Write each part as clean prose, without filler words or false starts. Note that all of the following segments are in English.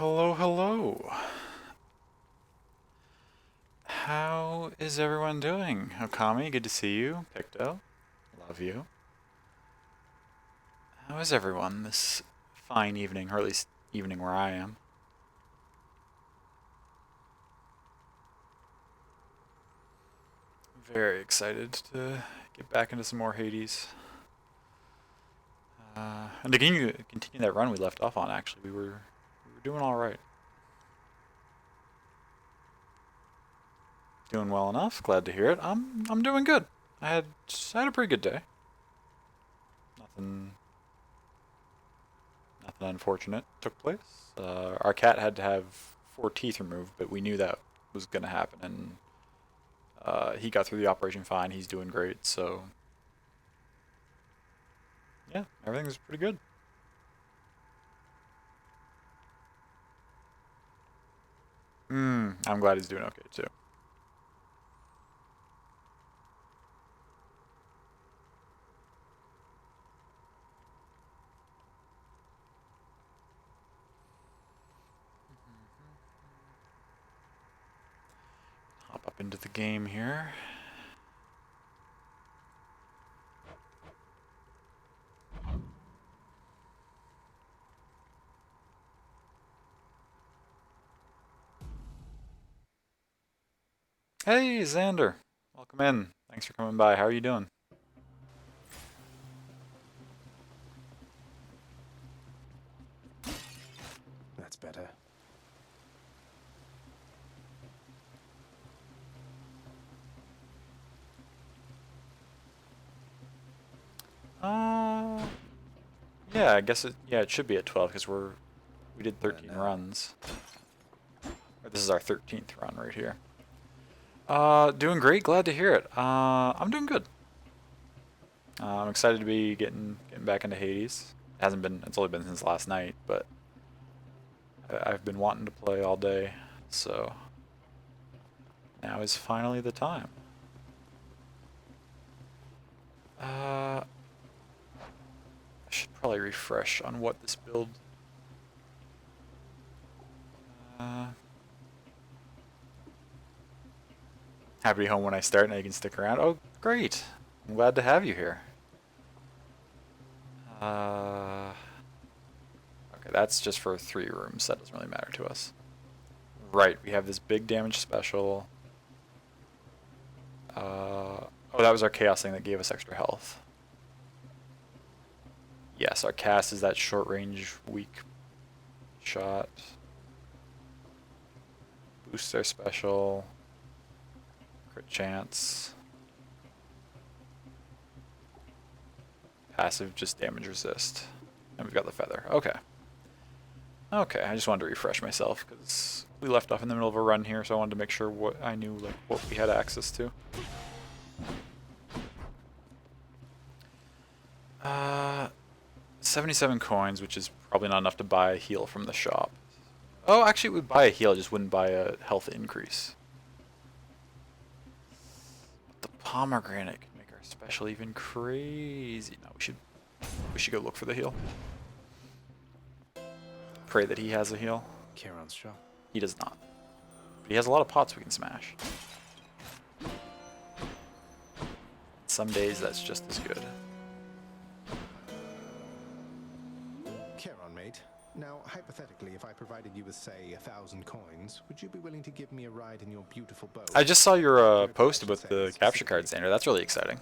Hello, hello. How is everyone doing? Okami, good to see you. Picto, love you. How is everyone this fine evening, or at least evening where I am? Very excited to get back into some more Hades. And to continue that run we left off on, actually, we were doing all right. Doing well enough. Glad to hear it. I'm doing good. I had a pretty good day. Nothing Nothing unfortunate took place. Our cat had to have 4 teeth removed, but we knew that was going to happen, and he got through the operation fine. He's doing great, so yeah, everything's pretty good. I'm glad he's doing okay too. Hop up into the game here. Hey, Xander. Welcome in. Thanks for coming by. How are you doing? That's better. Uh, yeah, I guess it should be at 12 because we did 13 no. runs. Or this is our 13th run right here. Doing great. Glad to hear it. I'm doing good. I'm excited to be getting back into Hades. It hasn't been. It's only been since last night, but I've been wanting to play all day, so now is finally the time. I should probably refresh on what this build. Uh, Happy to be home when I start, and you can stick around. Oh, great! I'm glad to have you here. Uh, okay, that's just for 3 rooms. That doesn't really matter to us. Right, we have this big damage special. Oh, that was our chaos thing that gave us extra health. Yes, our cast is that short range weak shot. Boosts our special. Crit chance. Passive just damage resist. And we've got the feather. Okay. Okay, I just wanted to refresh myself because we left off in the middle of a run here, so I wanted to make sure what I knew, like what we had access to. 77 coins, which is probably not enough to buy a heal from the shop. Oh, actually, it would buy a heal, just wouldn't buy a health increase. But the pomegranate can make our special even crazy. No, we should go look for the heal. Pray that he has a heal. Kieran's shop. He does not. But he has a lot of pots we can smash. Some days that's just as good. Kieran, mate. Now, hypothetically, if I provided you with, say, 1,000 coins, would you be willing to give me a ride in your beautiful boat? I just saw your Your post should about say, the capture card, specifically. Xander. That's really exciting.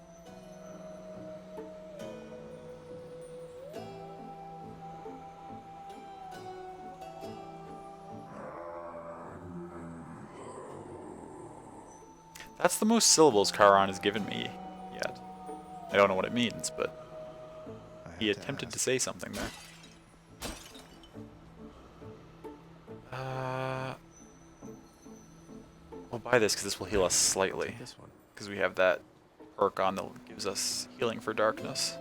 That's the most syllables Charon has given me yet. I don't know what it means, but I he had to attempted to ask. say something there. Uh, we'll buy this because this will heal us slightly. This one. Because we have that perk on that gives us healing for darkness.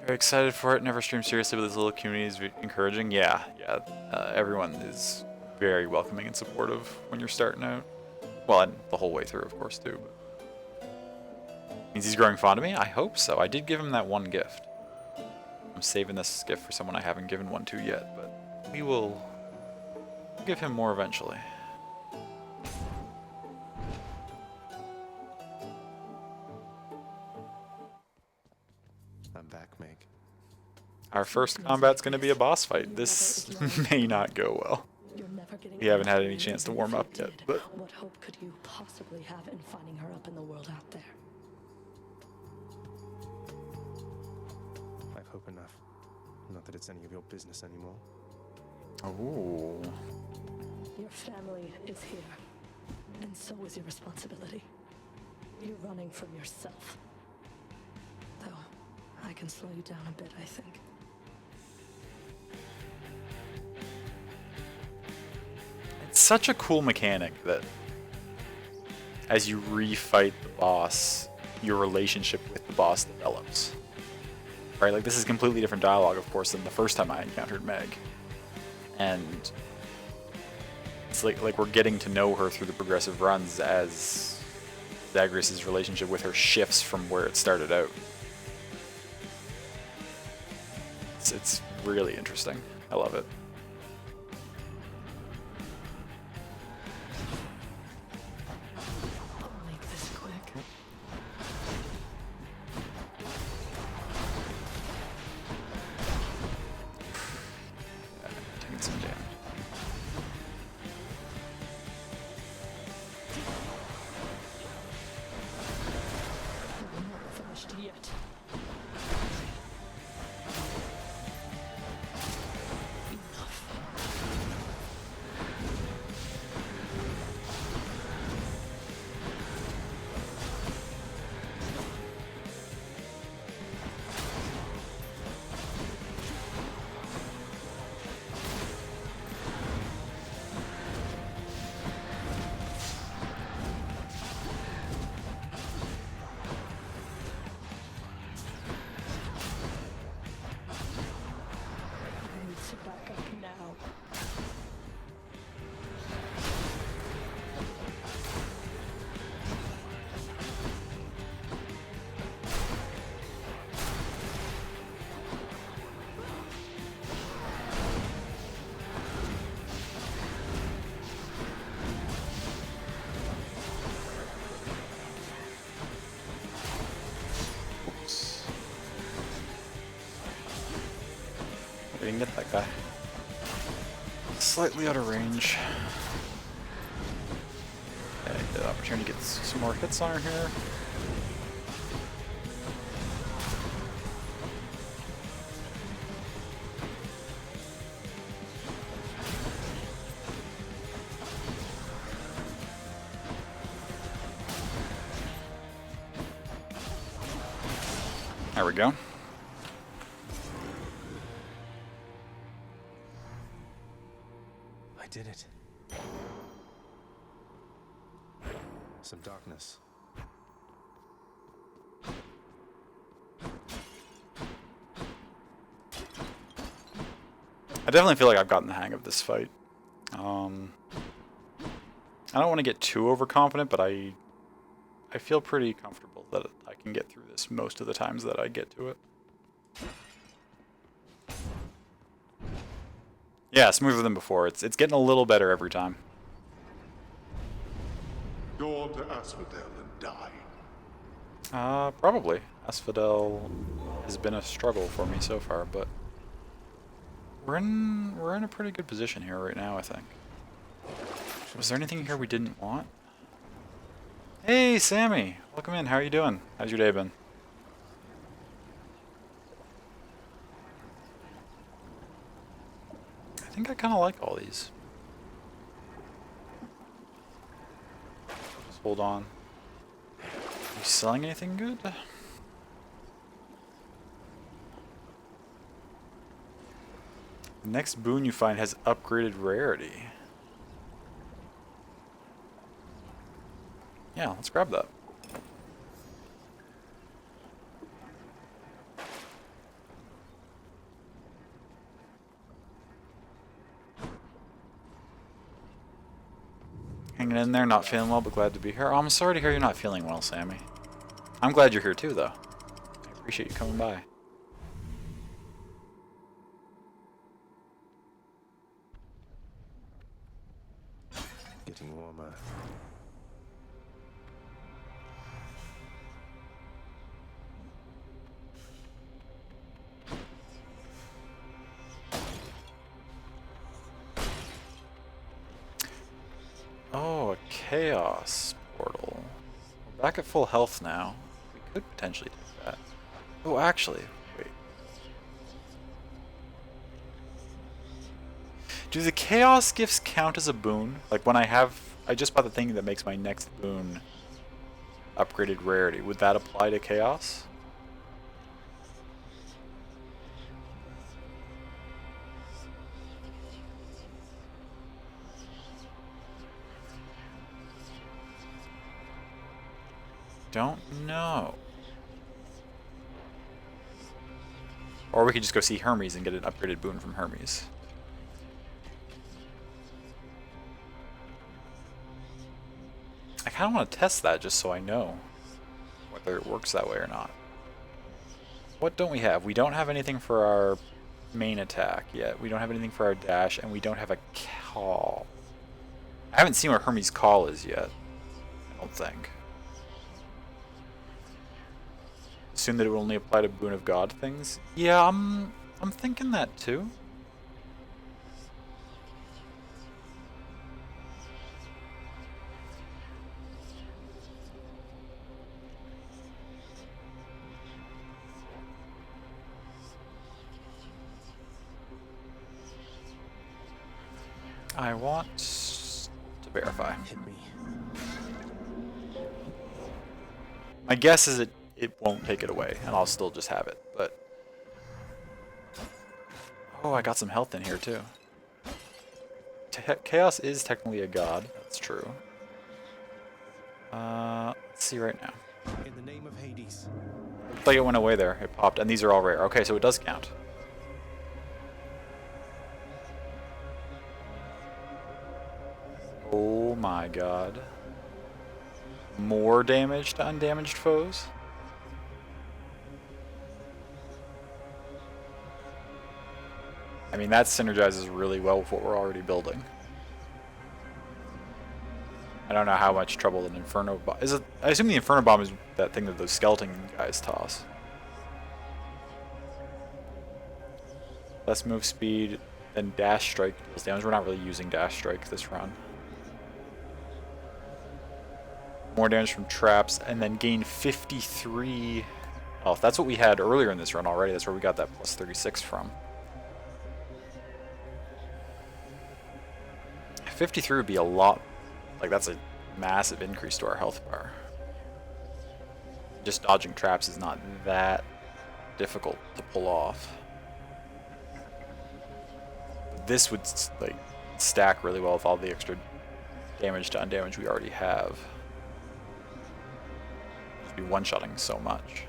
Very excited for it. Never stream seriously, but this little community is encouraging. Yeah. Everyone is very welcoming and supportive when you're starting out. Well, and the whole way through, of course, too. But means he's growing fond of me? I hope so. I did give him that one gift. I'm saving this gift for someone I haven't given one to yet, but we will give him more eventually. I'm back, Meg. Our first combat's going to be a boss fight. This may not go well. We haven't had any chance to warm up yet, but what hope could you possibly have in finding her up in the world out there? I've hope enough. Not that it's any of your business anymore. ooh. Your family is here, and so is your responsibility. You're running from yourself. Though, I can slow you down a bit, I think. It's such a cool mechanic that as you refight the boss, your relationship with the boss develops. Right? Like, this is completely different dialogue, of course, than the first time I encountered Meg. And it's like we're getting to know her through the progressive runs as Zagreus' relationship with her shifts from where it started out. It's really interesting. I love it. I'll make this quick. Taking some damage. We're not finished yet. I need to back up now. Oops. We didn't get that guy. Slightly out of range. Okay, the opportunity to get some more hits on her here. There we go. I did it. Some darkness. I definitely feel like I've gotten the hang of this fight. I don't want to get too overconfident, but I feel pretty comfortable that I can get through this most of the times that I get to it. Yeah, smoother than before. It's getting a little better every time. Go on to Assphodel and die. Probably. Assphodel has been a struggle for me so far, but we're in a pretty good position here right now, I think. Was there anything here we didn't want? Hey, Sammy! Welcome in. How are you doing? How's your day been? I think I kind of like all these. Just hold on. Are you selling anything good? The next boon you find has upgraded rarity. Yeah, let's grab that. Hanging in there, not feeling well, but glad to be here. Oh, I'm sorry to hear you're not feeling well, Sammy. I'm glad you're here too, though. I appreciate you coming by. getting warmer. Oh, a chaos portal. We're back at full health now. We could potentially take that. Oh, actually, wait. Do the chaos gifts count as a boon? Like when I just bought the thing that makes my next boon upgraded rarity. Would that apply to chaos? Don't know. Or we could just go see Hermes and get an upgraded boon from Hermes. I kind of want to test that just so I know whether it works that way or not. What don't we have? We don't have anything for our main attack yet. We don't have anything for our dash, and we don't have a call. I haven't seen what Hermes' call is yet. I don't think. Assume that it will only apply to Boon of God things? Yeah, I'm thinking that too. I want to verify. Hit me. My guess is it won't take it away, and I'll still just have it, but... Oh, I got some health in here, too. Chaos is technically a god, that's true. Let's see right now. In the name of Hades. Looks like it went away there. It popped, and these are all rare. Okay, so it does count. Oh my god. More damage to undamaged foes? I mean, that synergizes really well with what we're already building. I don't know how much trouble an Inferno Bomb... Is it? I assume the Inferno Bomb is that thing that those skeleton guys toss. Less move speed than Dash Strike deals damage. We're not really using Dash Strike this run. More damage from traps, and then gain 53 health. That's what we had earlier in this run already. That's where we got that plus 36 from. 53 would be a lot. Like, that's a massive increase to our health bar. Just dodging traps is not that difficult to pull off. This would, like, stack really well with all the extra damage to undamage we already have. Just be one-shotting so much.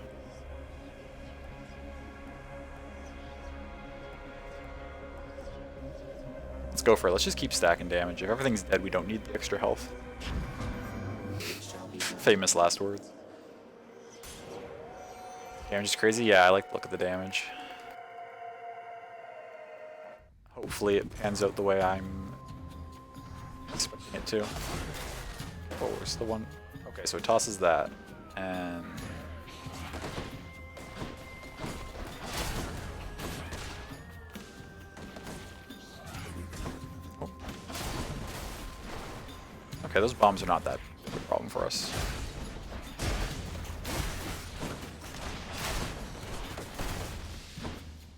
Let's go for it. Let's just keep stacking damage. If everything's dead, we don't need the extra health. Famous last words. Damage is crazy? Yeah, I like the look of the damage. Hopefully it pans out the way I'm expecting it to. Oh, where's the one? Okay, so it tosses that, and... Okay, those bombs are not that big a problem for us.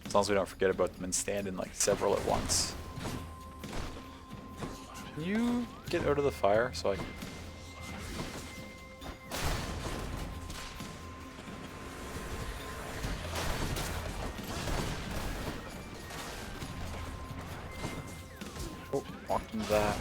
As long as we don't forget about them and stand in like several at once. Can you get out of the fire so I can... Oh, walked into that.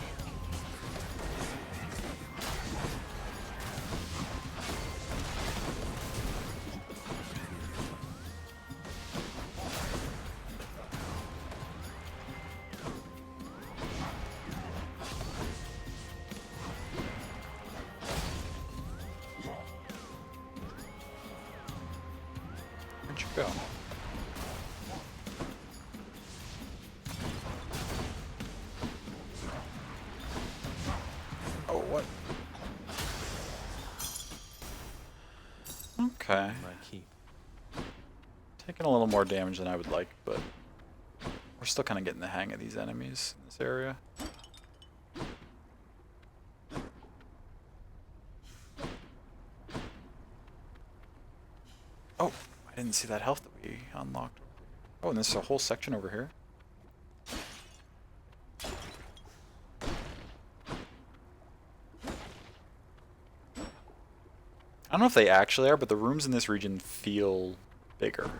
Where'd you go? what? Okay. My keep. Taking a little more damage than I would like, but we're still kind of getting the hang of these enemies in this area. Oh, I didn't see that health that we unlocked. Oh, and there's a whole section over here. I don't know if they actually are, but the rooms in this region feel bigger.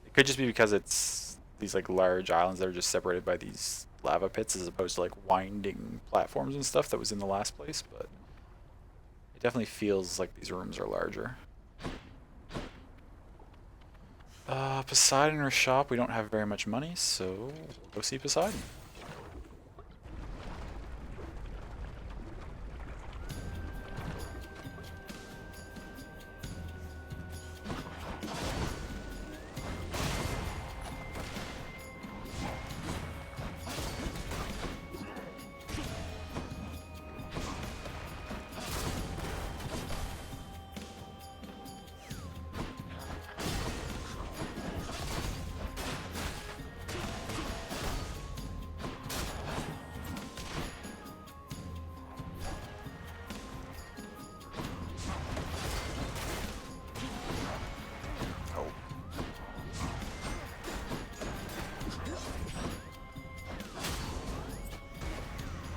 It could just be because it's these like large islands that are just separated by these lava pits as opposed to like winding platforms and stuff that was in the last place, but it definitely feels like these rooms are larger. Poseidon or shop, we don't have very much money, so we'll go see Poseidon.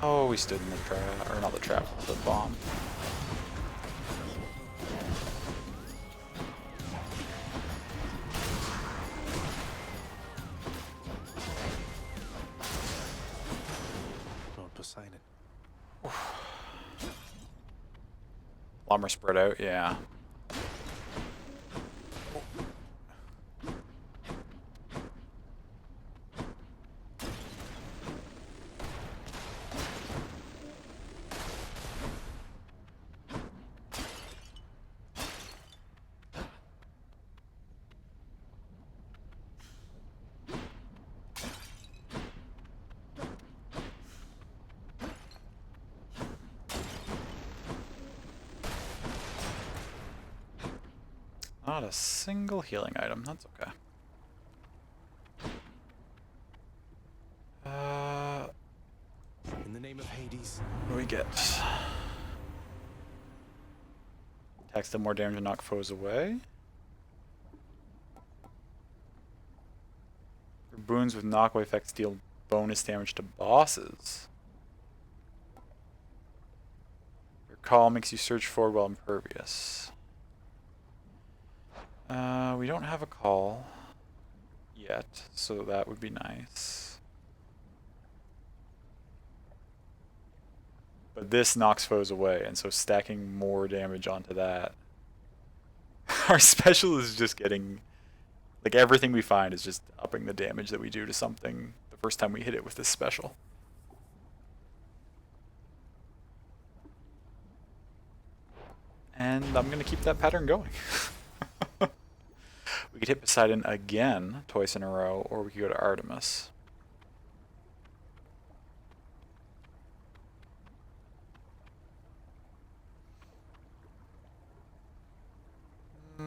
Oh, we stood in the trap, or not the trap, the bomb. Lord Poseidon. A lot more spread out, yeah. Not a single healing item, that's okay. In the name of Hades. What do we get? Attacks do more damage and knock foes away. Your boons with knockaway effects deal bonus damage to bosses. Your call makes you surge forward while impervious. We don't have a call yet, so that would be nice. But this knocks foes away, and so stacking more damage onto that. Our special is just getting... like, everything we find is just upping the damage that we do to something the first time we hit it with this special. And I'm going to keep that pattern going. We could hit Poseidon again, twice in a row, or we could go to Artemis. I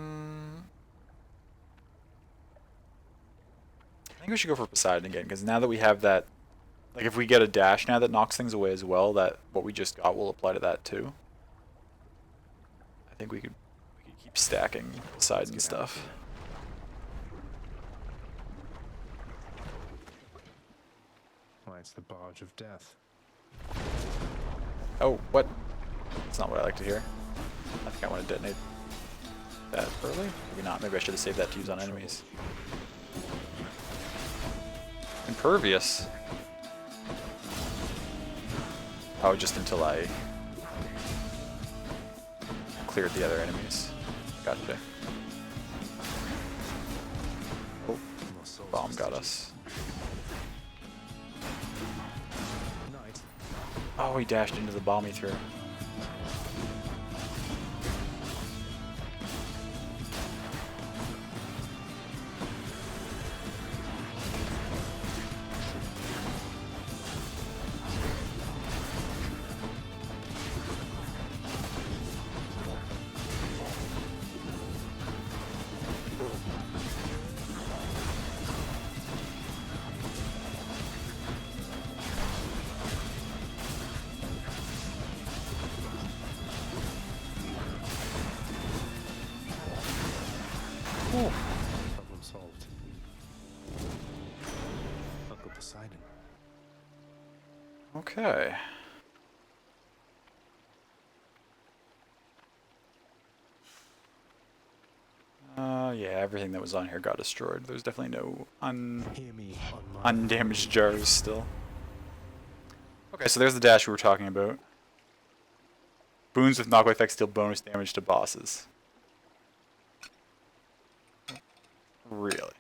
think we should go for Poseidon again, because now that we have that, like if we get a dash now that knocks things away as well, that what we just got will apply to that too. I think we could keep stacking Poseidon stuff. Why, it's the barge of death. Oh, what? That's not what I like to hear. I think I want to detonate that early. Maybe not. Maybe I should have saved that to use on enemies. Impervious. Oh, just until I cleared the other enemies. Gotcha. Oh, bomb got us. Oh, he dashed into the bomb he threw. Problem solved. Uncle Poseidon. Okay. Yeah, everything that was on here got destroyed. There's definitely no Hear me on my undamaged jars still. Okay, so there's the dash we were talking about. Boons with knockback effects deal bonus damage to bosses. Really?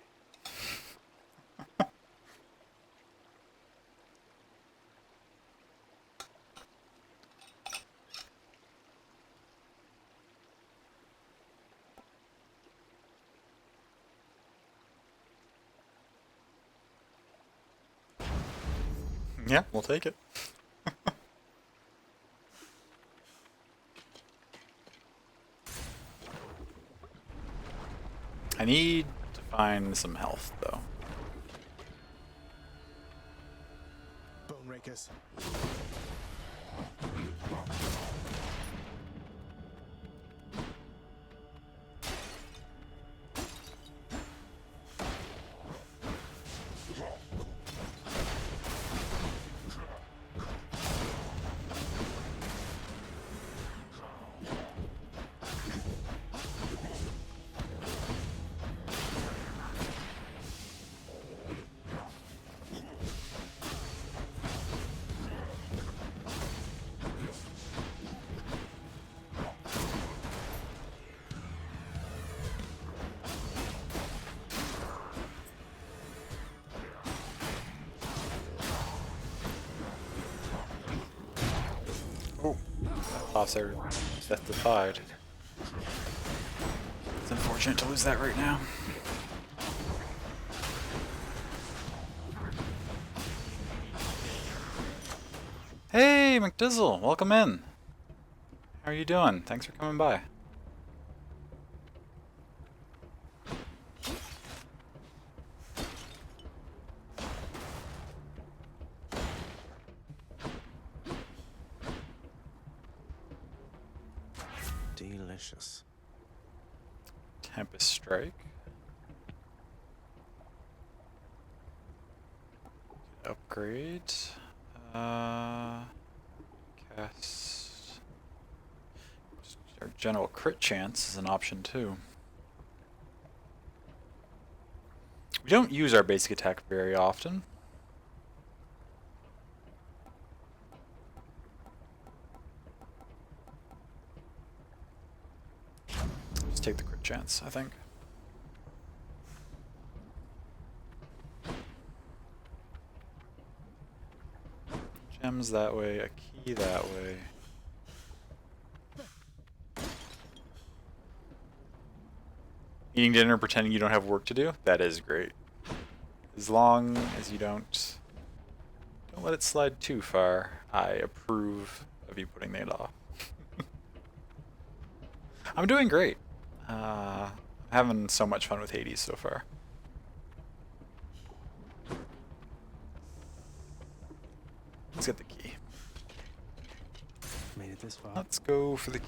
Yeah, we'll take it. I need to find some health, though. Bone rakers. Oh, that boss there set defied. It's unfortunate to lose that right now. Hey, McDizzle, welcome in. How are you doing? Thanks for coming by. Delicious. Tempest Strike. Upgrade. Cast. Our general crit chance is an option too. We don't use our basic attack very often. Just take the crit chance, I think. Gems that way, a key that way. Eating dinner pretending you don't have work to do? That is great. As long as you don't let it slide too far, I approve of you putting it off. I'm doing great. I'm having so much fun with Hades so far. Let's get the key. Made it this far. Let's go for the key.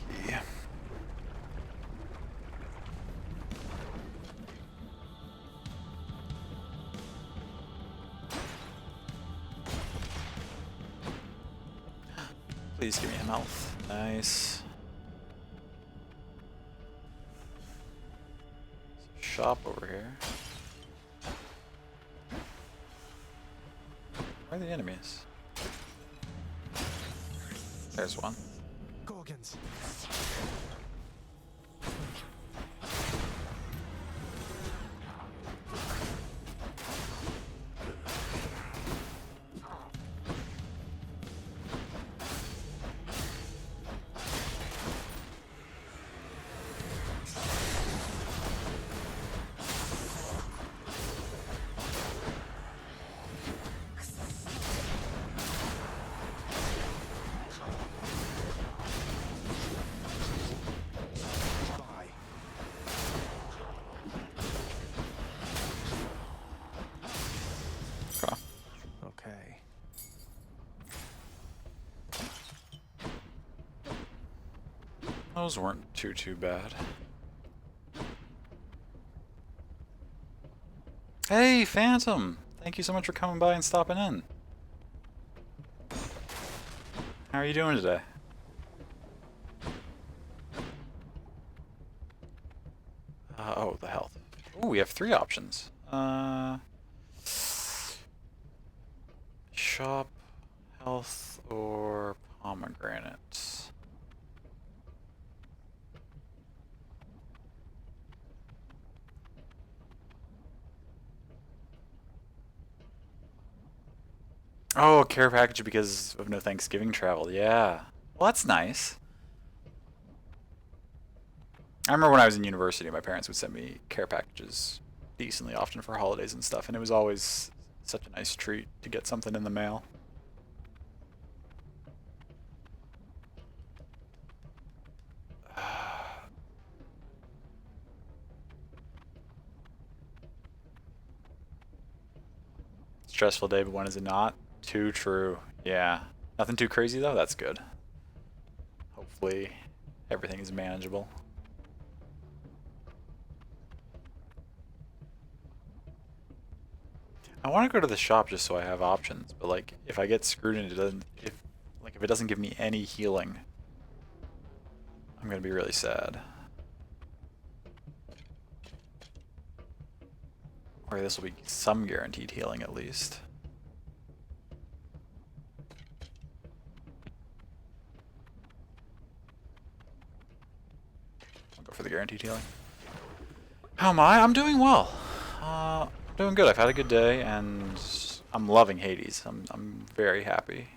Please give me a health. Nice. Shop over here. Where are the enemies? There's one. Gorgons. Okay. Those weren't too bad. Hey, Phantom! Thank you so much for coming by and stopping in. How are you doing today? Oh, the health. Oh, we have 3 options. Shop, health, or pomegranate. Oh, care package because of no Thanksgiving travel. Yeah. Well, that's nice. I remember when I was in university, my parents would send me care packages decently often for holidays and stuff, and it was always such a nice treat to get something in the mail. Stressful day, but when is it not? Too true. Yeah. Nothing too crazy though? That's good. Hopefully everything is manageable. I want to go to the shop just so I have options, but like if I get screwed and it doesn't if it doesn't give me any healing, I'm gonna be really sad. Or this will be some guaranteed healing at least. I'll go for the guaranteed healing. How am I? I'm doing well. Doing good. I've had a good day, and I'm loving Hades. I'm very happy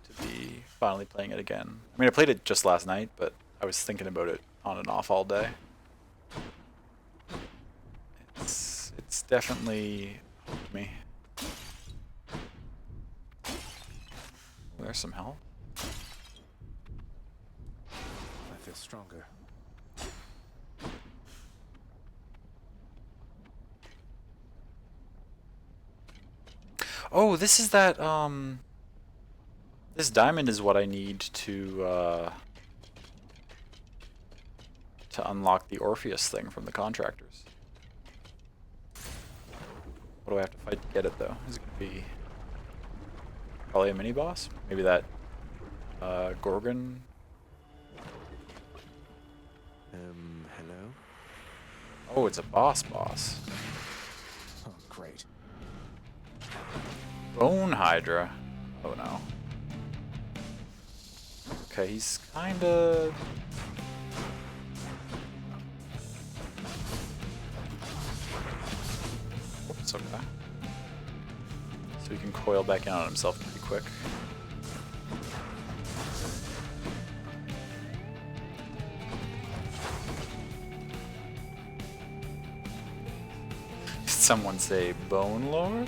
to be finally playing it again. I mean, I played it just last night, but I was thinking about it on and off all day. It's definitely hooked me. There's some health. I feel stronger. Oh, this is that, this diamond is what I need to unlock the Orpheus thing from the contractors. What do I have to fight to get it, though? Is it going to be probably a mini-boss? Maybe that, Gorgon? Hello? Oh, it's a boss. Oh, great. Bone Hydra. Oh, no. Okay, he's kinda... Oops, okay. So he can coil back in on himself pretty quick. Did someone say Bone Lord?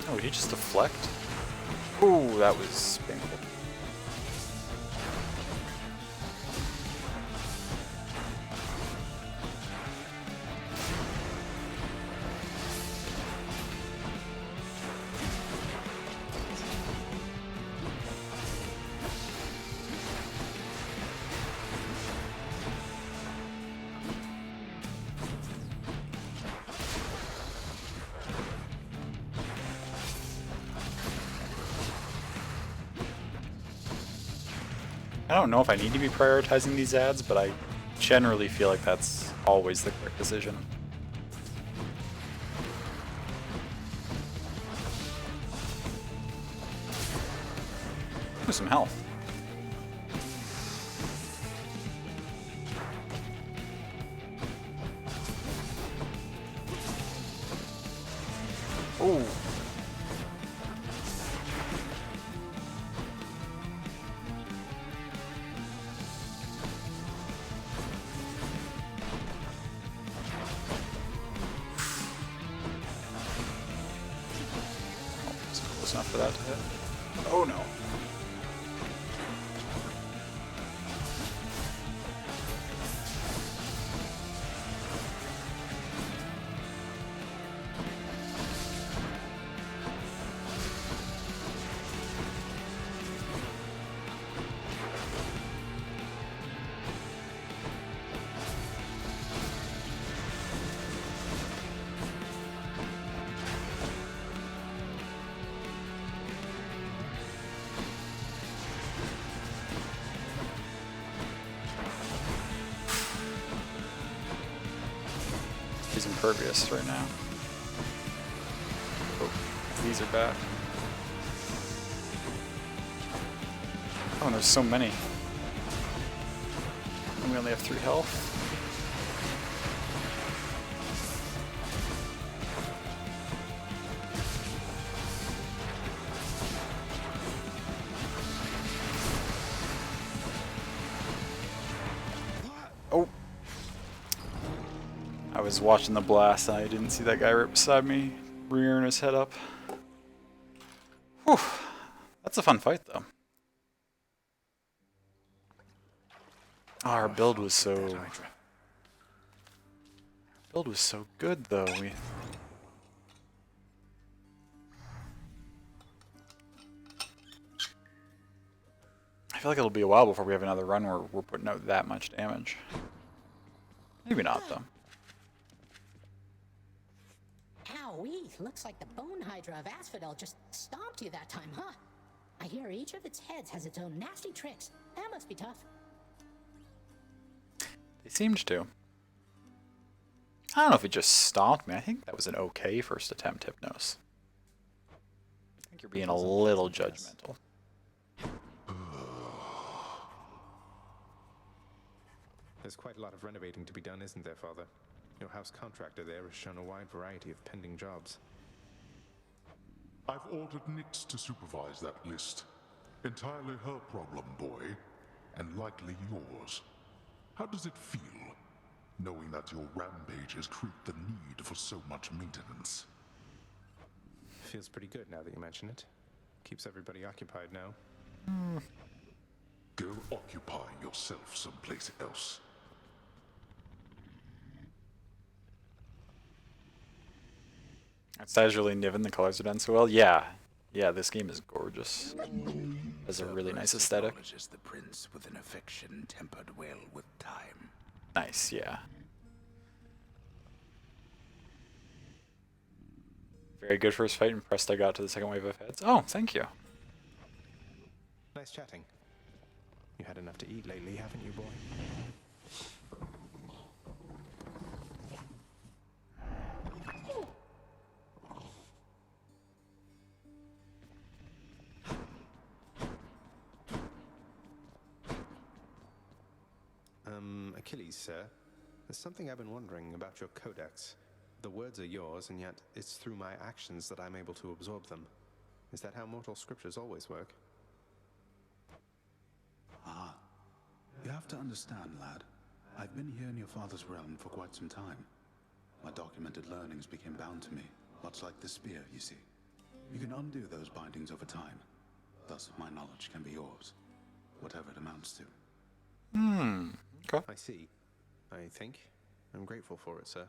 Oh, did he just deflect? Ooh, that was painful. I don't know if I need to be prioritizing these ads, but I generally feel like that's always the correct decision. Ooh, some health. Ooh. Close enough for that to hit. Oh no. impervious right now. Oh, these are back. Oh, and there's so many. And we only have 3 health. Oh! I was watching the blast and I didn't see that guy right beside me rearing his head up. Whew. That's a fun fight though. Oh, our build was so good though. I feel like it'll be a while before we have another run where we're putting out that much damage. Maybe not though. Owie, looks like the bone hydra of Assphodel just stomped you that time, huh? I hear each of its heads has its own nasty tricks. That must be tough. They seemed to. I don't know if it just stomped me. I think that was an okay first attempt, Hypnos. I think you're being a little judgmental. There's quite a lot of renovating to be done, isn't there, Father? Your house contractor there has shown a wide variety of pending jobs. I've ordered Nyx to supervise that list. Entirely her problem, boy, and likely yours. How does it feel, knowing that your rampages create the need for so much maintenance? Feels pretty good now that you mention it. Keeps everybody occupied now. Go occupy yourself someplace else. That's really Niven, the colors are done so well. Yeah. Yeah, this game is gorgeous. Has a really nice aesthetic. The prince with an affection tempered well with time. Nice, yeah. Very good first fight. Impressed I got to the second wave of heads. Oh, thank you. Nice chatting. You had enough to eat lately, haven't you, boy? Achilles, sir. There's something I've been wondering about your codex. The words are yours, and yet it's through my actions that I'm able to absorb them. Is that how mortal scriptures always work? Ah. You have to understand, lad. I've been here in your father's realm for quite some time. My documented learnings became bound to me, much like the spear, you see. You can undo those bindings over time. Thus, my knowledge can be yours, whatever it amounts to. Okay. I see. I think. I'm grateful for it, sir.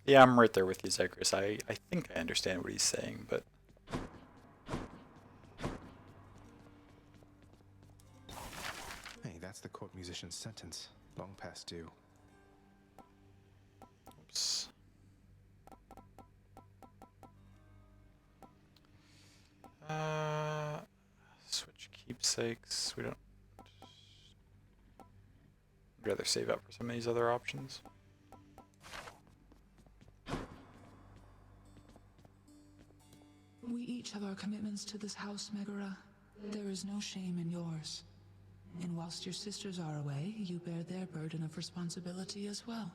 Yeah, I'm right there with you, Zacharias. I think I understand what he's saying, but... Hey, that's the court musician's sentence. Long past due. Oops. Switch keepsakes. We don't... I'd rather save up for some of these other options. We each have our commitments to this house, Megara. There is no shame in yours. And whilst your sisters are away, you bear their burden of responsibility as well.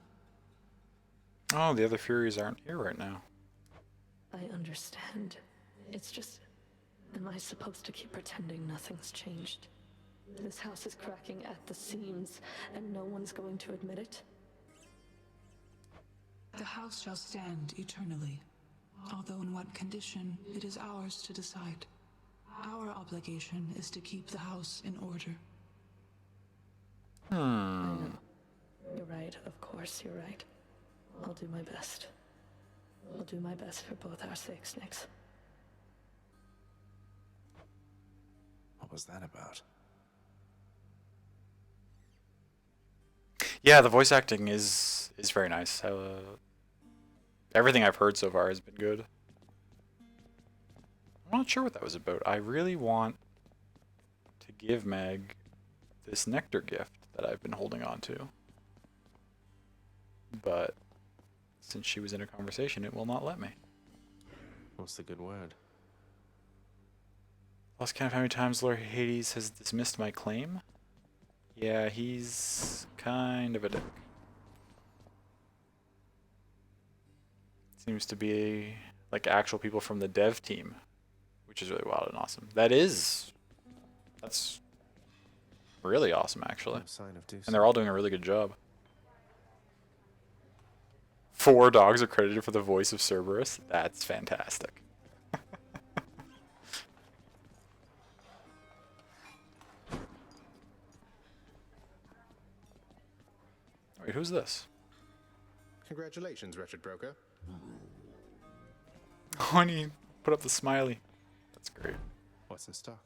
Oh, the other Furies aren't here right now. I understand. It's just... Am I supposed to keep pretending nothing's changed? This house is cracking at the seams, and no one's going to admit it? The house shall stand eternally. Although in what condition, it is ours to decide. Our obligation is to keep the house in order. I know. You're right, of course you're right. I'll do my best. I'll do my best for both our sakes, Nyx. What was that about? Yeah, the voice acting is very nice. Everything I've heard so far has been good. I'm not sure what that was about. I really want to give Meg this nectar gift that I've been holding on to. But since she was in a conversation, it will not let me. What's the good word? Lost count of how many times Lord Hades has dismissed my claim. Yeah, he's kind of a dick. Seems to be like actual people from the dev team, which is really wild and awesome. That's really awesome, actually. No sign of Deuce. And they're all doing a really good job. 4 dogs are credited for the voice of Cerberus. That's fantastic. Wait, who's this? Congratulations, wretched broker. Oh, and he put up the smiley. That's great. What's in stock?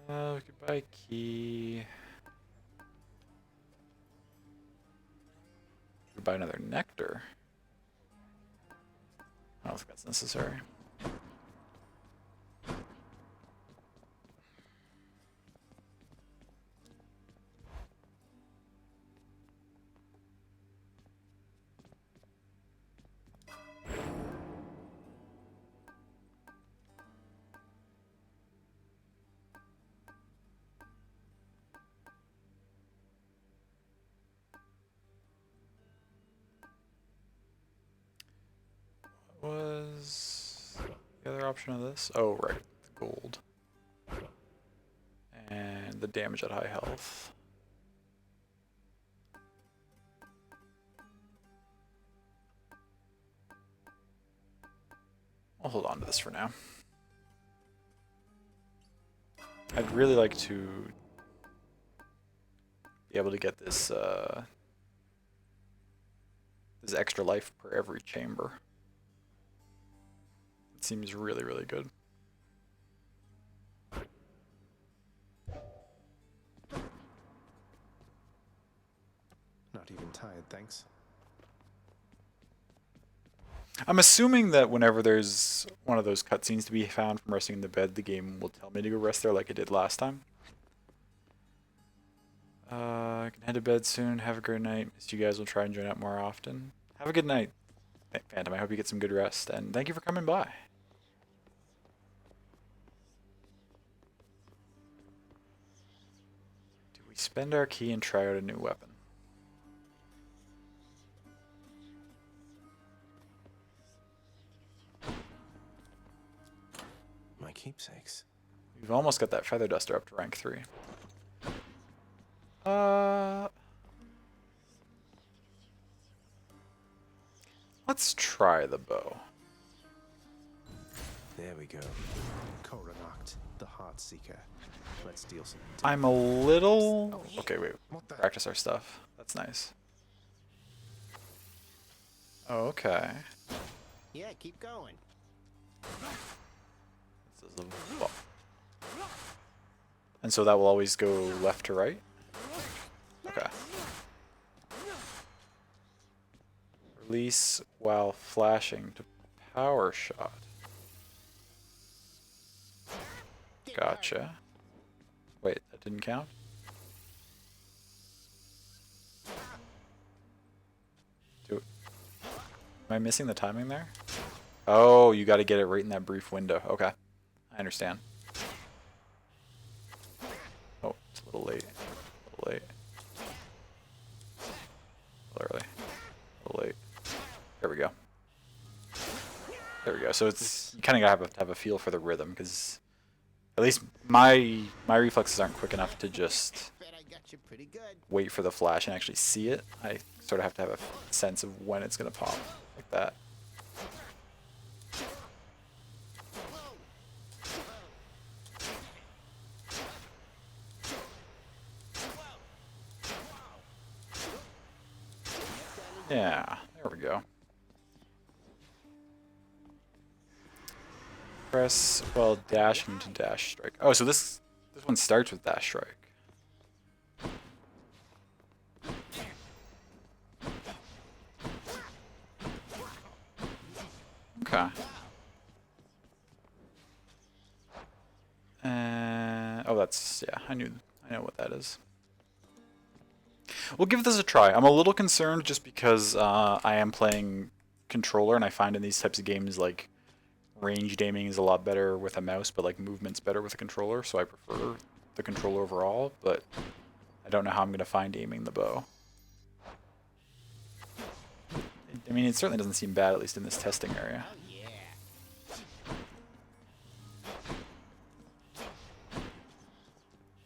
Goodbye, key. Goodbye, another nectar. I don't think that's necessary. Was the other option of this? Oh, right, the gold. And the damage at high health. I'll hold on to this for now. I'd really like to be able to get this this extra life per every chamber. It seems really, really good. Not even tired, thanks. I'm assuming that whenever there's one of those cutscenes to be found from resting in the bed, the game will tell me to go rest there like it did last time. I can head to bed soon. Have a great night. Missed you guys. Will try and join up more often. Have a good night, Phantom. I hope you get some good rest, and thank you for coming by. Do we spend our key and try out a new weapon? My keepsakes. We've almost got that feather duster up to rank 3. Let's try the bow. There we go. Coronacht, the Heart Seeker. Let's deal some. I'm a little... Okay, wait. What the? Practice our stuff. That's nice. Okay. Yeah, keep going. This is a bow. And so that will always go left to right? Okay. Release while flashing to power shot. Gotcha. Wait, that didn't count? Am I missing the timing there? Oh, you gotta get it right in that brief window. Okay. I understand. Oh, it's a little late. A little late. A little early. A little late. There we go. There we go. So it's, you kind of gotta have a feel for the rhythm, because at least my reflexes aren't quick enough to just Bet I got you pretty good. wait for the flash and actually see it. I sort of have to have a sense of when it's gonna pop, like that. Yeah, there we go. Press while dashing to dash strike. Oh, so this one starts with dash strike. Okay. Oh, that's, yeah, I know what that is. We'll give this a try. I'm a little concerned just because I am playing controller, and I find in these types of games like ranged aiming is a lot better with a mouse, but like movement's better with a controller, so I prefer the controller overall, but I don't know how I'm going to find aiming the bow. I mean, it certainly doesn't seem bad, at least in this testing area. Oh, yeah.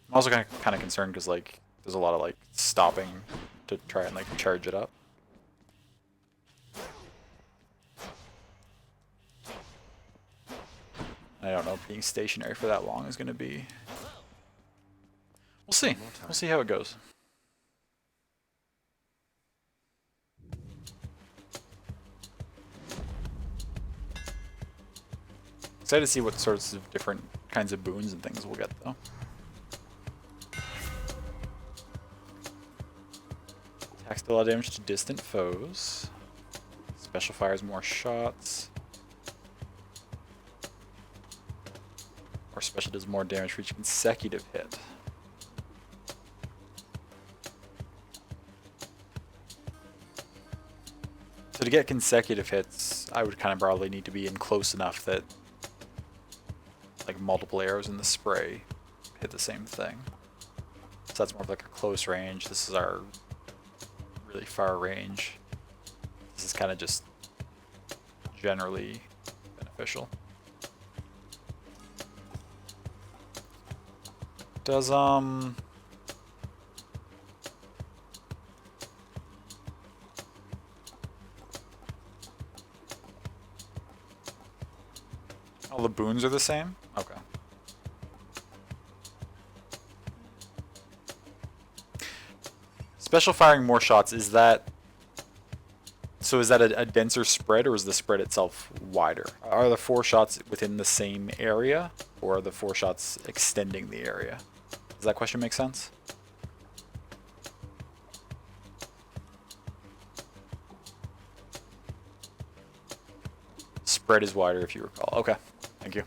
I'm also kind of concerned because like there's a lot of like stopping to try and like charge it up. I don't know if being stationary for that long is going to be... We'll see. We'll see how it goes. Excited to see what sorts of different kinds of boons and things we'll get, though. Attacks do a lot of damage to distant foes. Special fires more shots. Or special does more damage for each consecutive hit. So to get consecutive hits, I would kind of probably need to be in close enough that like multiple arrows in the spray hit the same thing. So that's more of like a close range. This is our really far range. This is kind of just generally beneficial. Does oh, the boons are the same? Okay. Special firing more shots, is that... So is that a denser spread, or is the spread itself wider? Are the 4 shots within the same area, or are the 4 shots extending the area? Does that question make sense? Spread is wider, if you recall. Okay, thank you.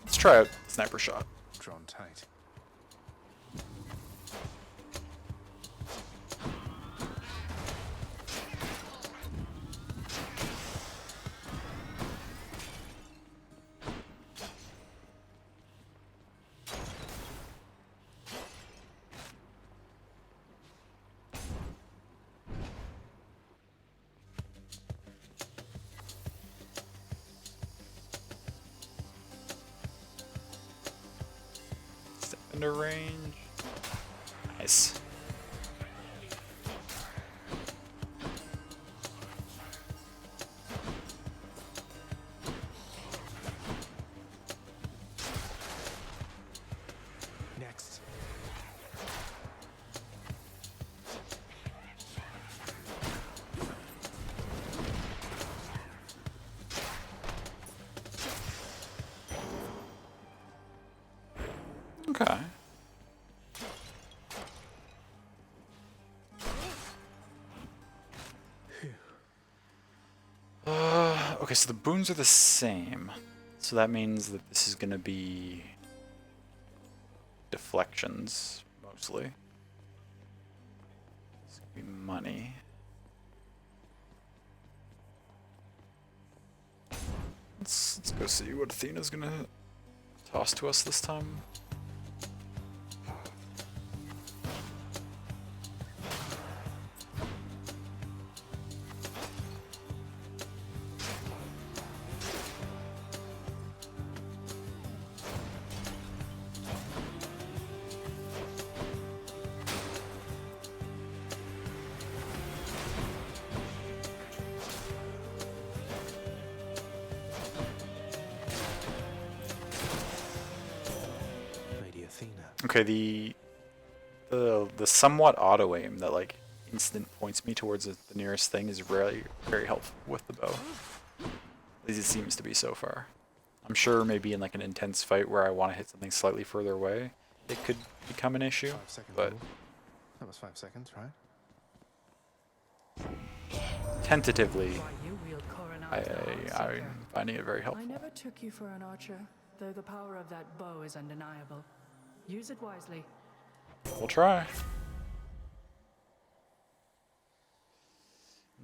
Let's try out sniper shot. Drawn tight. Into range. Nice. Next. Okay. Okay, so the boons are the same. So that means that this is going to be deflections, mostly. It's going to be money. Let's go see what Athena's going to toss to us this time. Lady Athena. Okay, the somewhat auto aim that like instant points me towards the nearest thing is really very helpful with the bow. At least it seems to be so far. I'm sure maybe in like an intense fight where I want to hit something slightly further away, it could become an issue. 5 seconds. But rule. That was 5 seconds, right? tentatively, I'm finding it very I helpful. never took you for an archer, though the power of that bow is undeniable. Use it wisely. We'll try.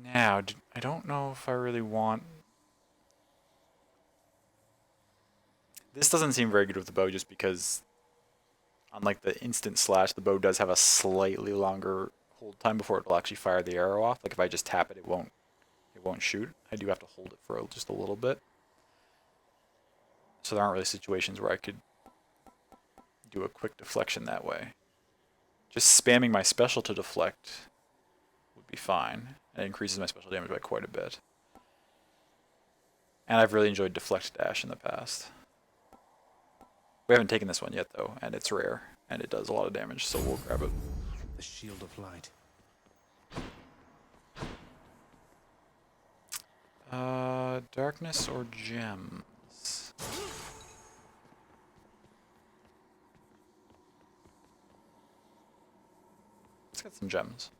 Now, I don't know if I really want... This doesn't seem very good with the bow just because, unlike the instant slash, the bow does have a slightly longer hold time before it'll actually fire the arrow off. Like if I just tap it, it won't shoot. I do have to hold it for just a little bit. So there aren't really situations where I could do a quick deflection that way. Just spamming my special to deflect would be fine. It increases my special damage by quite a bit. And I've really enjoyed deflect dash in the past. We haven't taken this one yet though, and it's rare, and it does a lot of damage, so we'll grab it. The shield of light. Darkness or gems? Let's get some gems.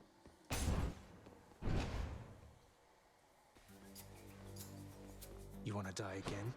You want to die again?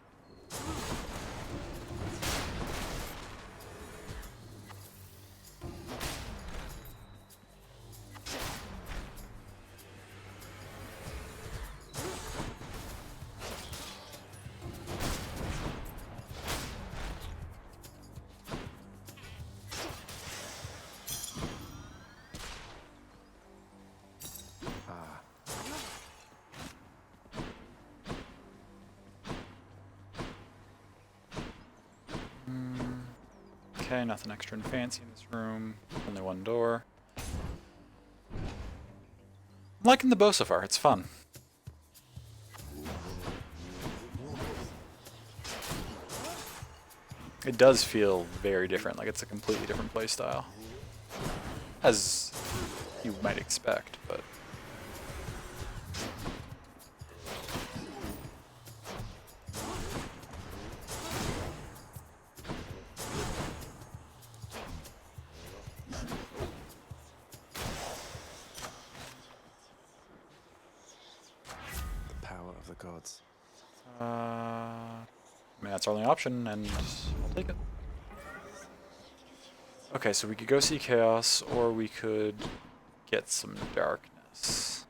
Okay, nothing extra and fancy in this room. Only one door. I'm liking the bow so far, it's fun. It does feel very different, like it's a completely different playstyle. As you might expect, but... Gods. I mean, that's our only option, and I'll take it. Okay, so we could go see Chaos, or we could get some darkness.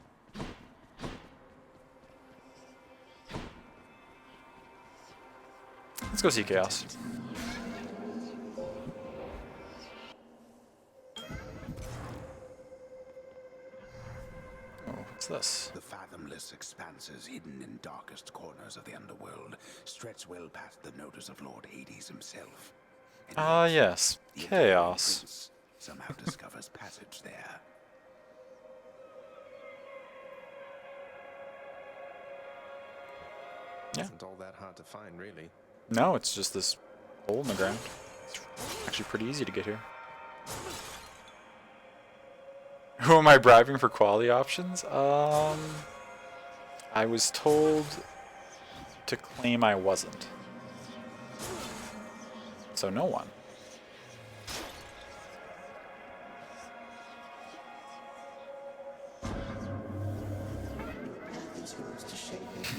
Let's go see Chaos. What's this? The fathomless expanses hidden in darkest corners of the underworld stretch well past the notice of Lord Hades himself. Ah, yes. Chaos. Somehow discovers passage there. Yeah. Isn't all that hard to find, really? No, it's just this hole in the ground. It's actually pretty easy to get here. Who am I bribing for quality options? I was told to claim I wasn't. So no one.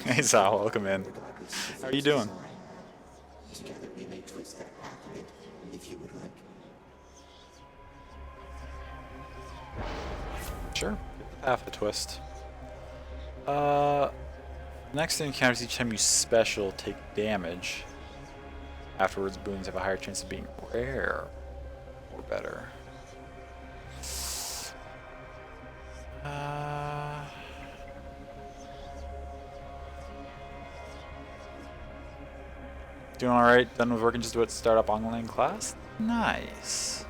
Hey Sal, welcome in. How are you doing? Sure. Half the twist. Next encounters each time you special take damage. Afterwards, boons have a higher chance of being rare or better. Doing alright, done with working just about to start up online class? Nice.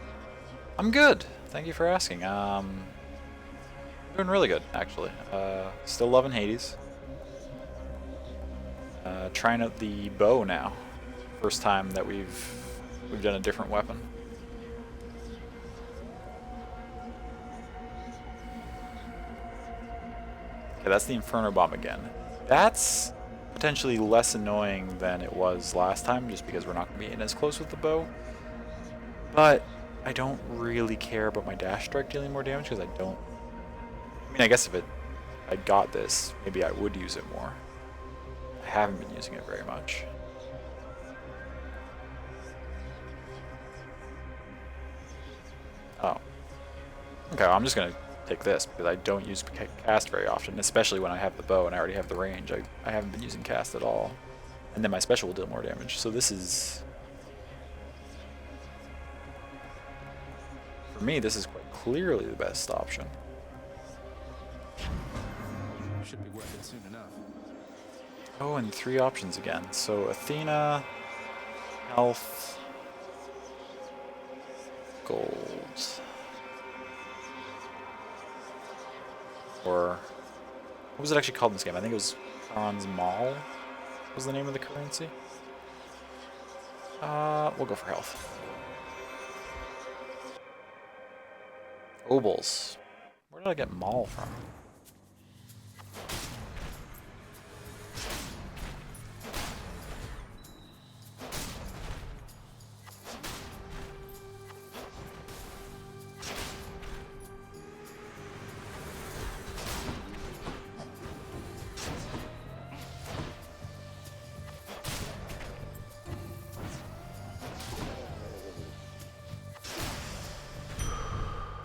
I'm good. Thank you for asking. Doing really good, actually. Still loving Hades. Trying out the bow now. First time that we've done a different weapon. Okay, that's the Inferno Bomb again. That's potentially less annoying than it was last time, just because we're not going to be in as close with the bow. But I don't really care about my dash strike dealing more damage, because I mean, I guess if I got this, maybe I would use it more. haven't been using it very much. Oh. Okay, well, I'm just gonna take this because I don't use cast very often, especially when I have the bow and I already have the range. I haven't been using cast at all. And then my special will deal more damage. So this is... For me, this is quite clearly the best option. Should be worth it soon enough. Oh, and 3 options again. So Athena, health, gold. Or what was it actually called in this game? I think it was Khan's Mall was the name of the currency. We'll go for health. Obols. Where did I get Mall from?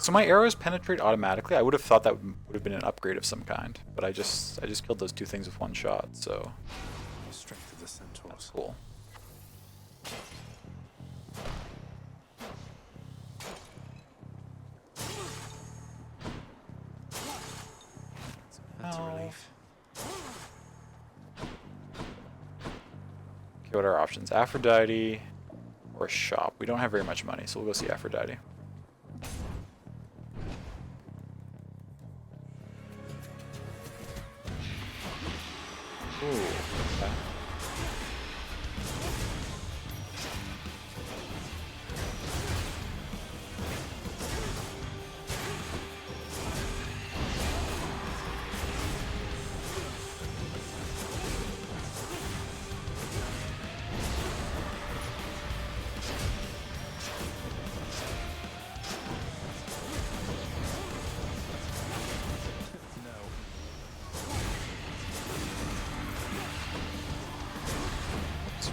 So my arrows penetrate automatically. I would have thought that would have been an upgrade of some kind, but I just killed those 2 things with 1 shot, so Strength of the centaurs. that's cool. That's a relief. Okay, what are our options? Aphrodite or shop. We don't have very much money, so we'll go see Aphrodite. Ooh, okay.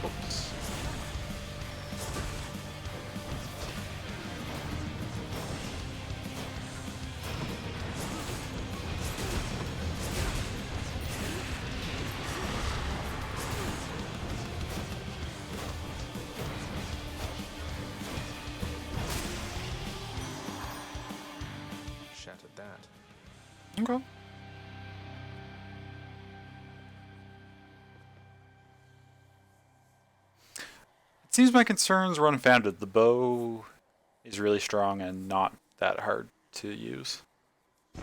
Whoops. Shattered that. Okay. It seems my concerns were unfounded. The bow is really strong and not that hard to use. I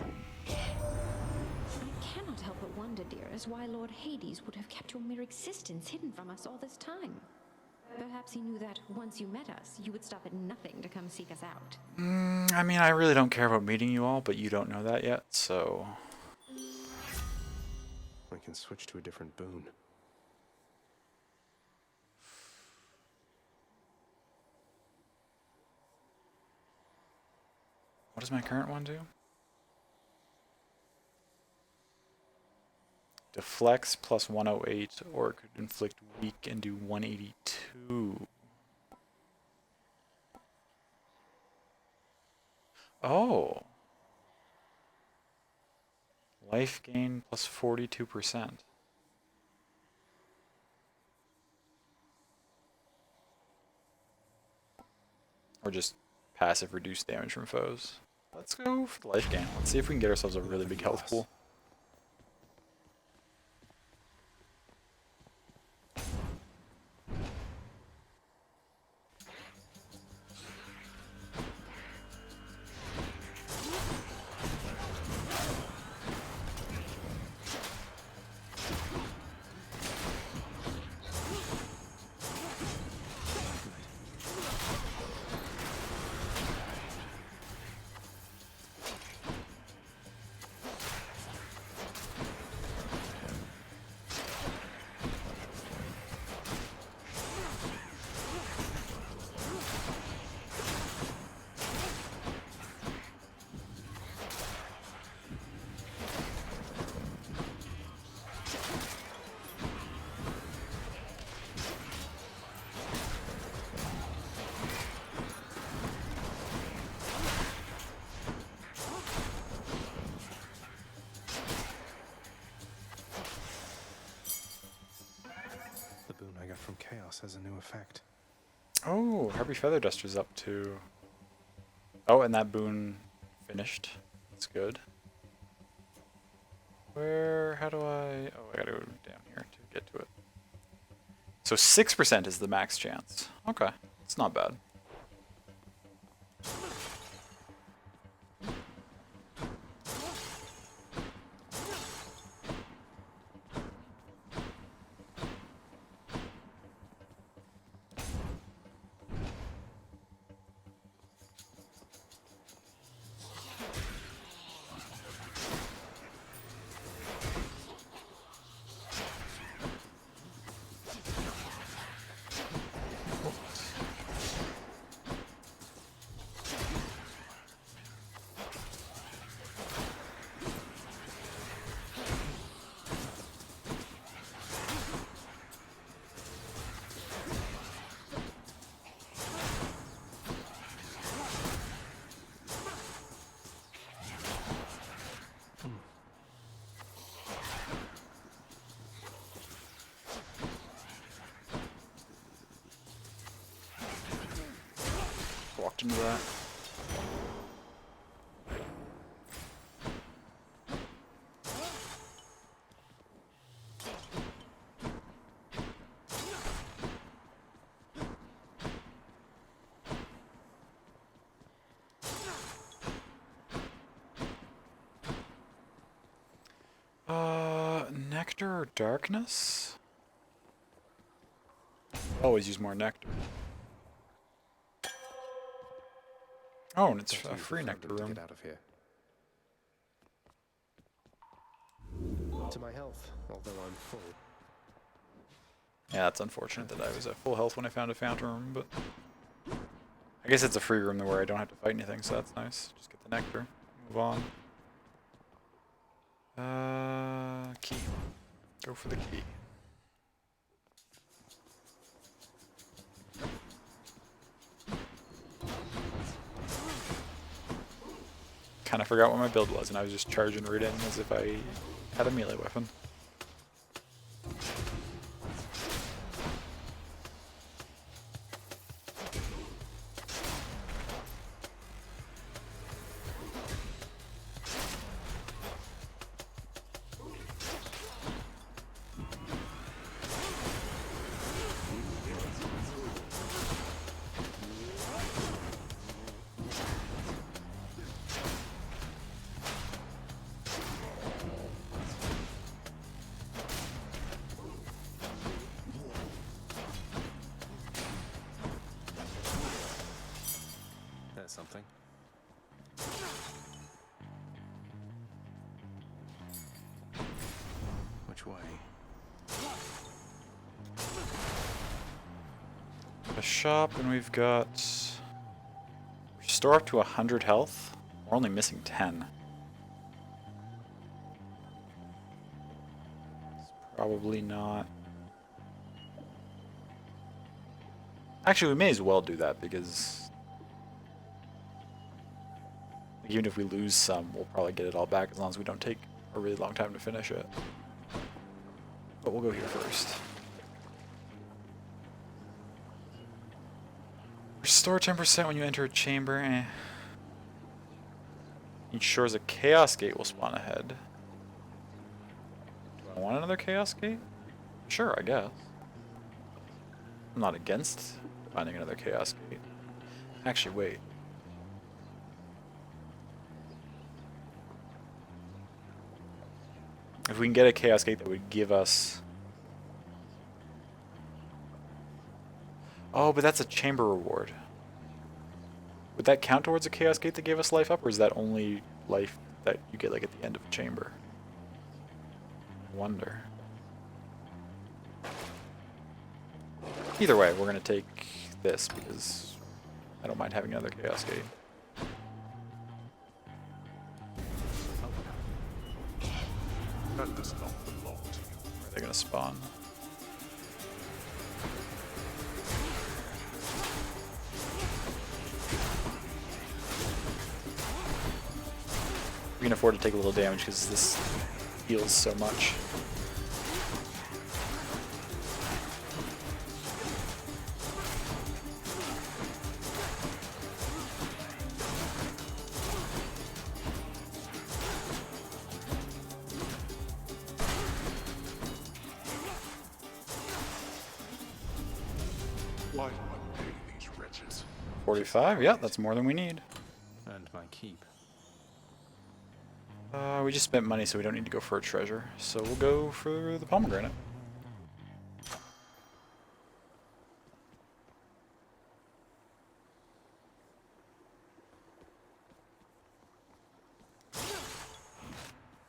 cannot help but wonder, dearest, why Lord Hades would have kept your mere existence hidden from us all this time. Perhaps he knew that once you met us, you would stop at nothing to come seek us out. I mean, I really don't care about meeting you all, but you don't know that yet, so... I can switch to a different boon. What does my current one do? Deflects plus 108, or it could inflict weak and do 182. Oh. Life gain plus 42%. Or just passive reduced damage from foes. Let's go for the life gain. Let's see if we can get ourselves a really big health pool. anger from chaos has a new effect. Oh, Harpy Feather Duster's up too. Oh, and that boon finished. That's good. Where, how do I, oh, I gotta go down here to get to it. So 6% is the max chance. Okay, it's not bad. Walked into that. Nectar or darkness? Always use more nectar. Oh, and it's a free nectar room. Get out of here. To my health, although I'm full. Yeah, that's unfortunate that I was at full health when I found a fountain room, but I guess it's a free room where I don't have to fight anything, so that's nice. Just get the nectar. Move on. Key. Go for the key. Kind of forgot what my build was, and I was just charging right in as if I had a melee weapon. Something. Which way? A shop, and we've got restore up to 100 health. We're only missing 10. It's probably not. Actually, we may as well do that because even if we lose some, we'll probably get it all back as long as we don't take a really long time to finish it. But we'll go here first. Restore 10% when you enter a chamber. Ensures a chaos gate will spawn ahead. Do I want another chaos gate? Sure, I guess. I'm not against finding another chaos gate. Actually, wait. If we can get a chaos gate that would give us... Oh, but that's a chamber reward. Would that count towards a chaos gate that gave us life up, or is that only life that you get like at the end of a chamber? I wonder. Either way, we're gonna take this because I don't mind having another chaos gate. That does not belong to you. Where are they gonna spawn? We can afford to take a little damage because this heals so much. Why do I pay these wretches? 45? Yeah, that's more than we need. And my keep. We just spent money, so we don't need to go for a treasure. So we'll go for the pomegranate.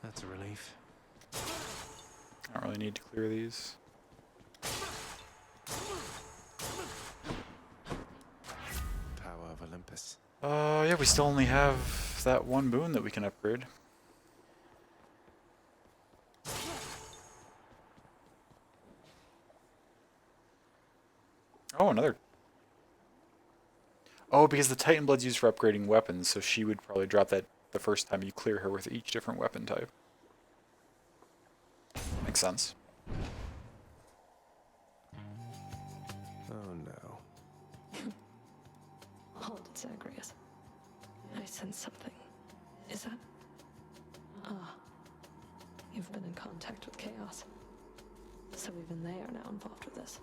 That's a relief. I don't really need to clear these. Power of Olympus. Yeah, we still only have that one boon that we can upgrade. Oh, another. Oh, because the Titan Blood's used for upgrading weapons, so she would probably drop that the first time you clear her with each different weapon type. Makes sense. Oh no. Hold it, Zagreus. I sense something. Is that... Ah. You've been in contact with Chaos. So even they are now involved with this.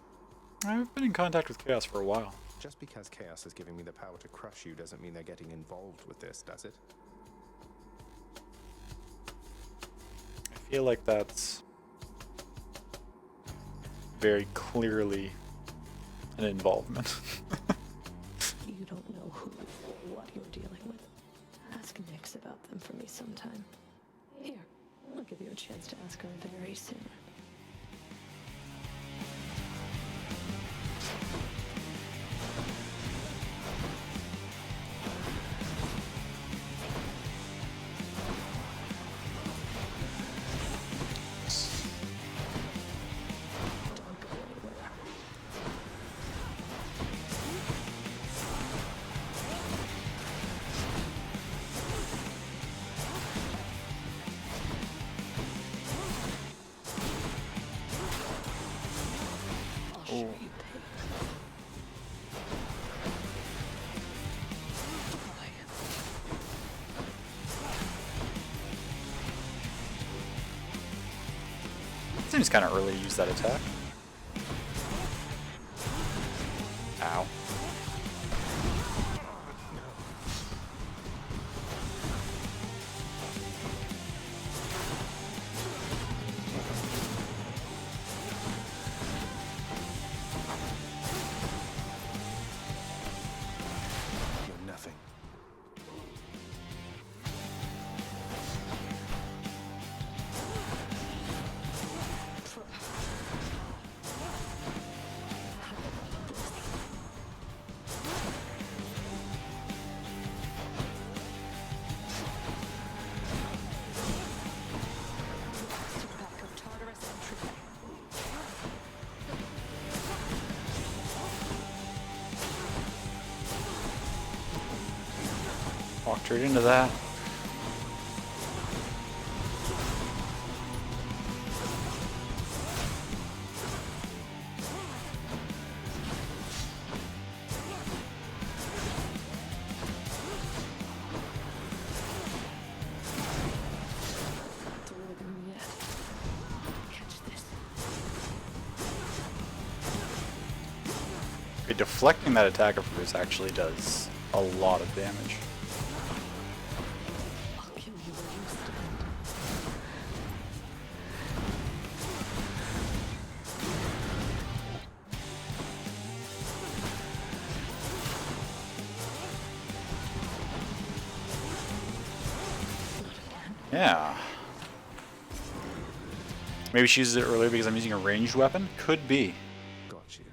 I've been in contact with Chaos for a while. Just because Chaos is giving me the power to crush you doesn't mean they're getting involved with this, does it? I feel like that's very clearly an involvement. You don't know who or what you're dealing with. Ask Nyx about them for me sometime. Here, I'll give you a chance to ask her very soon. Don't go anywhere. I'll show you pain. Seems kind of early to use that attack. Ow. You're nothing. Back of Tartarus entry. Walked right into that. Deliver them yet. Catch this. Okay, deflecting that attack of hers actually does a lot of damage. I'll kill you where you stand. Yeah. Maybe she uses it earlier because I'm using a ranged weapon? Could be. Got you.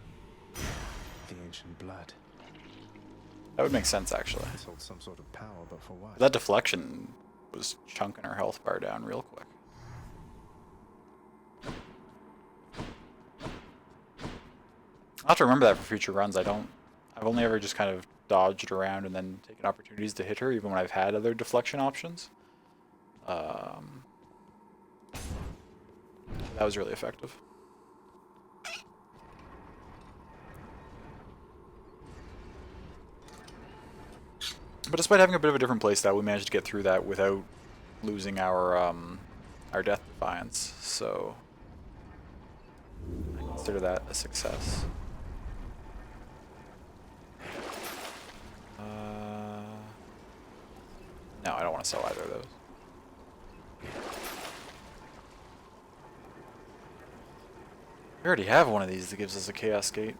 The ancient blood. That would make sense, actually. This holds some sort of power, but for what? That deflection was chunking her health bar down real quick. I'll have to remember that for future runs. I've only ever just kind of dodged around and then taken opportunities to hit her, even when I've had other deflection options. That was really effective. But despite having a bit of a different playstyle, we managed to get through that without losing our Death Defiance, so I consider that a success. No, I don't want to sell either of those. We already have one of these that gives us a Chaos Gate.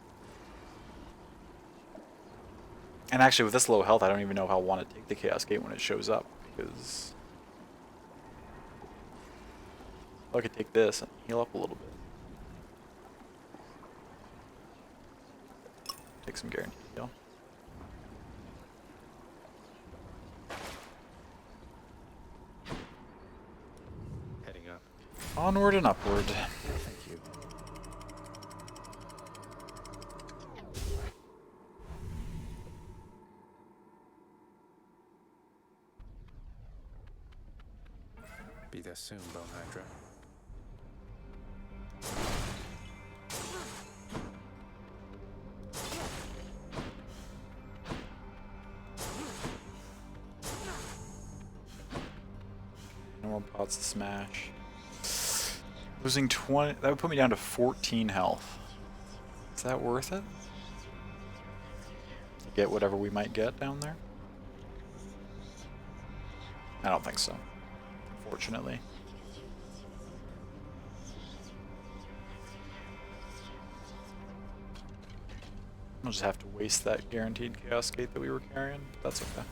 And actually, with this low health, I don't even know if I'll want to take the Chaos Gate when it shows up, because I could take this and heal up a little bit. Take some guaranteed heal. Heading up. Onward and upward. Thank you. Be there soon, Bone Hydra. No more pots to smash. Losing 20, that would put me down to 14 health. Is that worth it? To get whatever we might get down there? I don't think so. Unfortunately. I'll just have to waste that guaranteed Chaos Gate that we were carrying, but that's okay.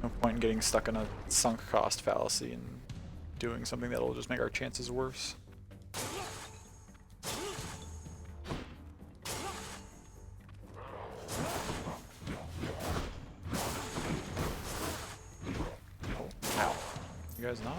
No point in getting stuck in a sunk cost fallacy and doing something that'll just make our chances worse. Ow. You guys not?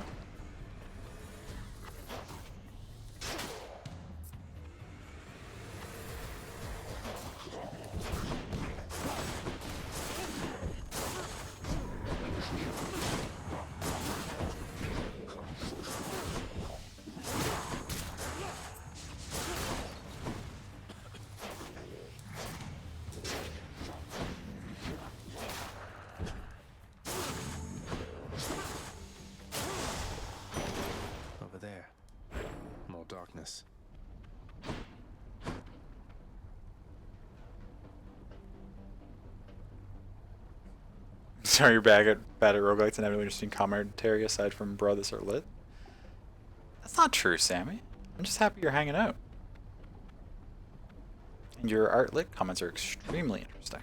Over there. More darkness. Sorry, you're bad at roguelites and have no interesting commentary aside from bro, this are lit. That's not true, Sammy. I'm just happy you're hanging out. And your art lit comments are extremely interesting.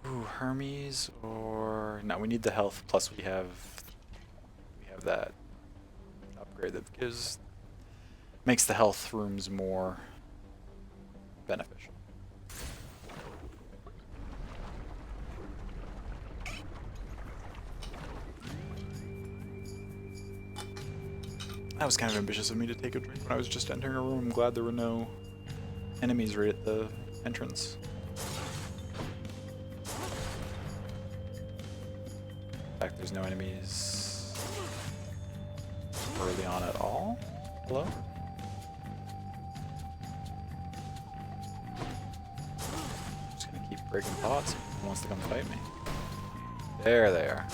Ooh, Hermes or no? We need the health. Plus we have that upgrade that makes the health rooms more beneficial. That was kind of ambitious of me to take a drink when I was just entering a room. I'm glad there were no enemies right at the entrance. In fact, there's no enemies early on at all. Hello? Just gonna keep breaking pots. Who wants to come fight me? There they are.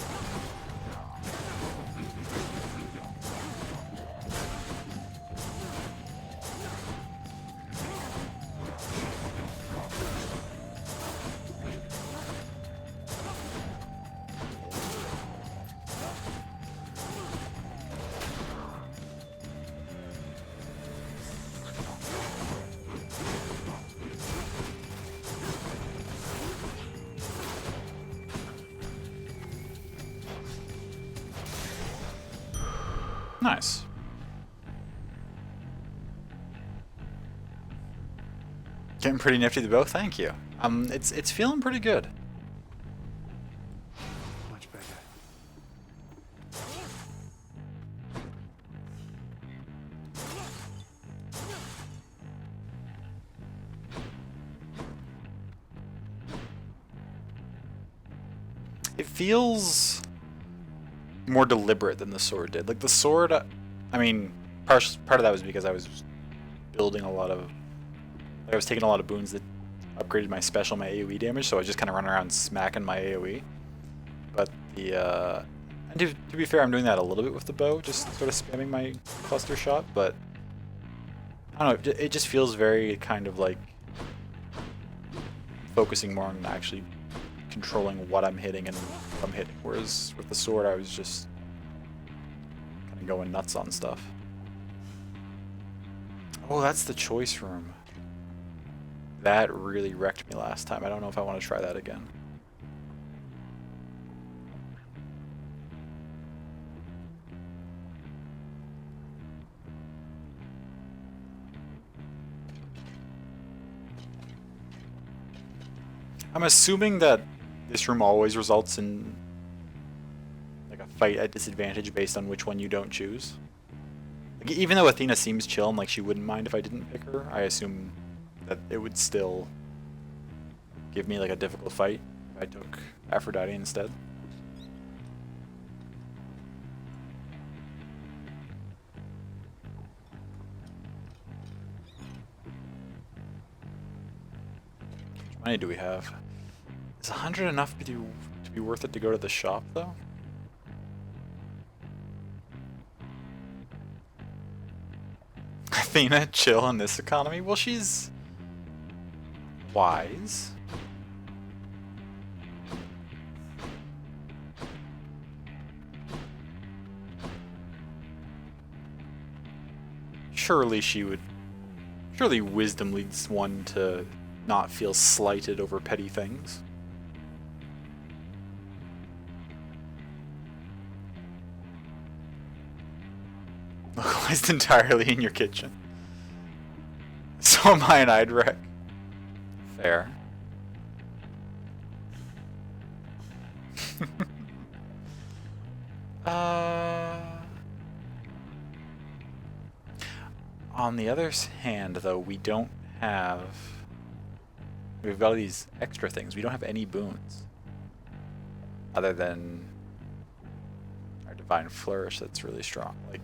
Nice. Getting pretty nifty to both, thank you. It's feeling pretty good. Much better. It feels more deliberate than the sword did. Like the sword, I mean, part of that was because I was building a lot of, like I was taking a lot of boons that upgraded my special, my AoE damage, so I just kind of run around smacking my AoE. But and to be fair, I'm doing that a little bit with the bow, just sort of spamming my cluster shot, but I don't know, it just feels very kind of like focusing more on actually controlling what I'm hitting and what I'm hitting, whereas with the sword I was just kind of going nuts on stuff. Oh, that's the choice room. That really wrecked me last time. I don't know if I want to try that again. I'm assuming that this room always results in like a fight at disadvantage based on which one you don't choose. Like, even though Athena seems chill and like she wouldn't mind if I didn't pick her, I assume that it would still give me like a difficult fight if I took Aphrodite instead. How much money do we have? Is 100 enough to be worth it to go to the shop though? Athena, chill in this economy? Well, she's wise. Surely wisdom leads one to not feel slighted over petty things. Localized entirely in your kitchen. So am I, and I'd wreck. Fair. On the other hand, though, we don't have... We've got all these extra things. We don't have any boons. Other than our Divine Flourish that's really strong. Like,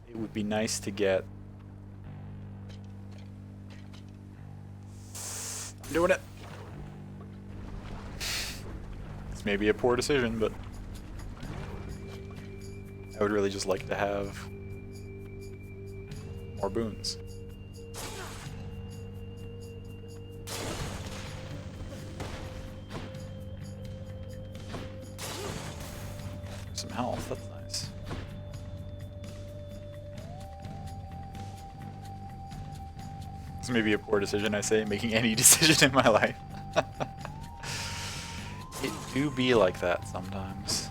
it would be nice to get... I'm doing it! It's maybe a poor decision, but... I would really just like to have more boons. Some health, that's nice. This may be a poor decision, I say, making any decision in my life. It do be like that sometimes.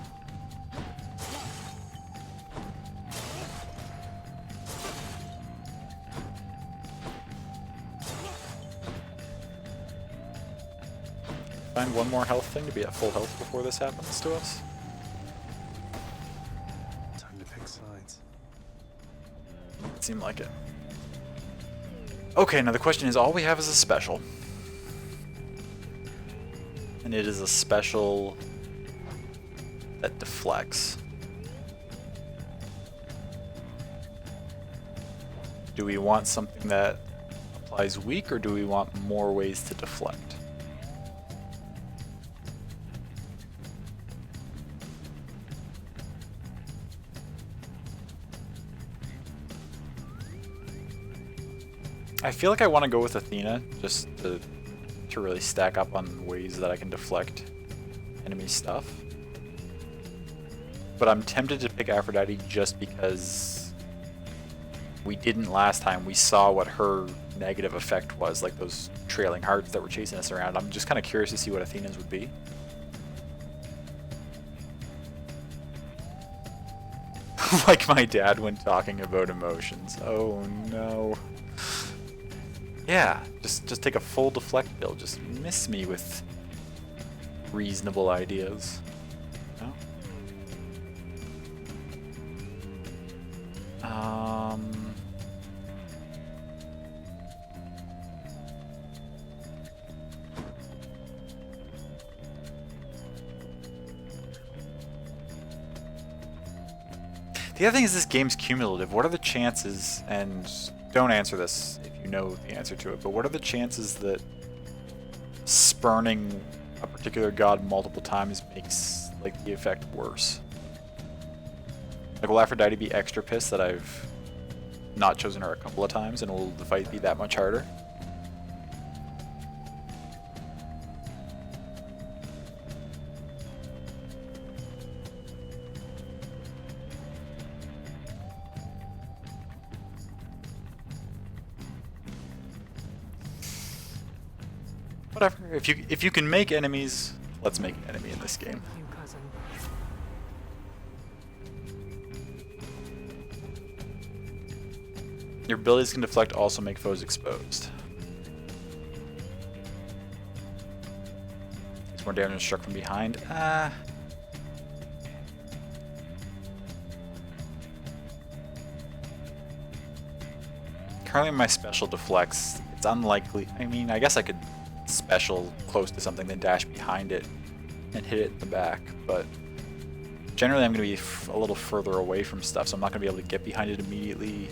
Find one more health thing to be at full health before this happens to us. Time to pick sides. It seemed like it. Okay, now the question is, all we have is a special. And it is a special that deflects. Do we want something that applies weak, or do we want more ways to deflect? I feel like I want to go with Athena, just to really stack up on ways that I can deflect enemy stuff. But I'm tempted to pick Aphrodite just because we didn't last time. We saw what her negative effect was, like those trailing hearts that were chasing us around. I'm just kind of curious to see what Athena's would be. Like my dad when talking about emotions. Oh no. Yeah, just take a full deflect build. Just miss me with reasonable ideas. No? The other thing is this game's cumulative. What are the chances, and don't answer this if you know the answer to it, but what are the chances that spurning a particular god multiple times makes like the effect worse? Like, will Aphrodite be extra pissed that I've not chosen her a couple of times, and will the fight be that much harder? Whatever. If you can make enemies, let's make an enemy in this game. Thank you, cousin. Your abilities can deflect, also make foes exposed. It's more damage struck from behind. Currently my special deflects. It's unlikely. I mean, I guess I could special close to something, then dash behind it and hit it in the back, but generally I'm going to be a little further away from stuff, so I'm not going to be able to get behind it immediately.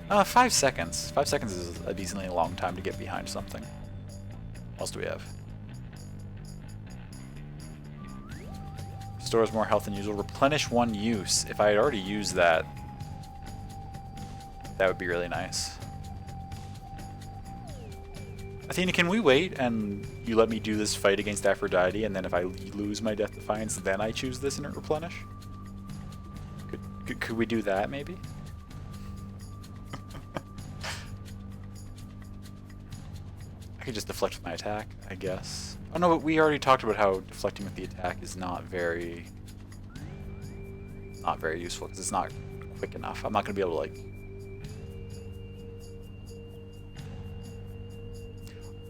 5 seconds. 5 seconds is a decently long time to get behind something. What else do we have? Restores more health than usual. Replenish one use. If I had already used that, that would be really nice. Athena, can we wait and you let me do this fight against Aphrodite, and then if I lose my Death Defiance, then I choose this and it replenish? Could we do that, maybe? I could just deflect with my attack, I guess. Oh no, but we already talked about how deflecting with the attack is not very useful, because it's not quick enough. I'm not going to be able to, like...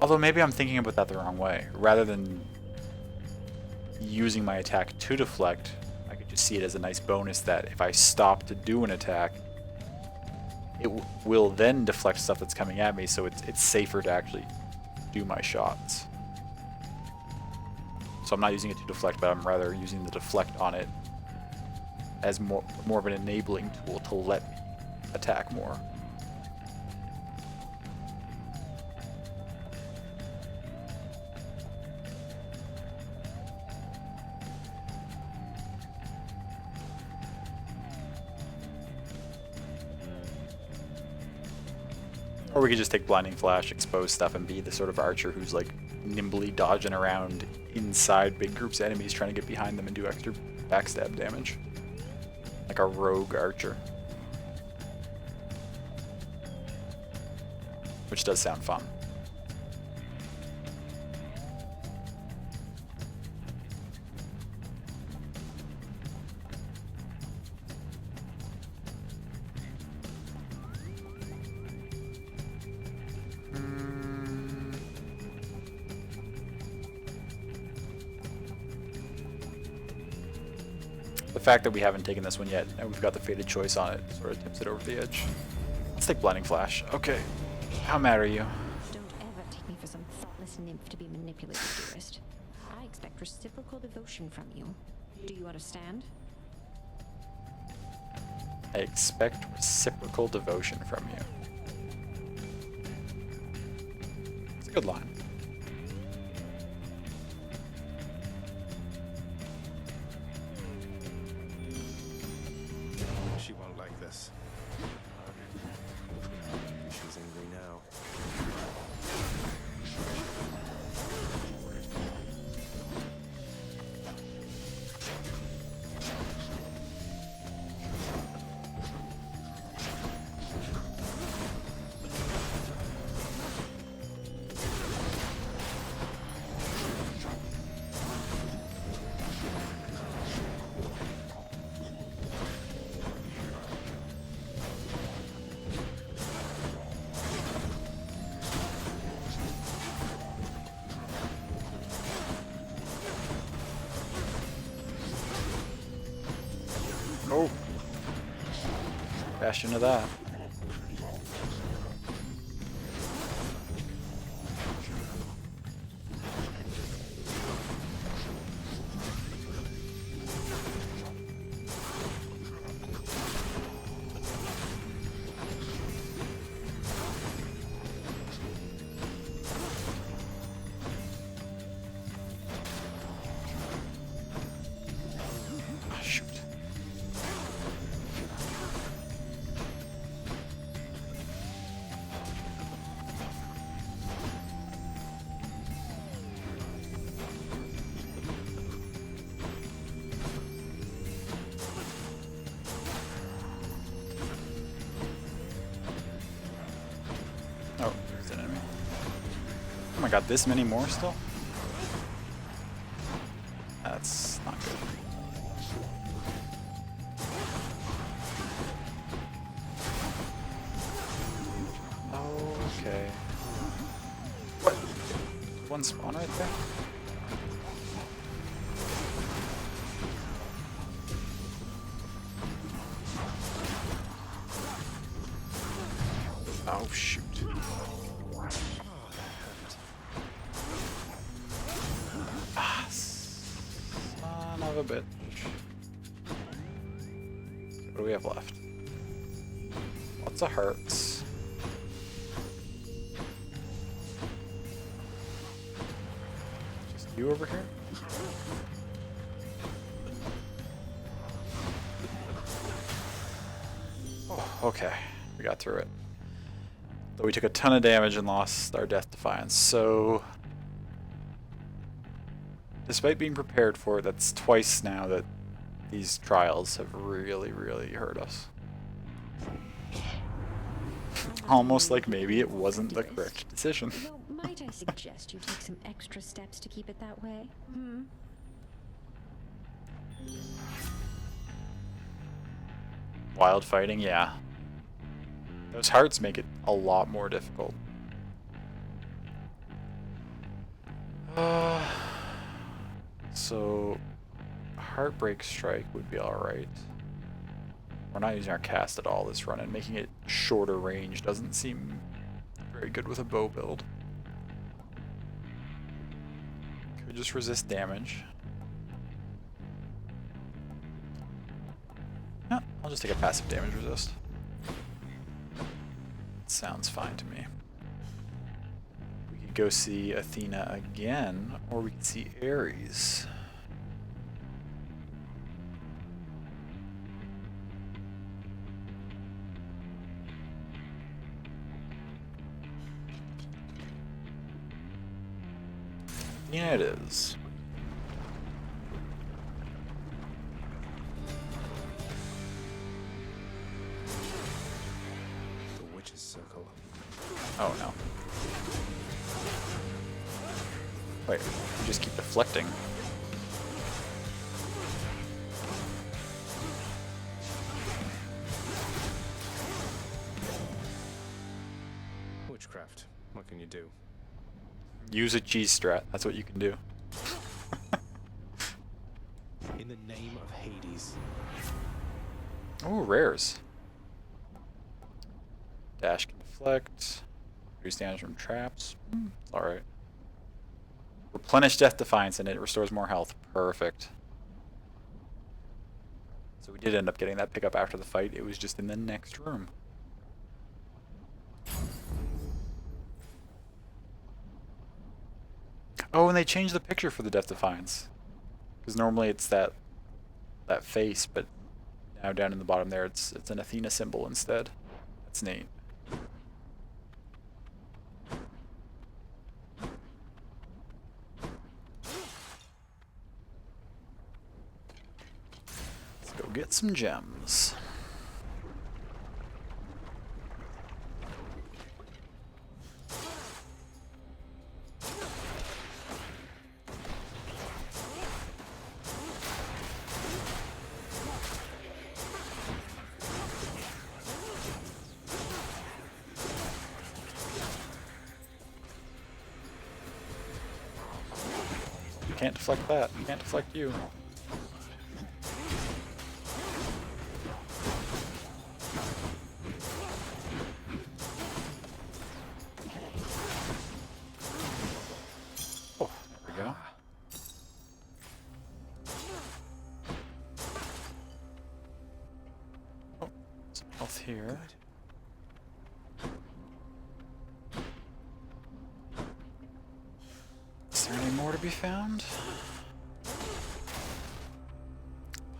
Although maybe I'm thinking about that the wrong way. Rather than using my attack to deflect, I could just see it as a nice bonus that if I stop to do an attack, it will then deflect stuff that's coming at me, so it's safer to actually do my shots. So I'm not using it to deflect, but I'm rather using the deflect on it as more of an enabling tool to let me attack more. Or we could just take Blinding Flash, expose stuff, and be the sort of archer who's like nimbly dodging around inside big groups of enemies, trying to get behind them and do extra backstab damage. Like a rogue archer. Which does sound fun. The fact that we haven't taken this one yet, and we've got the Fated Choice on it, sort of tips it over the edge. Let's take Blinding Flash. Okay. How mad are you? Don't ever take me for some thoughtless nymph to be manipulated, dearest. I expect reciprocal devotion from you. Do you understand? I expect reciprocal devotion from you. It's a good line. She won't like this. She's angry now. Oh. Bashed into that. I got this many more still? That's not good. Okay. What? One spawn right there? Oh shoot. Ah, son of a bitch. What do we have left? Lots of hearts. Just you over here? Oh, okay. We got through it. Though we took a ton of damage and lost our Death Defiance, so... Despite being prepared for it, that's twice now that these trials have really, really hurt us. Almost like maybe it wasn't the correct decision. Though, might I suggest you take some extra steps to keep it that way? Wild fighting, yeah. Those hearts make it a lot more difficult. So, Heartbreak Strike would be alright. We're not using our cast at all this run, and making it shorter range doesn't seem very good with a bow build. Could just resist damage. No, I'll just take a passive damage resist. Sounds fine to me. We could go see Athena again, or we could see Ares. Athena it is. Circle. Oh no. Wait, you just keep deflecting. Witchcraft. What can you do? Use a cheese strat, that's what you can do. In the name of Hades. Oh, rares. Dash can deflect. Reduce damage from traps. It's alright. Replenish Death Defiance and it restores more health. Perfect. So we did end up getting that pickup after the fight. It was just in the next room. Oh, and they changed the picture for the Death Defiance. Because normally it's that face, but now down in the bottom there it's an Athena symbol instead. That's neat. Let's go get some gems. You can't deflect that. You can't deflect you. Oh, there we go. Oh, some health here. Is there any more to be found?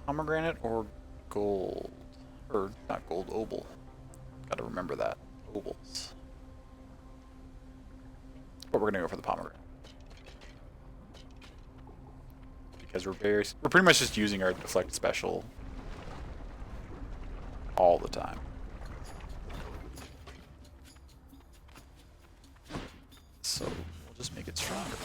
Pomegranate or gold? Or not gold, opal. Gotta remember that. Opals. But we're gonna go for the pomegranate. Because we're pretty much just using our deflect special all the time. So we'll We'll just make it stronger.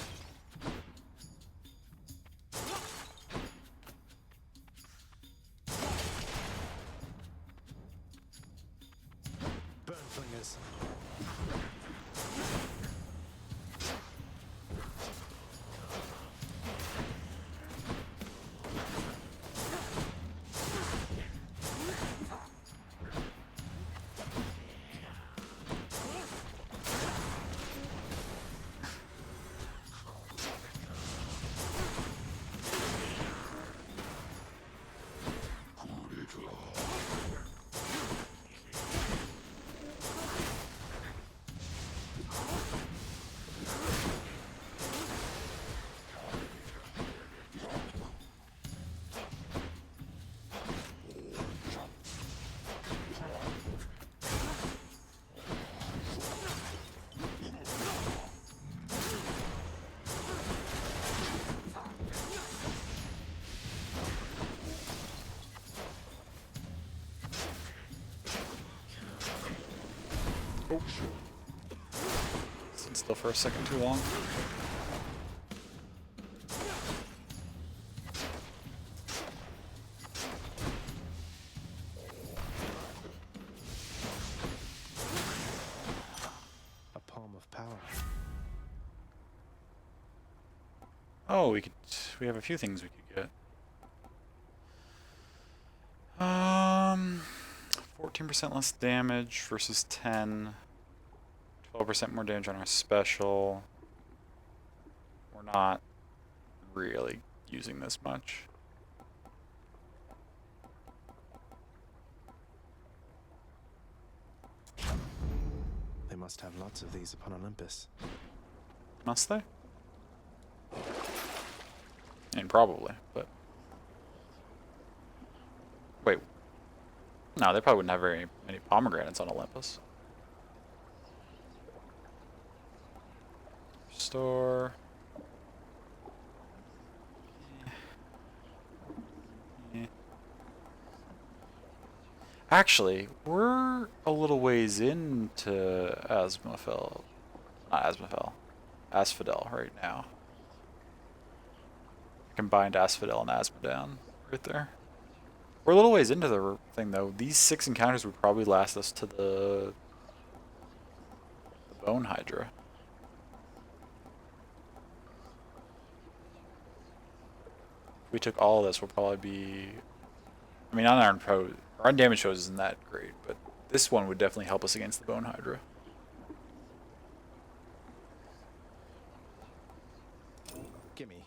Burn flingers. Oh. Sit still for a second too long. A palm of power. Oh, we have a few things we could get. 14% less damage versus 10. 12% more damage on our special. We're not really using this much. They must have lots of these upon Olympus. Must they? And probably, but... Wait. No, they probably wouldn't have very many pomegranates on Olympus. Store. Yeah. Actually, we're a little ways into Asmofel. Not Asmofel. Assphodel right now. Combined Assphodel and Asmodan right there. We're a little ways into the thing though. These 6 encounters would probably last us to the Bone Hydra. If we took all of this, we'll probably be... I mean, our damage shows isn't that great, but this one would definitely help us against the Bone Hydra. Gimme.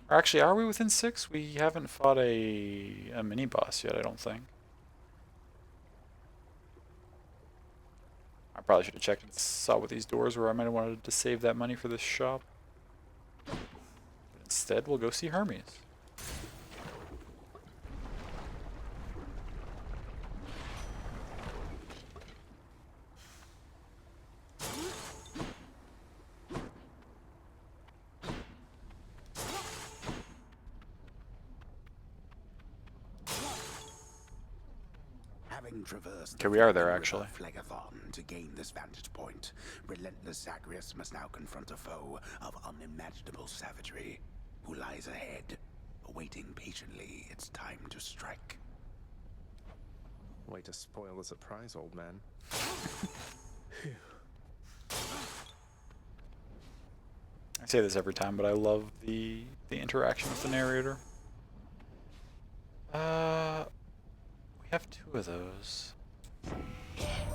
Or actually, are we within 6? We haven't fought a mini-boss yet, I don't think. I probably should have checked and saw what these doors were. I might have wanted to save that money for this shop. But instead, we'll go see Hermes. Having traversed Okay, we are there, actually. Phlegathon to gain this vantage point, relentless Zagreus must now confront a foe of unimaginable savagery, who lies ahead, awaiting patiently its time to strike. Way to spoil the surprise, old man. I say this every time, but I love the interaction with the narrator. We have 2 of those.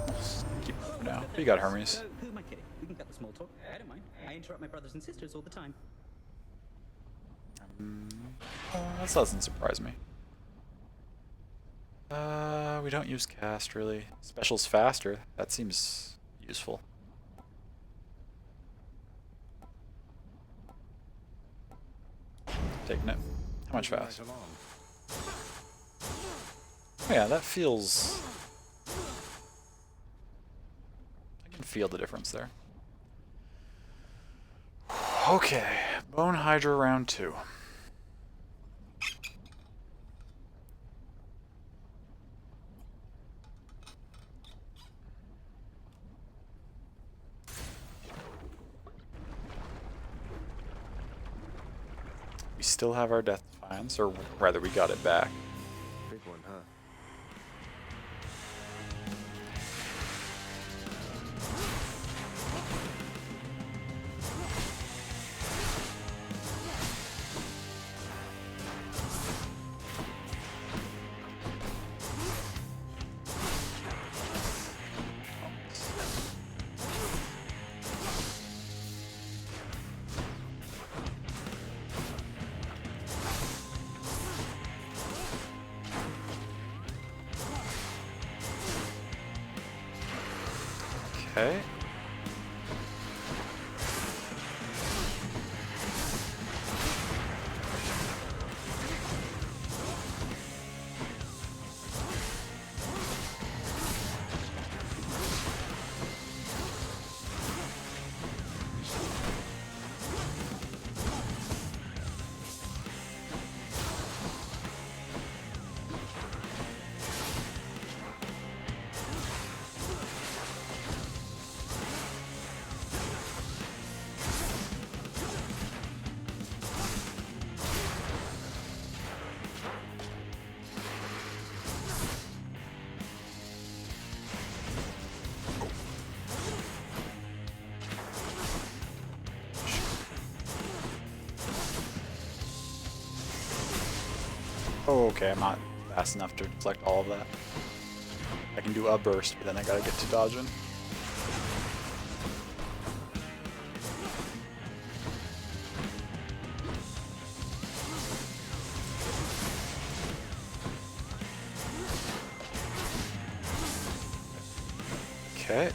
Let's keep them for now. You got Hermes. So, who am I kidding? We can cut the small talk. I don't mind. I interrupt my brothers and sisters all the time. That doesn't surprise me. We don't use cast, really. Special's faster. That seems useful. Taking it. How much fast? Oh yeah, that feels... I can feel the difference there. Okay, Bone Hydra round 2. We still have our Death Defiance, or rather we got it back. Big one, huh? Okay. Oh, okay, I'm not fast enough to deflect all of that. I can do a burst, but then I gotta get to dodging. Okay.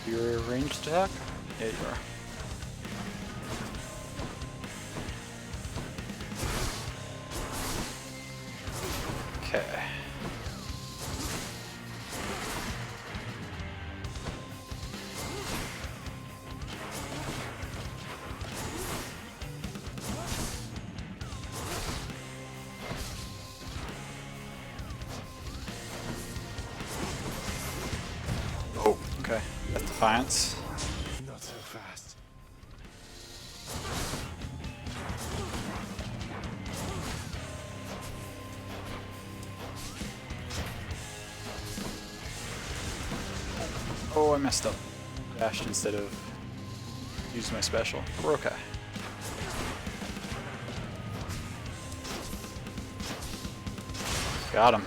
Your ranged attack? Yeah, you are. Okay. Oh, okay. That's Defiance. Not so fast. Oh, I messed up. Dashed instead of using my special. We're okay. Got him.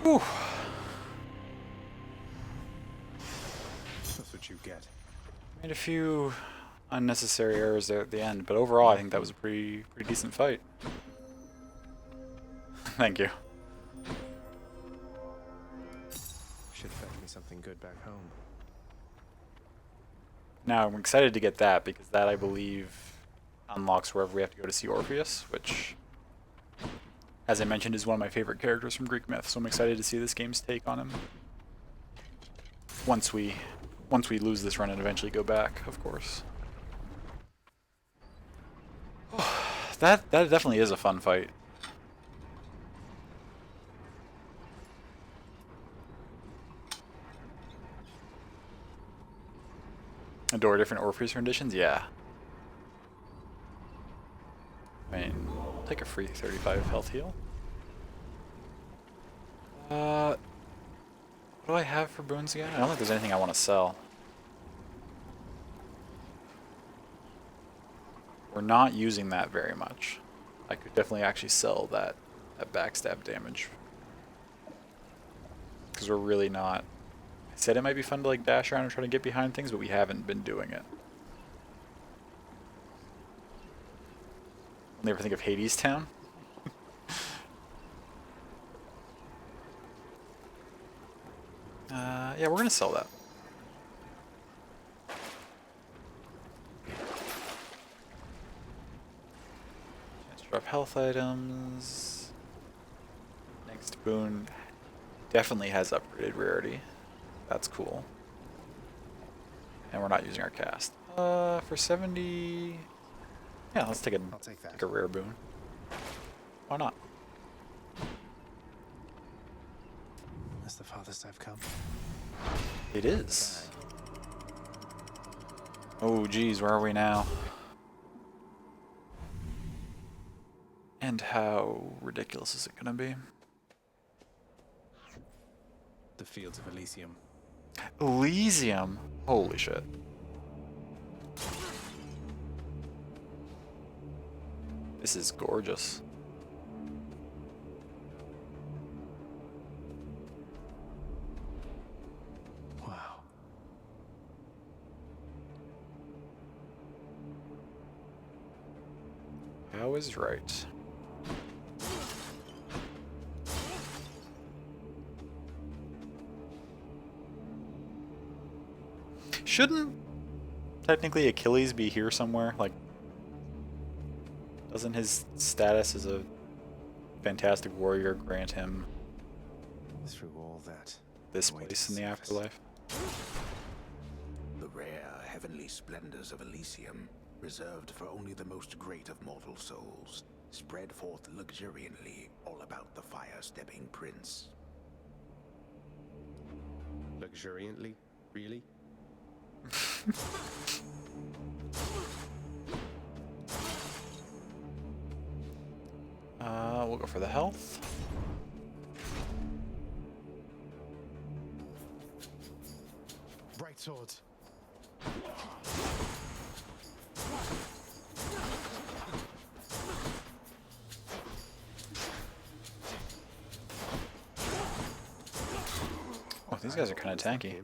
Whew. That's what you get. Made a few unnecessary errors there at the end, but overall I think that was a pretty decent fight. Thank you. Should fetch me something good back home. Now I'm excited to get that because that I believe unlocks wherever we have to go to see Orpheus, which, as I mentioned, is one of my favorite characters from Greek myth. So I'm excited to see this game's take on him. Once we lose this run and eventually go back, of course. That definitely is a fun fight. Adore different Orpheus renditions? Yeah. I mean, I'll take a free 35 health heal. What do I have for boons again? I don't think there's anything I want to sell. We're not using that very much. I could definitely actually sell that backstab damage. Because we're really not said it might be fun to like dash around and try to get behind things, but we haven't been doing it. Only ever think of Hades Town? Yeah, we're gonna sell that. Chance to drop health items. Next boon definitely has upgraded rarity. That's cool. And we're not using our cast. For 70... Yeah, let's take I'll take that. take a rare boon. Why not? That's the farthest I've come. It is. Oh, geez, where are we now? And how ridiculous is it gonna be? The fields of Elysium. Elysium? Holy shit. This is gorgeous. Wow. How is right? Shouldn't technically Achilles be here somewhere? Like, doesn't his status as a fantastic warrior grant him Through all that, this awaited place in the surface. afterlife? The rare heavenly splendors of Elysium, reserved for only the most great of mortal souls, spread forth luxuriantly all about the fire-stepping prince. Luxuriantly? Really? We'll go for the health. Bright swords. Oh, these guys are kind of tanky.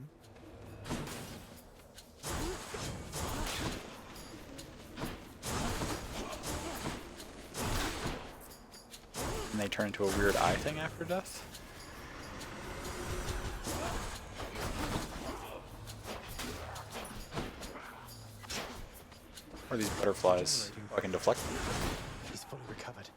And they turn into a weird eye thing after death? Or these butterflies? Oh, I can deflect them. He's fully recovered.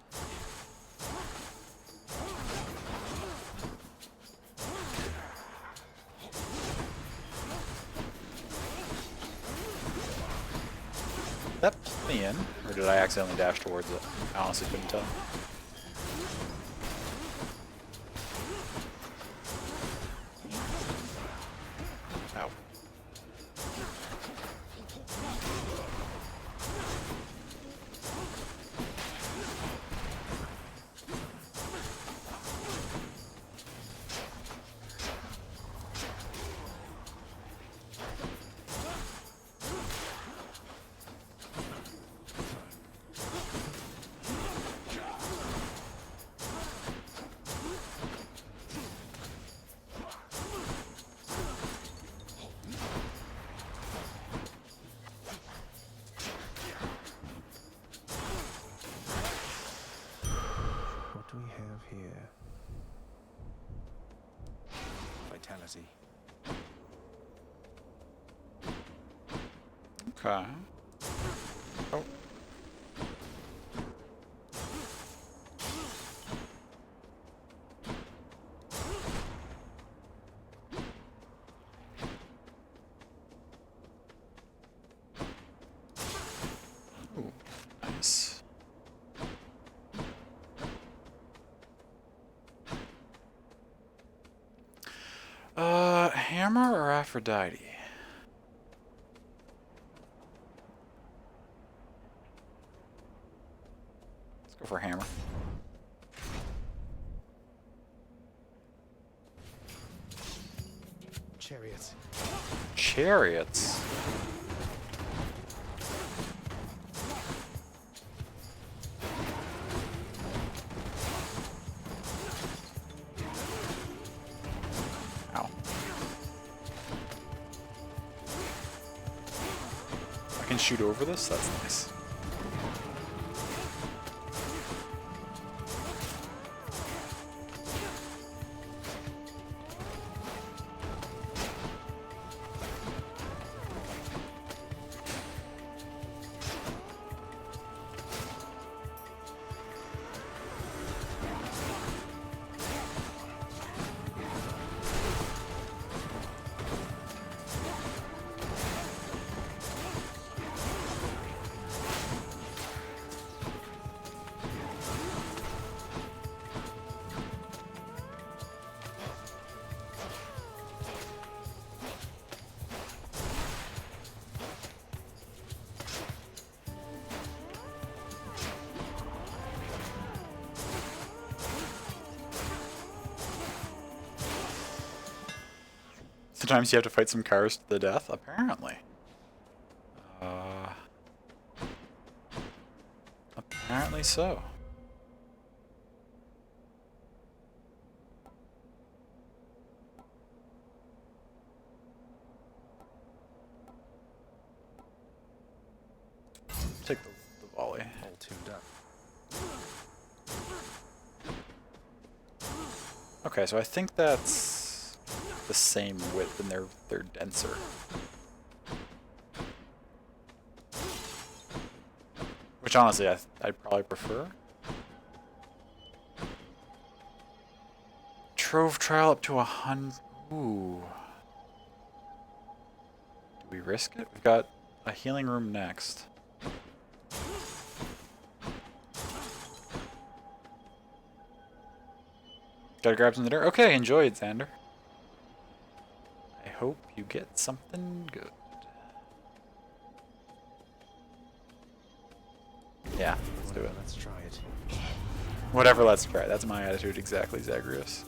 Did that pull me in? Or did I accidentally dash towards it? I honestly couldn't tell. Ow. What do we have here? Vitality. Okay. Oh. Ooh, nice. Hammer or Aphrodite? Let's go for hammer. Chariots. Chariots. Ow. can shoot over this? That's nice. Sometimes you have to fight some cars to the death, apparently. Apparently so. Take the volley. All tuned up. Okay, so I think that's the same width and they're denser. Which honestly I'd probably prefer. Trove trial up to 100. Ooh. Do we risk it? We've got a healing room next. Gotta grab some dinner. Okay, enjoy it, Xander. I hope you get something good. Yeah, let's do it. Let's try it. Whatever, let's try. That's my attitude exactly, Zagreus.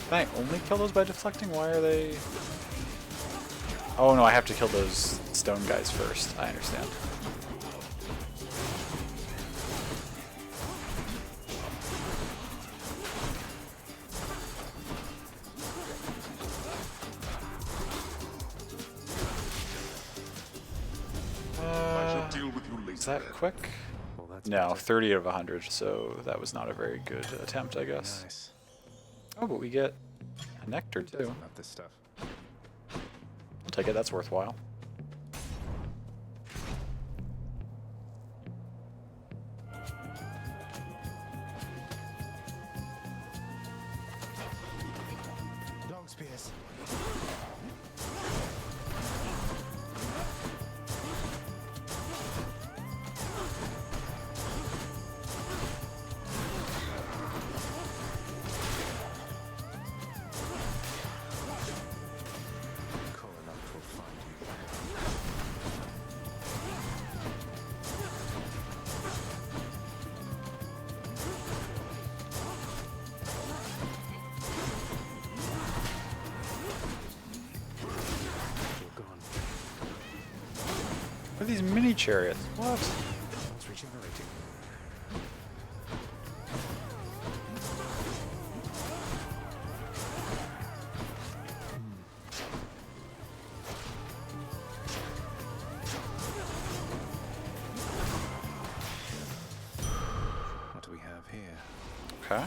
Can I only kill those by deflecting? Why are they... Oh no, I have to kill those stone guys first. I understand. Is that quick? Well, that's No, better. 30 out of 100, so that was not a very good attempt, I guess. Nice. Oh, but we get a nectar too. Love this stuff. I'll take it, that's worthwhile. Long spears. What are these mini chariots? What? It's regenerating. What do we have here? Okay.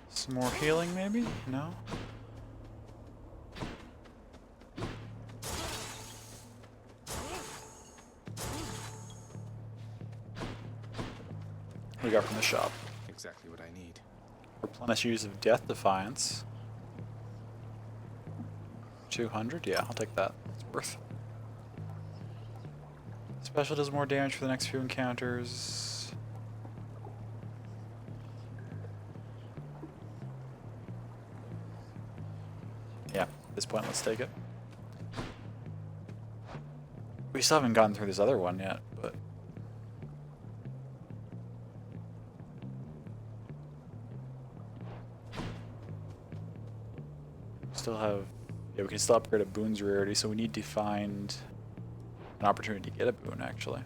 Some more healing, maybe? No? What we got from the shop? Exactly what I need. Replenish use of Death Defiance. 200? Yeah, I'll take that. It's worth. Special does more damage for the next few encounters. Yeah, at this point, let's take it. We still haven't gotten through this other one yet, but... Still have, yeah, we can still upgrade a boon's rarity, so we need to find an opportunity to get a boon, actually.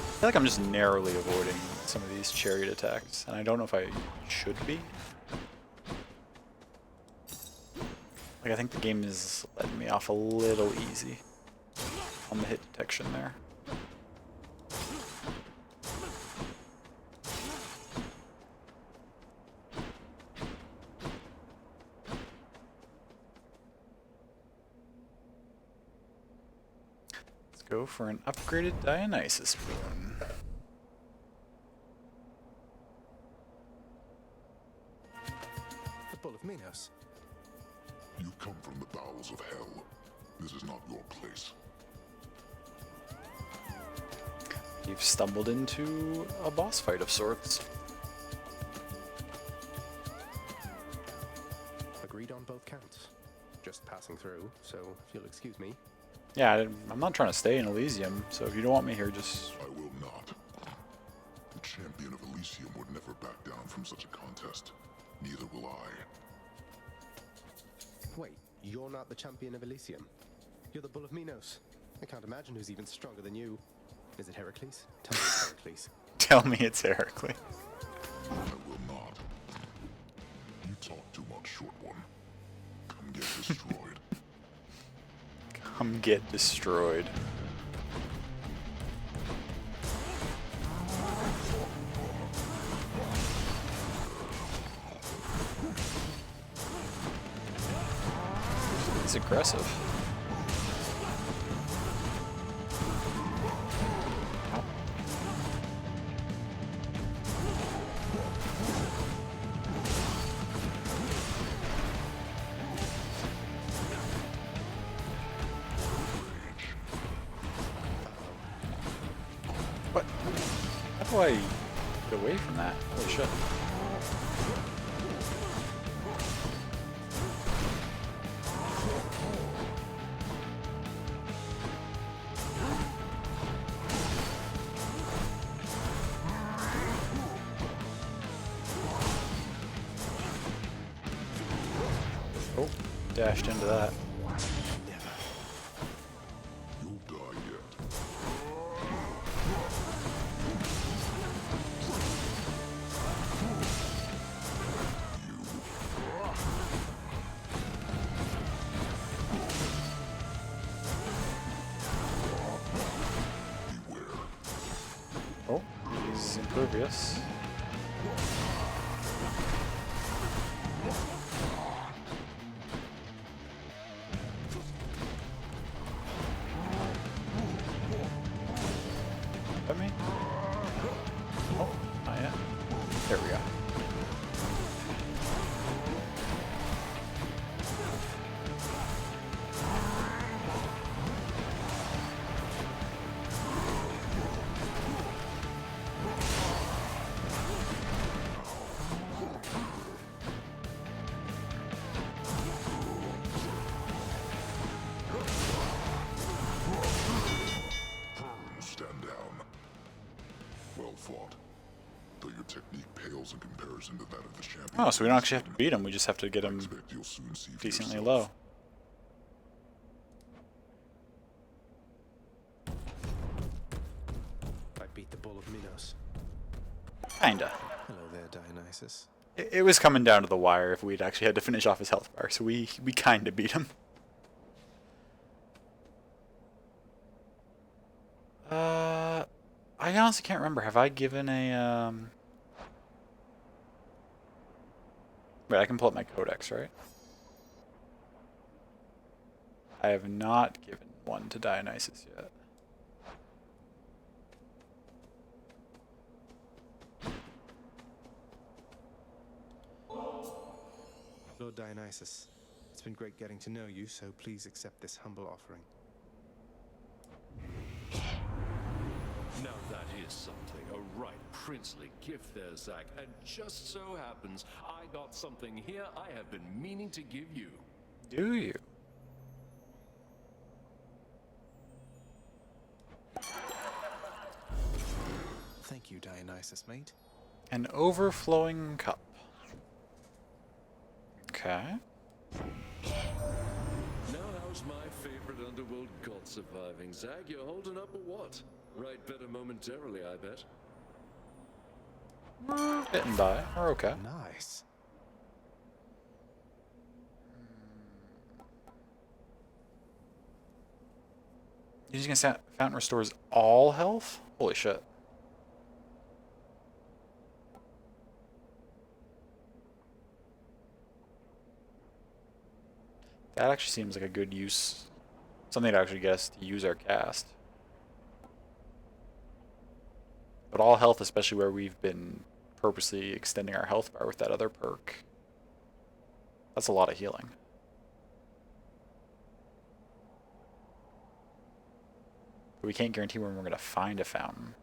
I feel like I'm just narrowly avoiding some of these chariot attacks, and I don't know if I should be. Like, I think the game is letting me off a little easy on the hit detection there. Let's go for an upgraded Dionysus boon. The Bull of Minos. You come from the bowels of hell. This is not your place. You've stumbled into a boss fight of sorts. Agreed on both counts. Just passing through, so if you'll excuse me. Yeah, I'm not trying to stay in Elysium, so if you don't want me here, just... I will not. The champion of Elysium would never back down from such a contest. Neither will I. Wait, you're not the champion of Elysium? You're the Bull of Minos. I can't imagine who's even stronger than you. Is it Heracles? Tell me it's Heracles. Tell me it's Heracles. I will not. You talk too much, short one. Come get destroyed. Come get destroyed. He's aggressive. What? How do I get away from that? Holy shit. Oh, dashed into that. You'll die yet. Oh, he's impervious. At me? Oh, not yet. There we go. Stand down. Well fought. Though your technique pales in comparison to that of the champion. Oh, so we don't actually have to beat him, we just have to get him Expect you'll soon see for decently yourself. low. the Ball of Minos. Kinda. Hello there, Dionysus. It was coming down to the wire if we'd actually had to finish off his health bar, so we kinda beat him. I honestly can't remember. Have I given a, Wait, I can pull up my codex, right? I have not given one to Dionysus yet. Lord Dionysus, it's been great getting to know you, so please accept this humble offering. Now that is something, a right princely gift there, Zach. And just so happens, I got something here I have been meaning to give you. Do you? Thank you, Dionysus, mate. An overflowing cup. Okay. Now how's my favorite underworld god surviving? Zach, you're holding up or what? Right better momentarily, I bet. Getting by. We're okay. Nice. Using a fountain restores all health? Holy shit. That actually seems like a good use. Something to actually get us to use our cast. But all health, especially where we've been purposely extending our health bar with that other perk. That's a lot of healing. But we can't guarantee when we're going to find a fountain.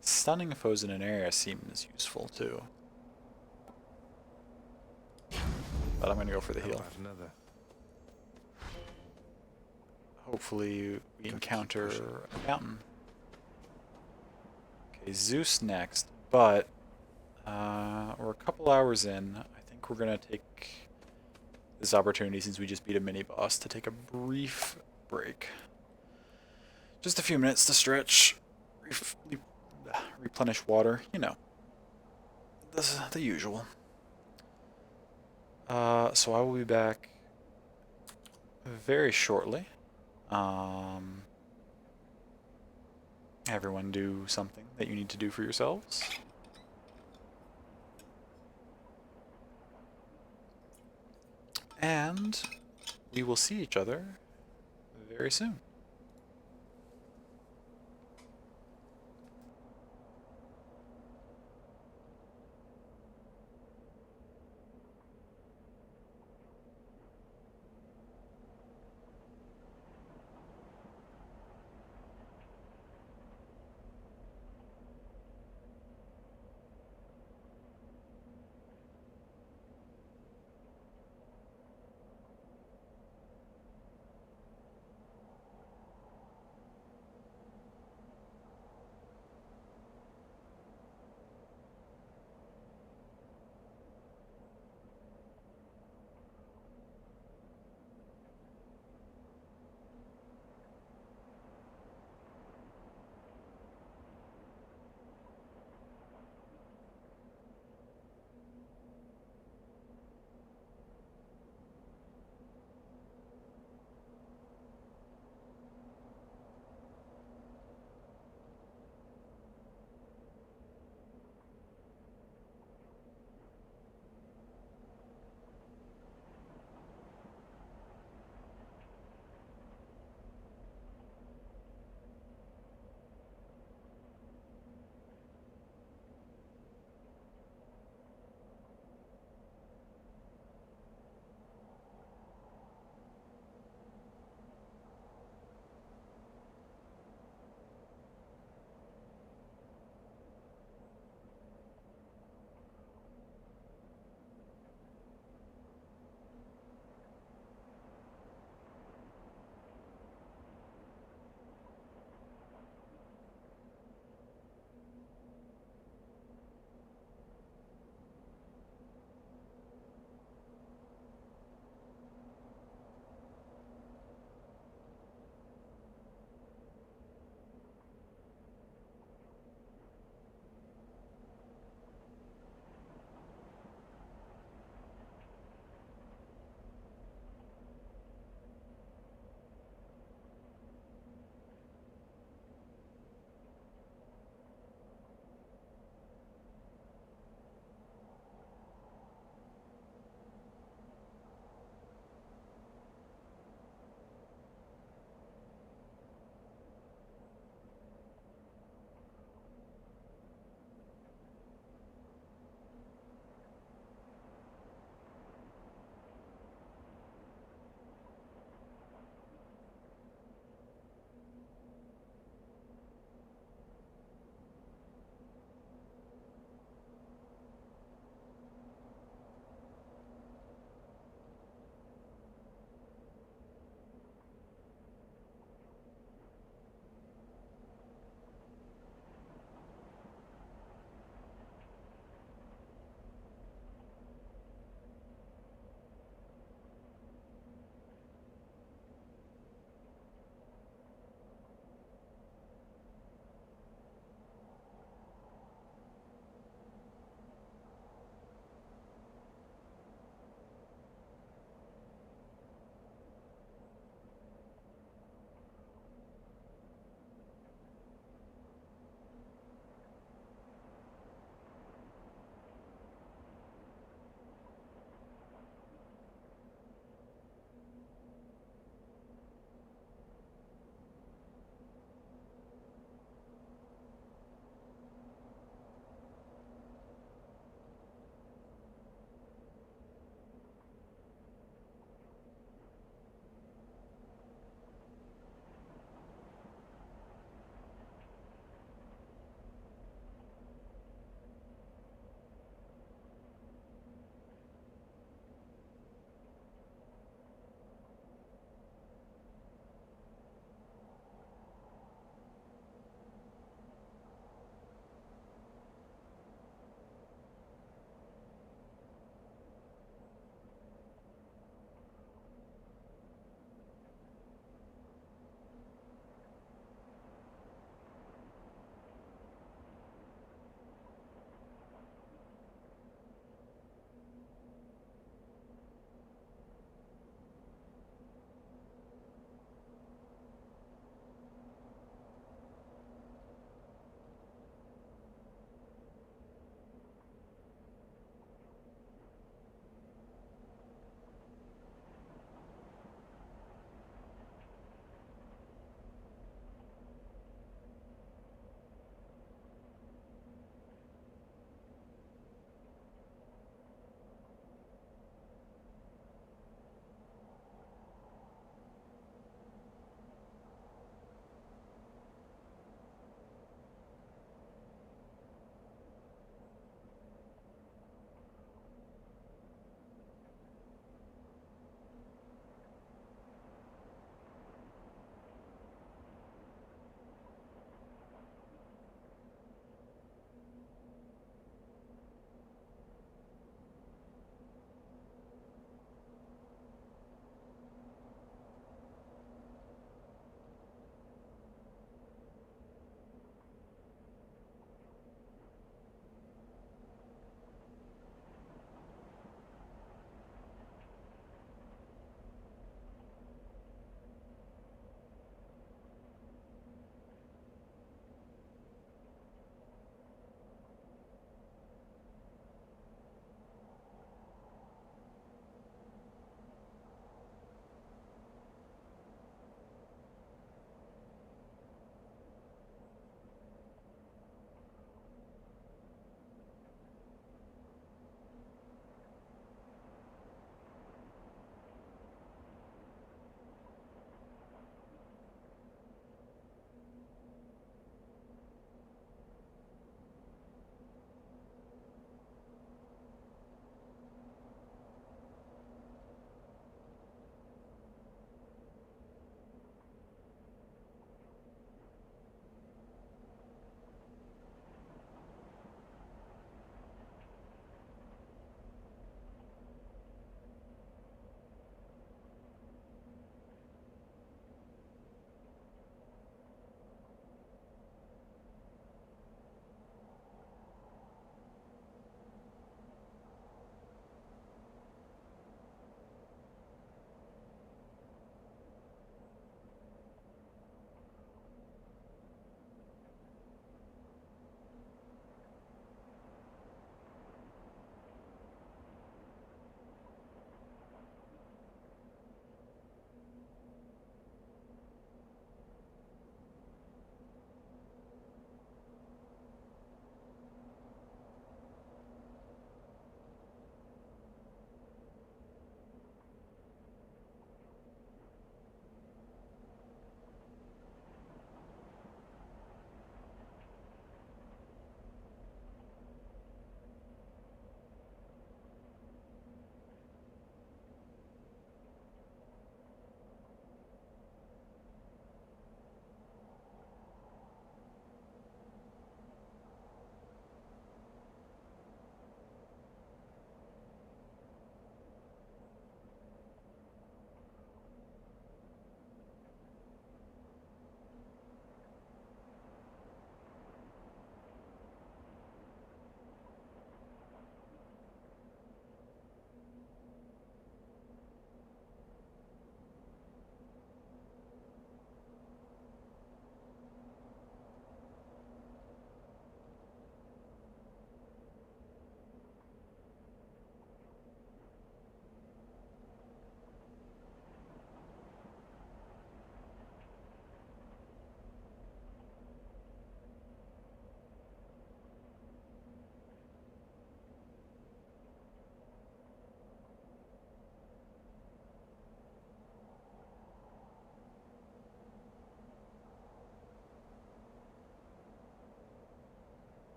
Stunning foes in an area seems useful too. But I'm going to go for the heal. Another. Hopefully we encounter a mountain. Okay, Zeus next, but we're a couple hours in. I think we're going to take this opportunity, since we just beat a mini-boss, to take a brief break. Just a few minutes to stretch, replenish water, you know. This is the usual. So I will be back very shortly. Everyone do something that you need to do for yourselves. And we will see each other very soon.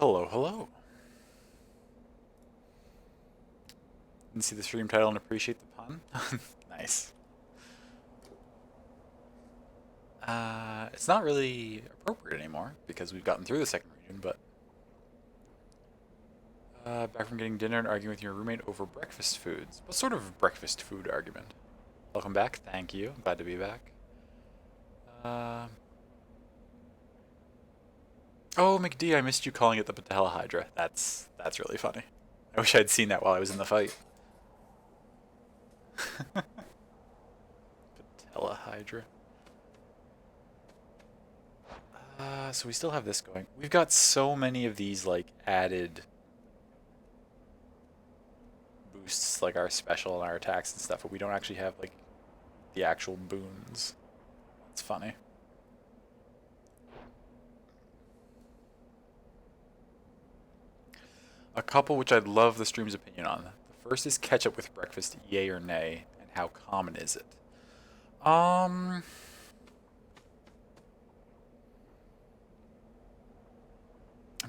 Hello, hello. Didn't see the stream title and appreciate the pun. Nice. It's not really appropriate anymore because we've gotten through the second region, but back from getting dinner and arguing with your roommate over breakfast foods. What sort of breakfast food argument? Welcome back. Thank you. Glad to be back. Oh, McD, I missed you calling it the Patella Hydra. That's really funny. I wish I'd seen that while I was in the fight. Patella Hydra. So we still have this going. We've got so many of these, like, added boosts, like our special and our attacks and stuff, but we don't actually have, like, the actual boons. It's funny. A couple which I'd love the stream's opinion on. The first is ketchup with breakfast, yay or nay, and how common is it? I'm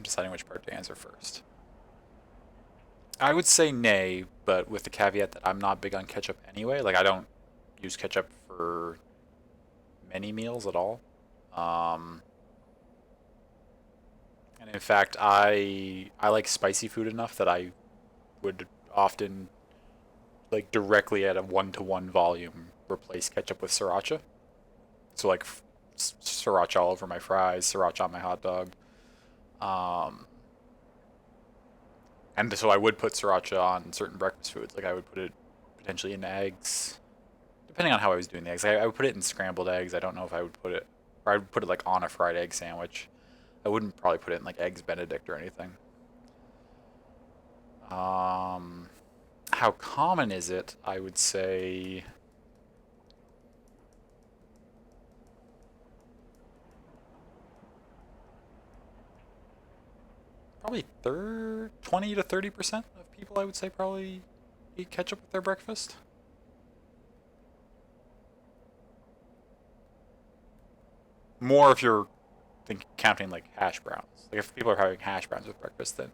deciding which part to answer first. I would say nay, but with the caveat that I'm not big on ketchup anyway. Like, I don't use ketchup for many meals at all. And in fact, I like spicy food enough that I would often, like, directly at a 1-to-1 volume replace ketchup with sriracha. So, like, sriracha all over my fries, sriracha on my hot dog. And so I would put sriracha on certain breakfast foods. Like, I would put it potentially in eggs, depending on how I was doing the eggs. I would put it in scrambled eggs. I don't know if I would put it, or I would put it, like, on a fried egg sandwich. I wouldn't probably put it in, like, Eggs Benedict or anything. How common is it? I would say probably 20 to 30% of people, I would say, probably eat ketchup with their breakfast. More if you're counting, like, hash browns. Like, if people are having hash browns with breakfast, then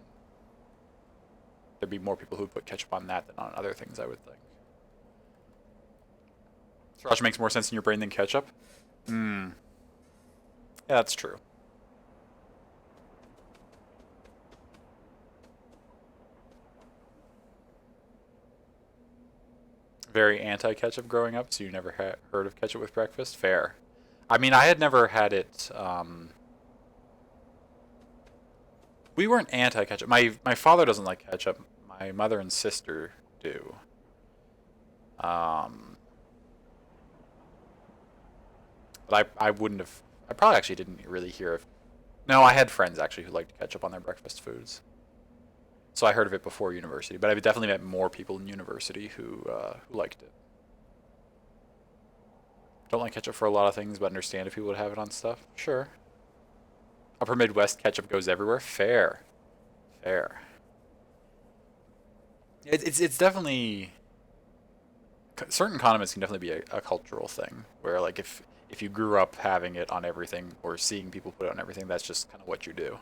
there'd be more people who would put ketchup on that than on other things, I would think. Sriracha makes more sense in your brain than ketchup? Yeah, that's true. Very anti-ketchup growing up, so you never heard of ketchup with breakfast? Fair. I mean, I had never had it, we weren't anti-ketchup. My father doesn't like ketchup. My mother and sister do. But I wouldn't have... I probably actually didn't really hear of... No, I had friends, actually, who liked ketchup on their breakfast foods. So I heard of it before university. But I've definitely met more people in university who liked it. Don't like ketchup for a lot of things, but understand if people would have it on stuff. Sure. Upper Midwest, ketchup goes everywhere. Fair. Fair. It's definitely... Certain condiments can definitely be a cultural thing, where, like, if you grew up having it on everything or seeing people put it on everything, that's just kind of what you do.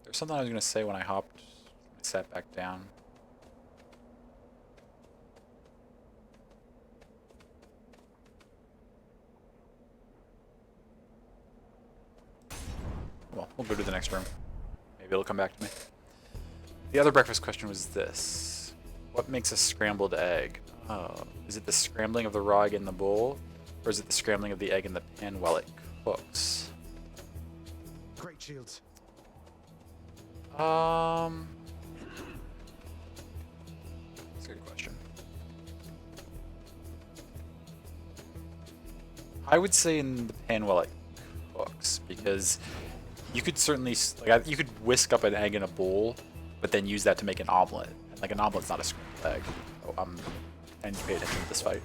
There's something I was going to say when I sat back down. Well, we'll go to the next room. Maybe it'll come back to me. The other breakfast question was this. What makes a scrambled egg? Is it the scrambling of the raw egg in the bowl? Or is it the scrambling of the egg in the pan while it cooks? Great shields. That's a good question. I would say in the pan while it cooks, because you could certainly, like, you could whisk up an egg in a bowl, but then use that to make an omelet. And, like, an omelet's not a scrambled egg. So I need to pay attention to this fight.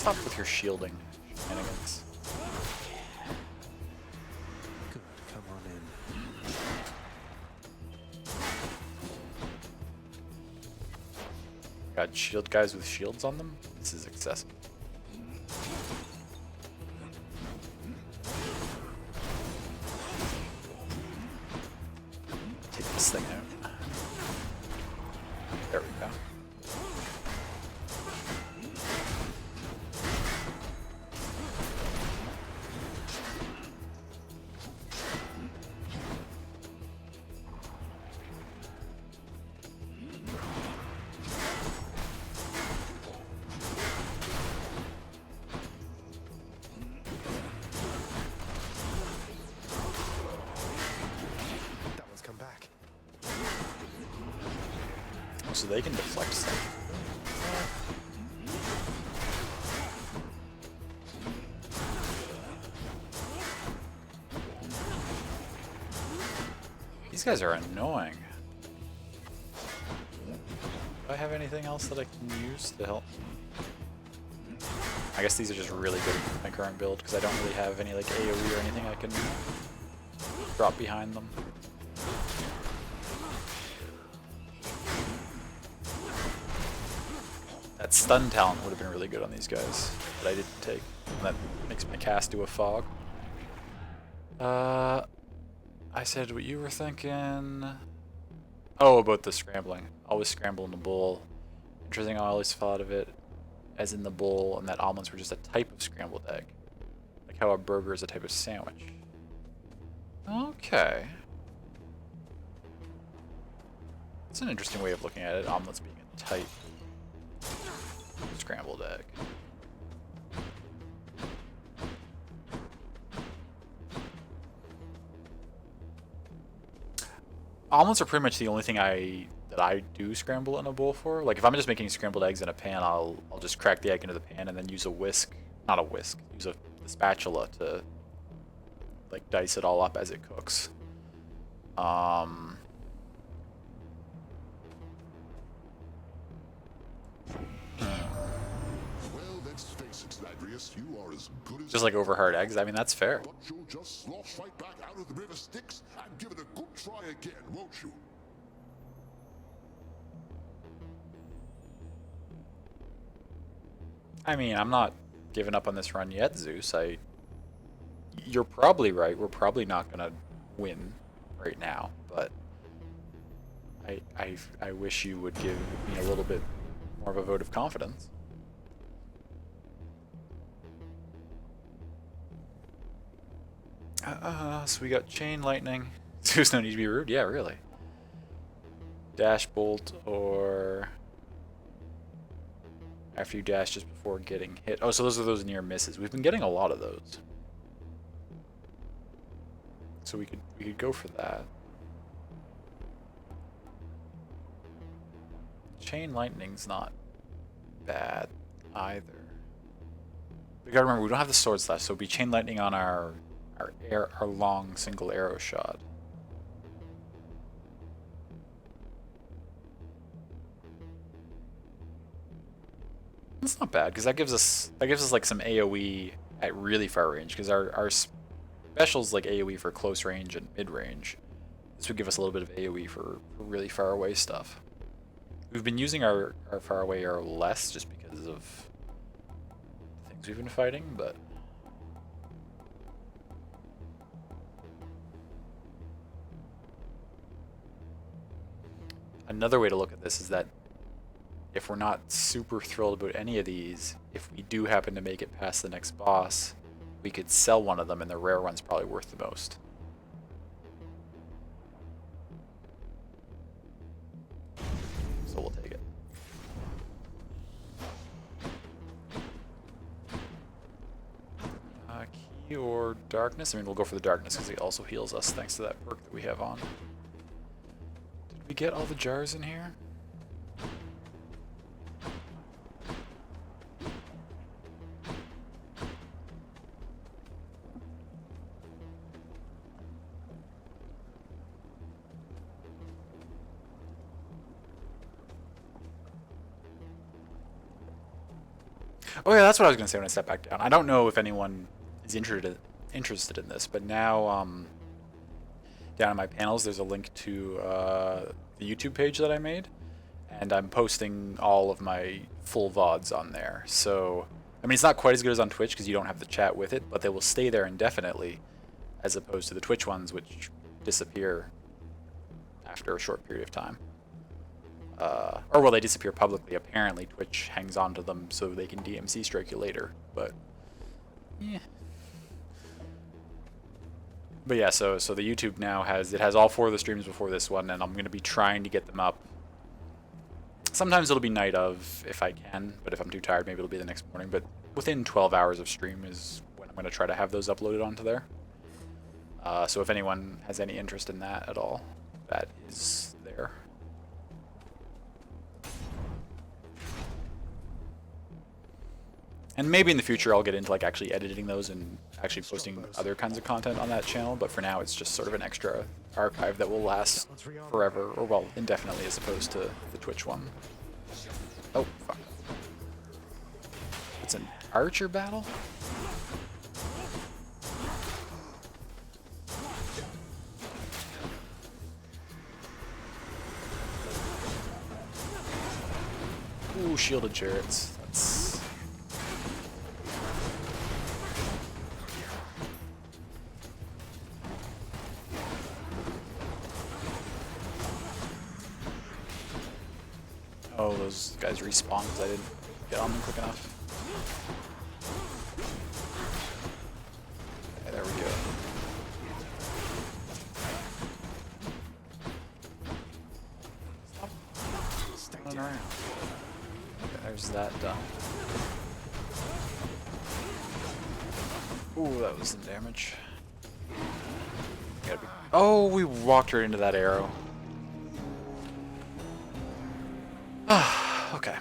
stop with your shielding shenanigans. Good, come on in. Got shield guys with shields on them? This is excessive. Take this thing out. There we go. That one's come back. So they can deflect stuff. These guys are annoying. Do I have anything else that I can use to help? I guess these are just really good in my current build because I don't really have any like AoE or anything I can drop behind them. That stun talent would have been really good on these guys, but I didn't take. And that makes my cast do a fog. I said what you were thinking. Oh, about the scrambling. Always scramble in the bowl. Interesting, I always thought of it as in the bowl, and that almonds were just a type of scrambled egg. Like how a burger is a type of sandwich. Okay. It's an interesting way of looking at it, omelets being a type of scrambled egg. Omelets are pretty much the only thing that I do scramble in a bowl for. Like if I'm just making scrambled eggs in a pan, I'll just crack the egg into the pan and then use a whisk, not a whisk, use the spatula to like dice it all up as it cooks. Well, let's face it, Ladrius, you are as good as Just like over hard eggs. I mean, that's fair. But you'll just slosh right back out of the river Styx and give it a good try again, won't you? I mean, I'm not giving up on this run yet, Zeus. You're probably right. We're probably not gonna win right now, but I wish you would give me a little bit more of a vote of confidence. So we got chain lightning. Zeus, no need to be rude. Yeah, really. Dash bolt or after you dash just before getting hit. Oh, so those are those near misses. We've been getting a lot of those. So we could go for that. Chain lightning's not bad either. We gotta remember we don't have the sword slash, so it'll be chain lightning on our long single arrow shot. That's not bad because that gives us like some AoE at really far range because our specials like AoE for close range and mid range. This would give us a little bit of AoE for really far away stuff. We've been using our far away arrow less just because of the things we've been fighting, but another way to look at this is that if we're not super thrilled about any of these, if we do happen to make it past the next boss, we could sell one of them and the rare one's probably worth the most. So we'll take it. Key or darkness? I mean, we'll go for the darkness because it also heals us thanks to that perk that we have on. Did we get all the jars in here? Oh yeah, that's what I was gonna say when I sat back down. I don't know if anyone is interested in this, but now down in my panels there's a link to the YouTube page that I made, and I'm posting all of my full VODs on there. So I mean, it's not quite as good as on Twitch because you don't have to chat with it, but they will stay there indefinitely, as opposed to the Twitch ones, which disappear after a short period of time. Or well, they disappear publicly. Apparently, Twitch hangs on to them so they can DMC strike you later. But yeah. But yeah, so the YouTube now has all 4 of the streams before this one, and I'm gonna be trying to get them up. Sometimes it'll be night of if I can, but if I'm too tired, maybe it'll be the next morning. But within 12 hours of stream is when I'm gonna try to have those uploaded onto there. So if anyone has any interest in that at all, that is there. And maybe in the future I'll get into like actually editing those and actually posting other kinds of content on that channel, but for now it's just sort of an extra archive that will last forever, or well, indefinitely, as opposed to the Twitch one. Oh, fuck. It's an archer battle? Ooh, shielded chariots. That's... Oh, those guys respawn because I didn't get on them quick enough. Okay, there we go. Stop running around. Okay, there's that done. Ooh, that was some damage. Gotta be... Oh, we walked right into that arrow. Okay.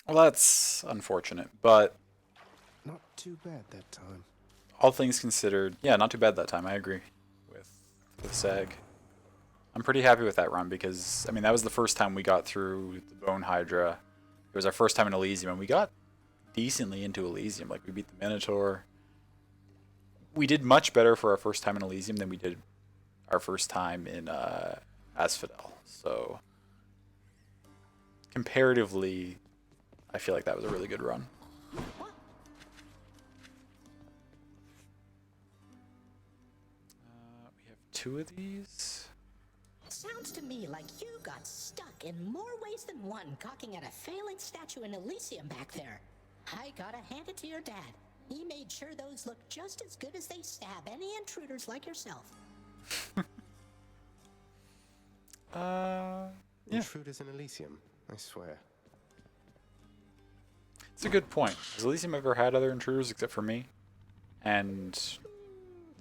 Well, that's unfortunate, but... Not too bad that time. All things considered, yeah, not too bad that time, I agree with Sag. I'm pretty happy with that run because, I mean, that was the first time we got through the Bone Hydra. It was our first time in Elysium, and we got decently into Elysium. Like, we beat the Minotaur. We did much better for our first time in Elysium than we did our first time in Assphodel. So, comparatively, I feel like that was a really good run. We have 2 of these. Sounds to me like you got stuck in more ways than one, gawking at a failing statue in Elysium back there. I gotta hand it to your dad. He made sure those looked just as good as they stab any intruders like yourself. Yeah. Intruders in Elysium, I swear. It's a good point. Has Elysium ever had other intruders except for me? And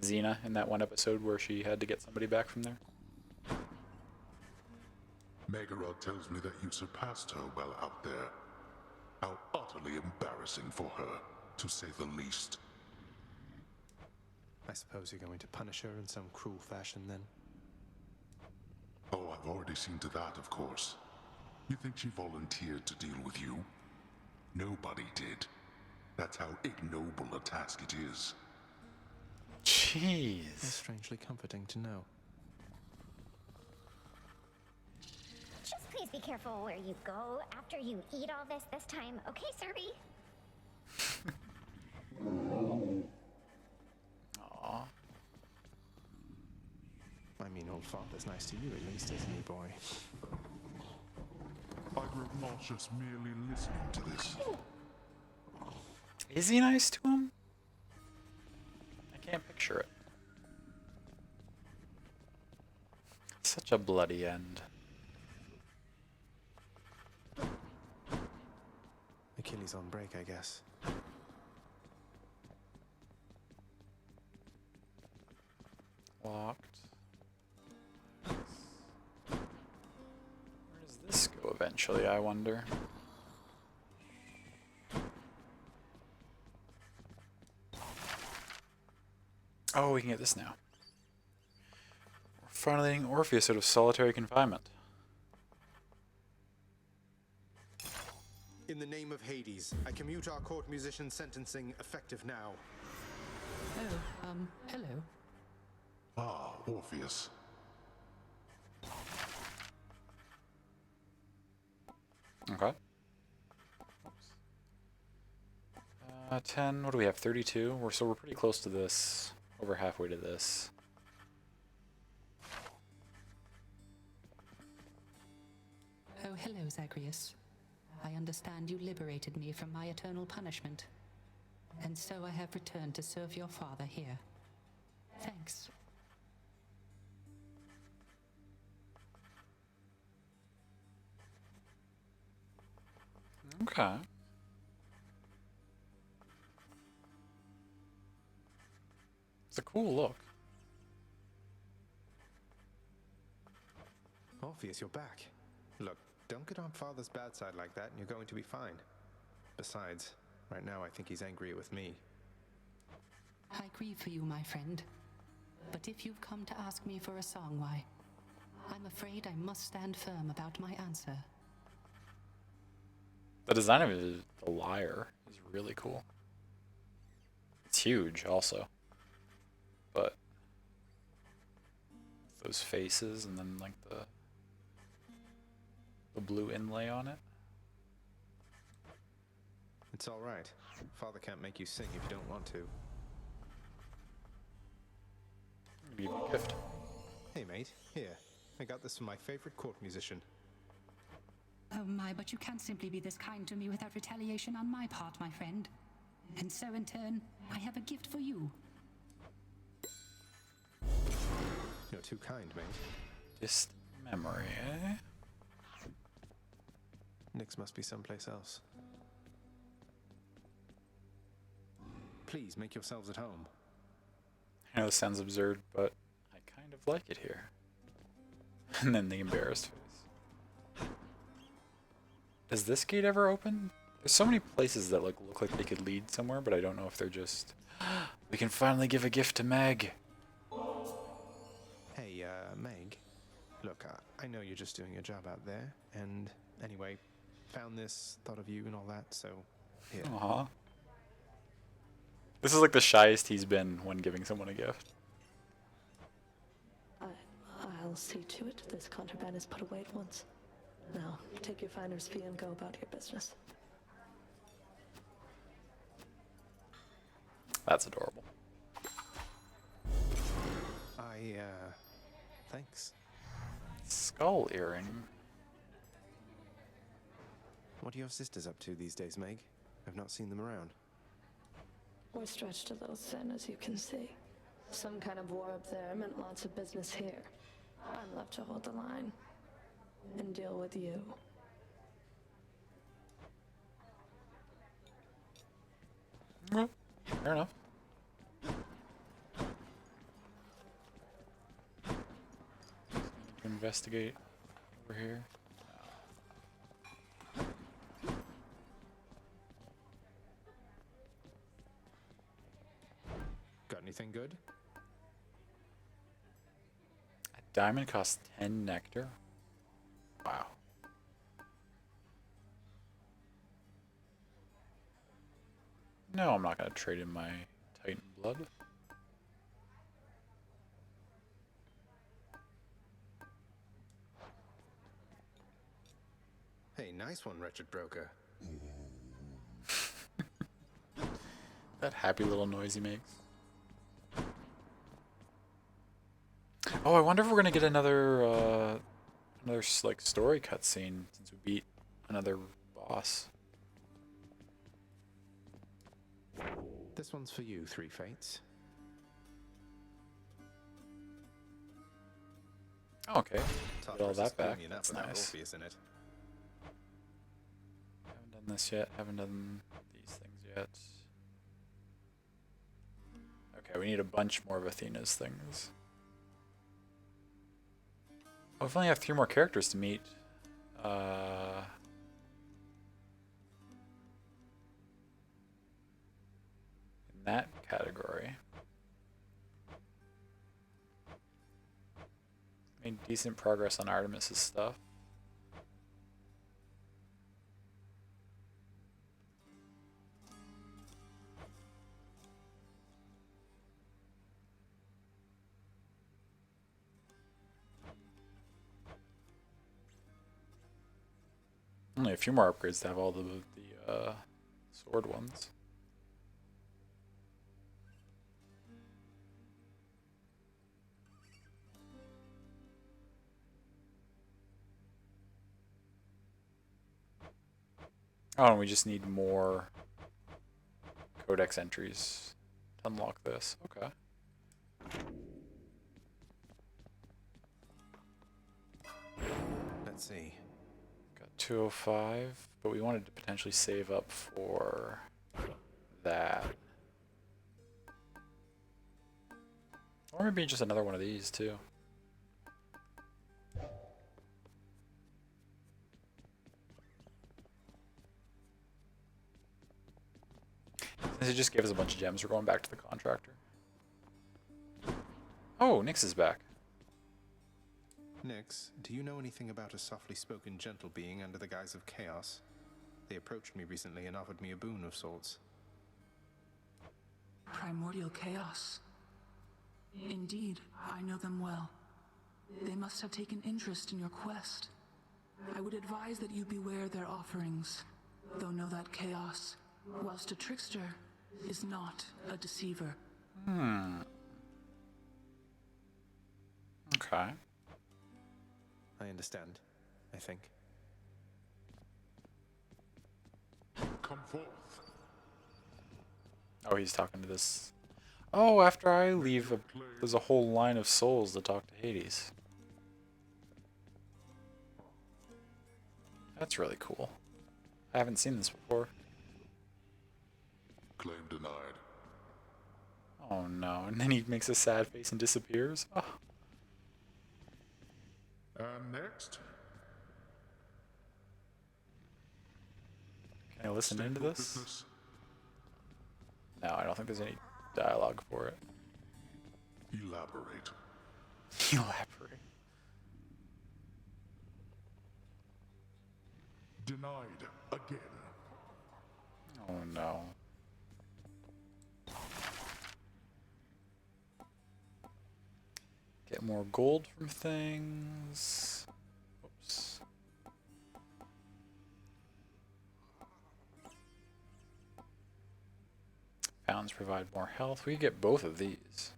Xena in that one episode where she had to get somebody back from there? Megarod tells me that you surpassed her well out there. How utterly embarrassing for her, to say the least. I suppose you're going to punish her in some cruel fashion then? Oh, I've already seen to that, of course. You think she volunteered to deal with you? Nobody did. That's how ignoble a task it is. Jeez. That's strangely comforting to know. Just please be careful where you go after you eat all this time, okay, Serby? Aww. I mean, old father's nice to you at least, isn't he, boy? I grow nauseous merely listening to this. Is he nice to him? I can't picture it. Such a bloody end. Achilles on break, I guess. Locked. Where does this go eventually, I wonder? Oh, we can get this now. We're finally letting Orpheus out of solitary confinement. In the name of Hades, I commute our court musician sentencing effective now. Oh, hello. Ah, Orpheus. Okay. 10, what do we have, 32? So we're pretty close to this, over halfway to this. Oh, hello, Zagreus. I understand you liberated me from my eternal punishment. And so I have returned to serve your father here. Thanks. Okay. It's a cool look. Orpheus, you're back. Look, don't get on Father's bad side like that and you're going to be fine. Besides, right now I think he's angry with me. I grieve for you, my friend. But if you've come to ask me for a song, why, I'm afraid I must stand firm about my answer. The design of the lyre is really cool. It's huge also. But those faces and then like the blue inlay on it. It's all right. Father can't make you sing if you don't want to. Give you a gift. Hey mate, here. I got this from my favorite court musician. Oh my, but you can't simply be this kind to me without retaliation on my part, my friend. And so in turn, I have a gift for you. You're too kind, mate. Just memory, eh? Nyx must be someplace else. Please make yourselves at home. I know this sounds absurd, but I kind of like it here. And then the embarrassed face. Does this gate ever open? There's so many places that look like they could lead somewhere, but I don't know if they're just... We can finally give a gift to Meg! Hey, Meg. Look, I know you're just doing your job out there, and anyway, found this, thought of you and all that, so here. Aw. This is like the shyest he's been when giving someone a gift. I'll see to it this contraband is put away at once. Now, take your finder's fee and go about your business. That's adorable. Thanks. Skull earring. What are your sisters up to these days, Meg? I've not seen them around. We're stretched a little thin, as you can see. Some kind of war up there meant lots of business here. I'm left to hold the line and deal with you. Well, fair enough. To investigate over here. Got anything good? A diamond costs 10 nectar. Wow. No, I'm not going to trade in my Titan blood. Hey, nice one, wretched broker. That happy little noise he makes. Oh, I wonder if we're gonna get another like story cutscene since we beat another boss. This one's for you, Three Fates. Oh, okay, get all that back. That's without nice. Orpheus in it. Haven't done this yet. Haven't done these things yet. Okay, we need a bunch more of Athena's things. Oh, we only have 3 more characters to meet. In that category. Made decent progress on Artemis's stuff. Only a few more upgrades to have all the sword ones. Oh, and we just need more codex entries to unlock this. Okay. Let's see. Got 205, but we wanted to potentially save up for that. Or maybe just another one of these too. Since it just gave us a bunch of gems, we're going back to the contractor. Oh, Nyx is back. Nyx, do you know anything about a softly spoken gentle being under the guise of chaos? They approached me recently and offered me a boon of sorts. Primordial chaos. Indeed, I know them well. They must have taken interest in your quest. I would advise that you beware their offerings, though know that chaos, whilst a trickster, is not a deceiver. Okay. I understand, I think. Come forth. Oh, he's talking to this. Oh, after I leave, there's a whole line of souls to talk to Hades. That's really cool. I haven't seen this before. Claim denied. Oh no, and then he makes a sad face and disappears. Oh. And next? Can I listen into State your this? business. No, I don't think there's any dialogue for it. Elaborate. Elaborate. Denied again. Oh no. Get more gold from things. Whoops. Fountains provide more health. We get both of these.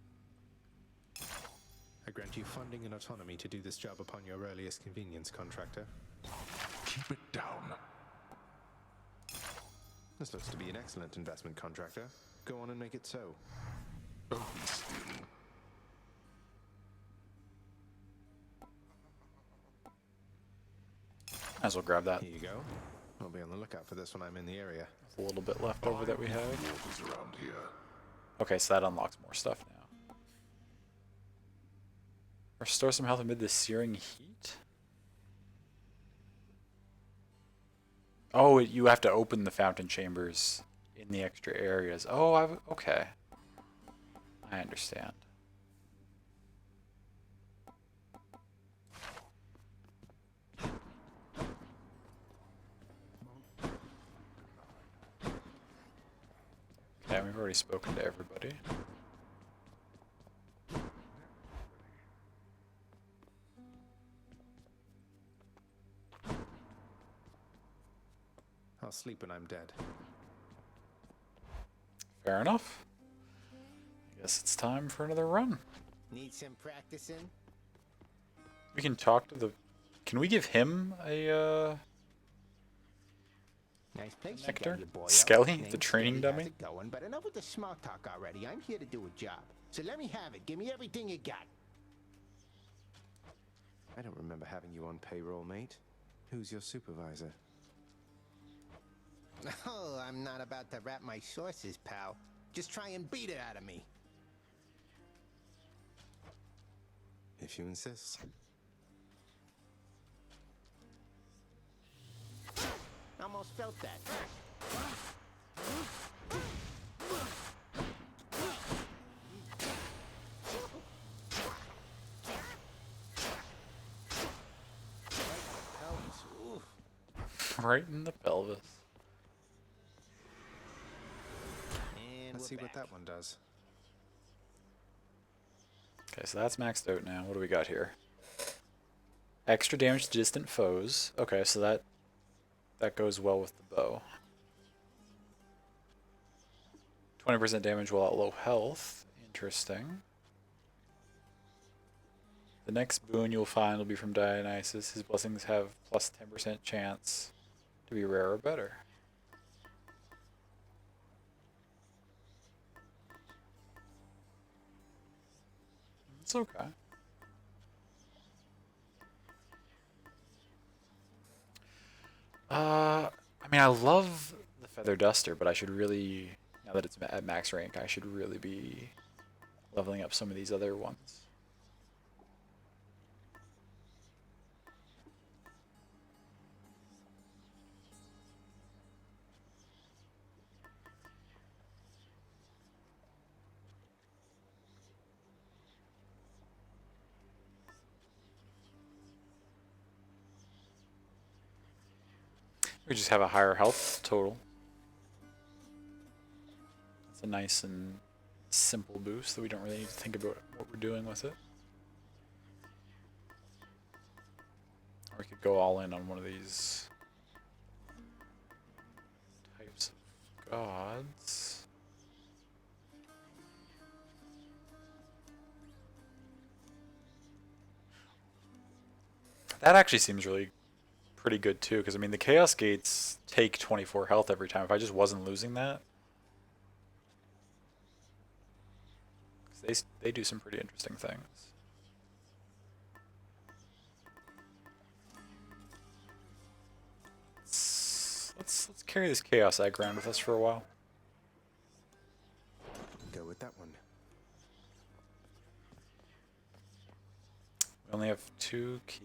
I grant you funding and autonomy to do this job upon your earliest convenience, contractor. Keep it down. This looks to be an excellent investment, contractor. Go on and make it so. Oh, be still. Might as well grab that. Here you go. I'll be on the lookout for this when I'm in the area. There's a little bit left over that we have. Waters around here. Okay, so that unlocks more stuff now. Restore some health amid the searing heat? Oh, you have to open the fountain chambers in the extra areas. Oh, okay. I understand. Okay, we've already spoken to everybody. I'll sleep when I'm dead. Fair enough. I guess it's time for another run. Need some practicing? We can talk to the... Can we give him a, Nice place you Nectar? got your boy. Skelly, Name's the training Skelly. How's dummy? it going? But enough with the small talk already. I'm here to do a job. So let me have it. Give me everything you got. I don't remember having you on payroll, mate. Who's your supervisor? Oh, I'm not about to wrap my sources, pal. Just try and beat it out of me. If you insist. Almost felt that. Right in the pelvis. And Let's see we're what back. that one does. Okay, so that's maxed out now. What do we got here? Extra damage to distant foes. Okay, so that that goes well with the bow. 20% damage while at low health. Interesting. The next boon you'll find will be from Dionysus. His blessings have plus 10% chance to be rare or better. It's okay. I mean, I love the Feather Duster, but I should really, now that it's at max rank, I should really be leveling up some of these other ones. We just have a higher health total. That's a nice and simple boost that we don't really need to think about what we're doing with it. Or we could go all in on one of these types of gods. That actually seems really pretty good too, because I mean the Chaos Gates take 24 health every time. If I just wasn't losing that, they do some pretty interesting things. Let's carry this Chaos Egg around with us for a while. Go with that one. We only have 2 keys.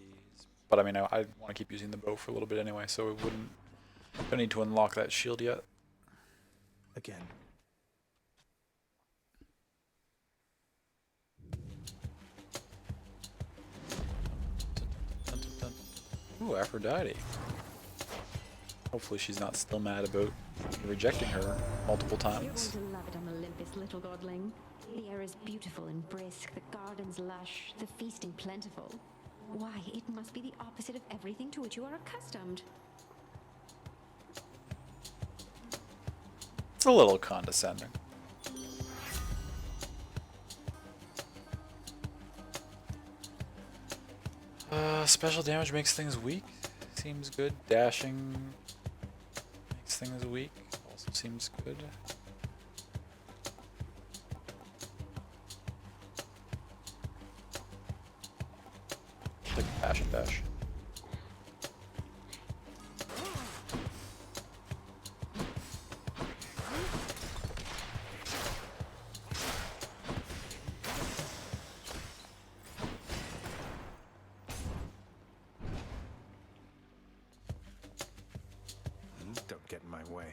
But I mean, I want to keep using the bow for a little bit anyway, so we don't need to unlock that shield yet. Again. Ooh, Aphrodite. Hopefully she's not still mad about rejecting her multiple You're times. going to love it on Olympus, little godling. The air is beautiful and brisk, the gardens lush, the feasting plentiful. Why, it must be the opposite of everything to which you are accustomed. It's a little condescending. Special damage makes things weak. Seems good. Dashing makes things weak. Also seems good. Take a passion dash. Don't get in my way.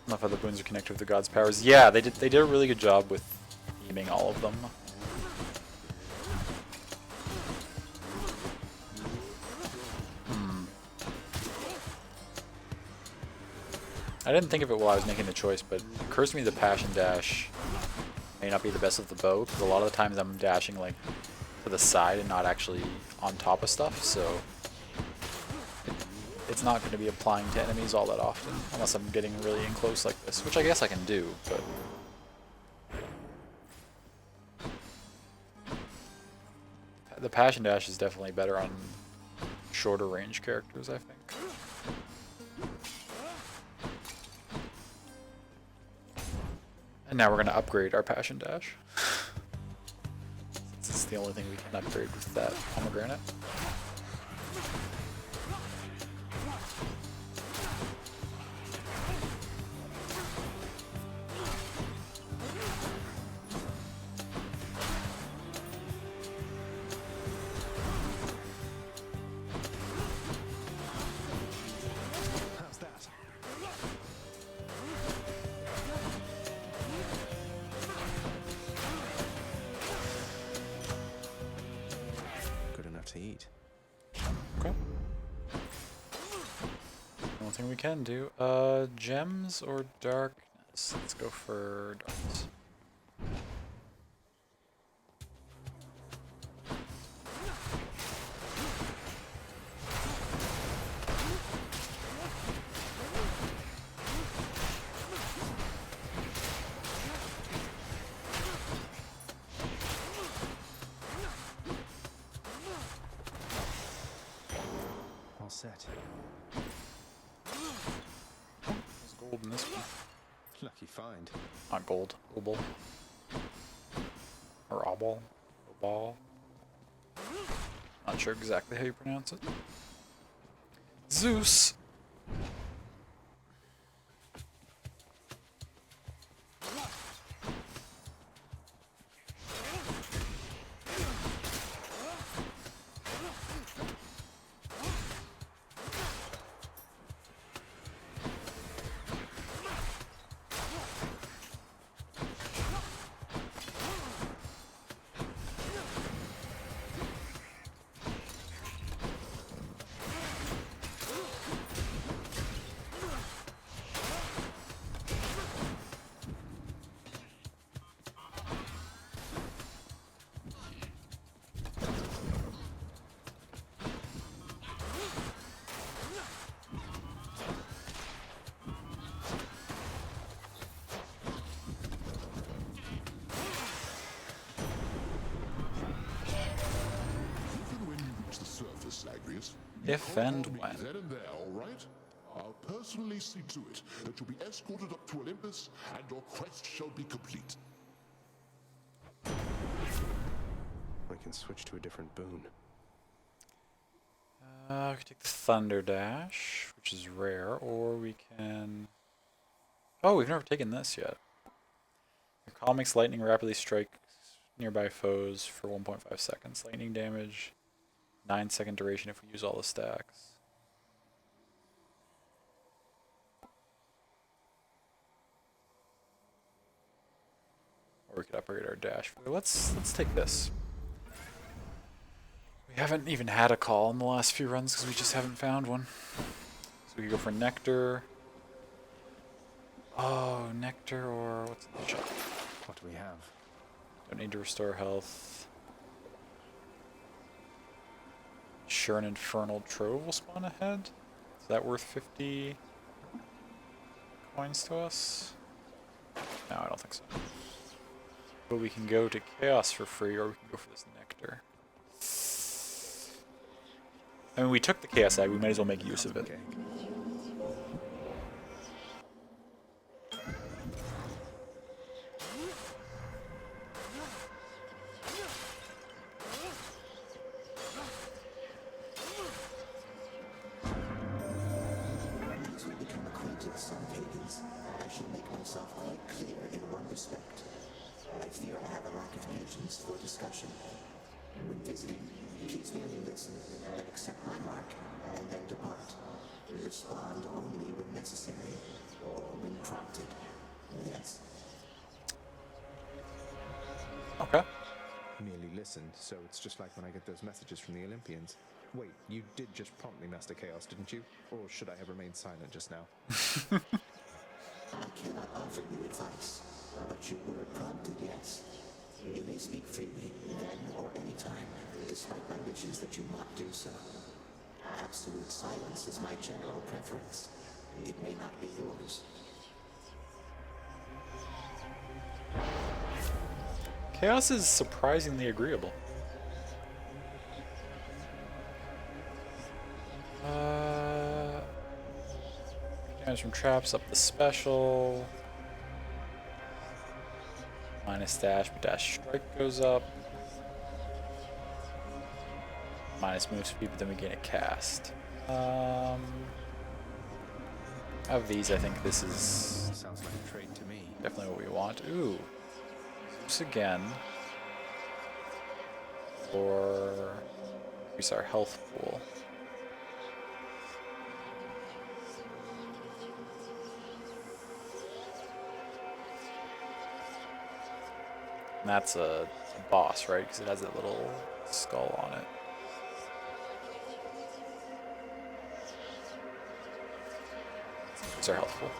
Enough other boons are connected with the god's powers. Yeah, they did a really good job with theming all of them. I didn't think of it while I was making the choice, but it occurs to me the Passion Dash may not be the best of the bow, because a lot of the times I'm dashing like to the side and not actually on top of stuff, so it's not going to be applying to enemies all that often, unless I'm getting really in close like this, which I guess I can do, but... The Passion Dash is definitely better on shorter range characters, I think. And now we're going to upgrade our Passion Dash. Since it's the only thing we can upgrade with that pomegranate. How's that? Good enough to eat. Okay. One thing we can do, gems or darkness? Let's go for darkness. gold in this one. Lucky find. Not gold. Obol. Or obol. Obol. Not sure exactly how you pronounce it. Zeus! Even when you reach the surface, Agrius, If and when. then and there, all right? I'll personally see to it that you'll be escorted up to Olympus, and your quest shall be complete. We can switch to a different boon. We can take the Thunder Dash, which is rare, or we can... Oh, we've never taken this yet. Your call makes lightning rapidly strike nearby foes for 1.5 seconds. Lightning damage, 9-second duration if we use all the stacks. Or we could upgrade our dash. Let's take this. We haven't even had a call in the last few runs because we just haven't found one. So we could go for Nectar. Oh, Nectar or what's in the shop? What do we have? Don't need to restore health. Sure, an Infernal Trove will spawn ahead. Is that worth 50 coins to us? No, I don't think so. But we can go to Chaos for free, or we can go for this Nectar. I mean, we took the Chaos Egg, we might as well make use of it. As we become acquainted with some pagans, I shall make myself quite clear in one respect. I fear I have a lack of patience for discussion. When visiting, please merely listen and accept my mark, and then depart. Respond only when necessary, or when prompted. Yes. Okay. Merely listen, so it's just like when I get those messages from the Olympians. Wait, you did just prompt me, Master Chaos, didn't you? Or should I have remained silent just now? I cannot offer you advice, but you were prompted, yes. You may speak freely, then or any time, despite my wishes that you not do so. Absolute silence is my general preference. It may not be yours. Chaos is surprisingly agreeable. Damage from traps, up the special. Minus dash, but dash strike goes up. Minus move speed, but then we gain a cast. Of these, I think this is Sounds like a trade to me. definitely what we want. Ooh. Zeus again. Or increase our health pool. And that's a boss, right? Because it has that little skull on it. It's our health pool.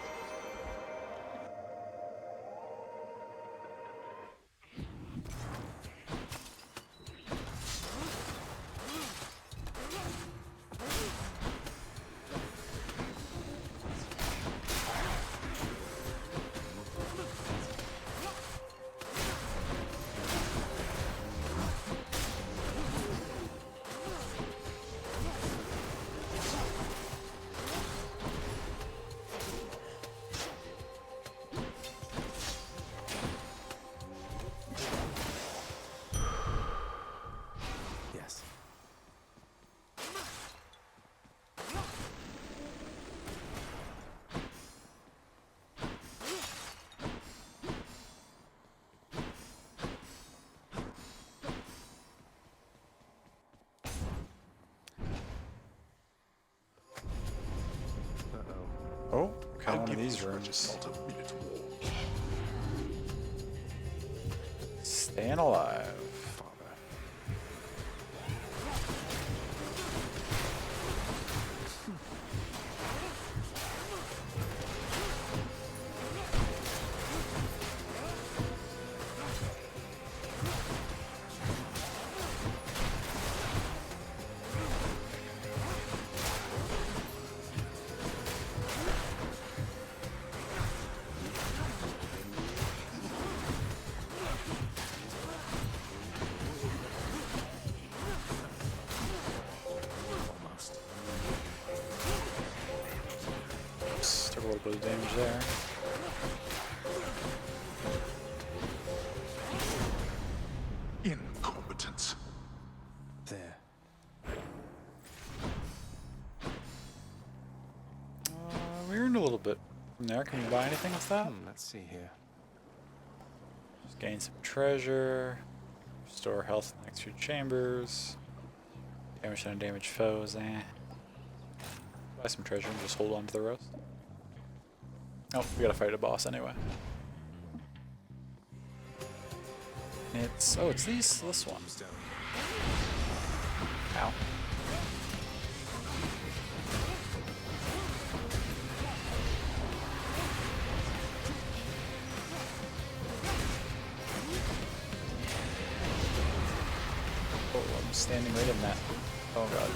Oh, okay, I'll one of give these this rooms. regiment a minute more. Staying alive, father. Almost. Oops, took a little bit of damage there. Incompetence. There. We earned a little bit from there. Can we buy anything with that? Let's see here. Just gain some treasure. Restore health in the next few chambers. Damage to undamaged foes, Buy some treasure and just hold on to the rest. Oh, we gotta fight a boss anyway. It's it's this one. Ow. Oh, I'm standing right in that. Oh god.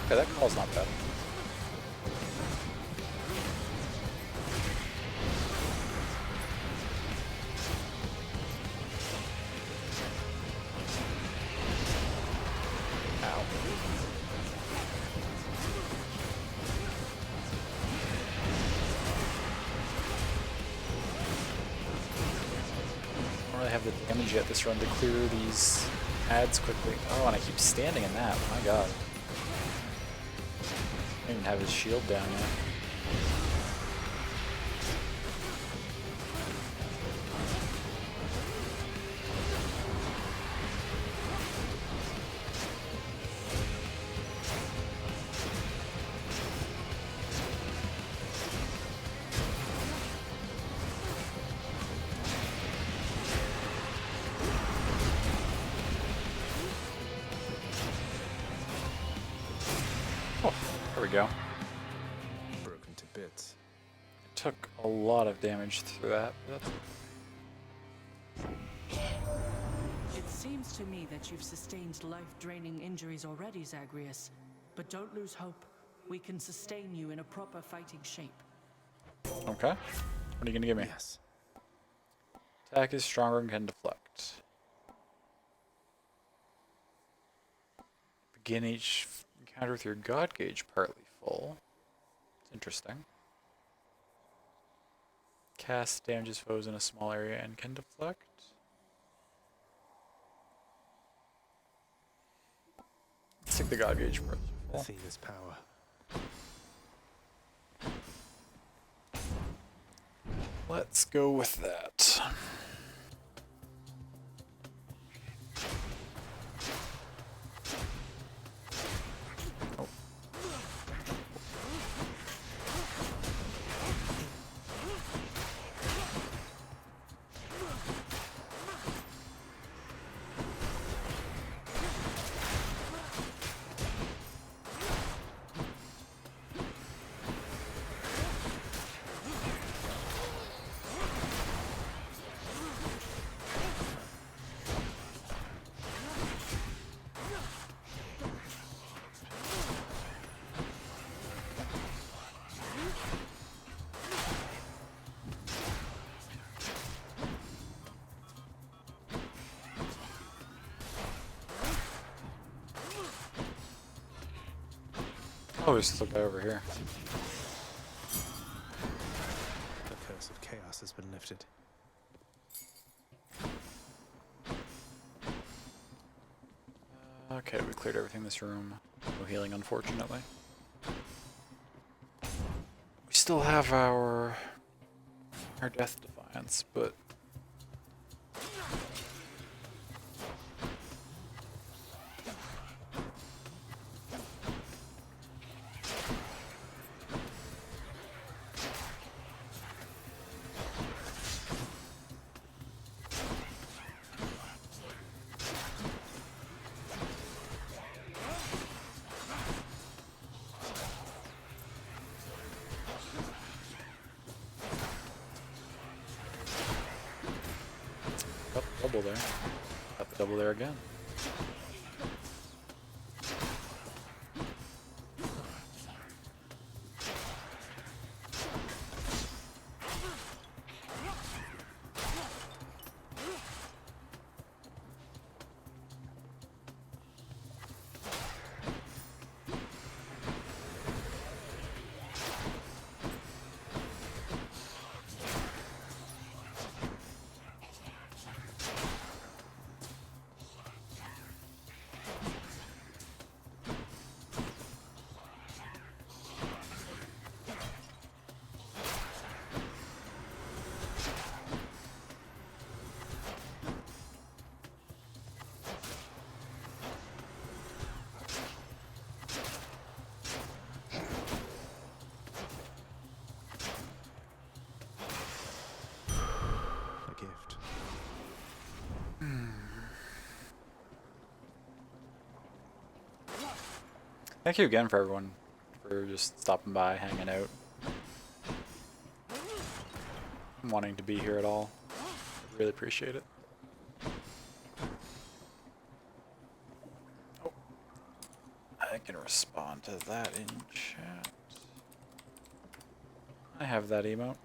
Okay, that call's not bad. Ow. I don't really have the damage yet this run to clear these ads quickly. Oh, and I keep standing in that. My god. I don't even have his shield down yet. Oh, there we go. Broken to bits. Took a lot of damage through that. But that's... It seems to me that you've sustained life-draining injuries already, Zagreus. But don't lose hope. We can sustain you in a proper fighting shape. Okay. What are you gonna give me? Yes. Attack is stronger and can deflect. Begin each encounter with your god gauge partly full. It's interesting. Cast damages foes in a small area and can deflect. Let's take the god gauge partly full. Athena's power. Let's go with that. Oh. Oh, there's the guy over here. The curse of chaos has been lifted. Okay, we cleared everything in this room. No healing, unfortunately. We still have our Death Defiance, but there. Got the double there again. Thank you again for everyone for just stopping by, hanging out, wanting to be here at all. I really appreciate it. Oh, I can respond to that in chat. I have that emote.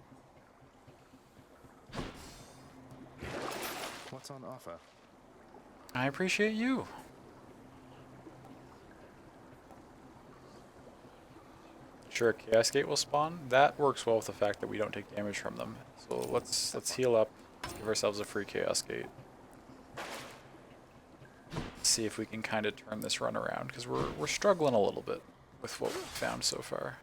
What's on offer? I appreciate you. Sure, a Chaos Gate will spawn. That works well with the fact that we don't take damage from them. So let's heal up, give ourselves a free Chaos Gate. See if we can kind of turn this run around, because we're struggling a little bit with what we've found so far.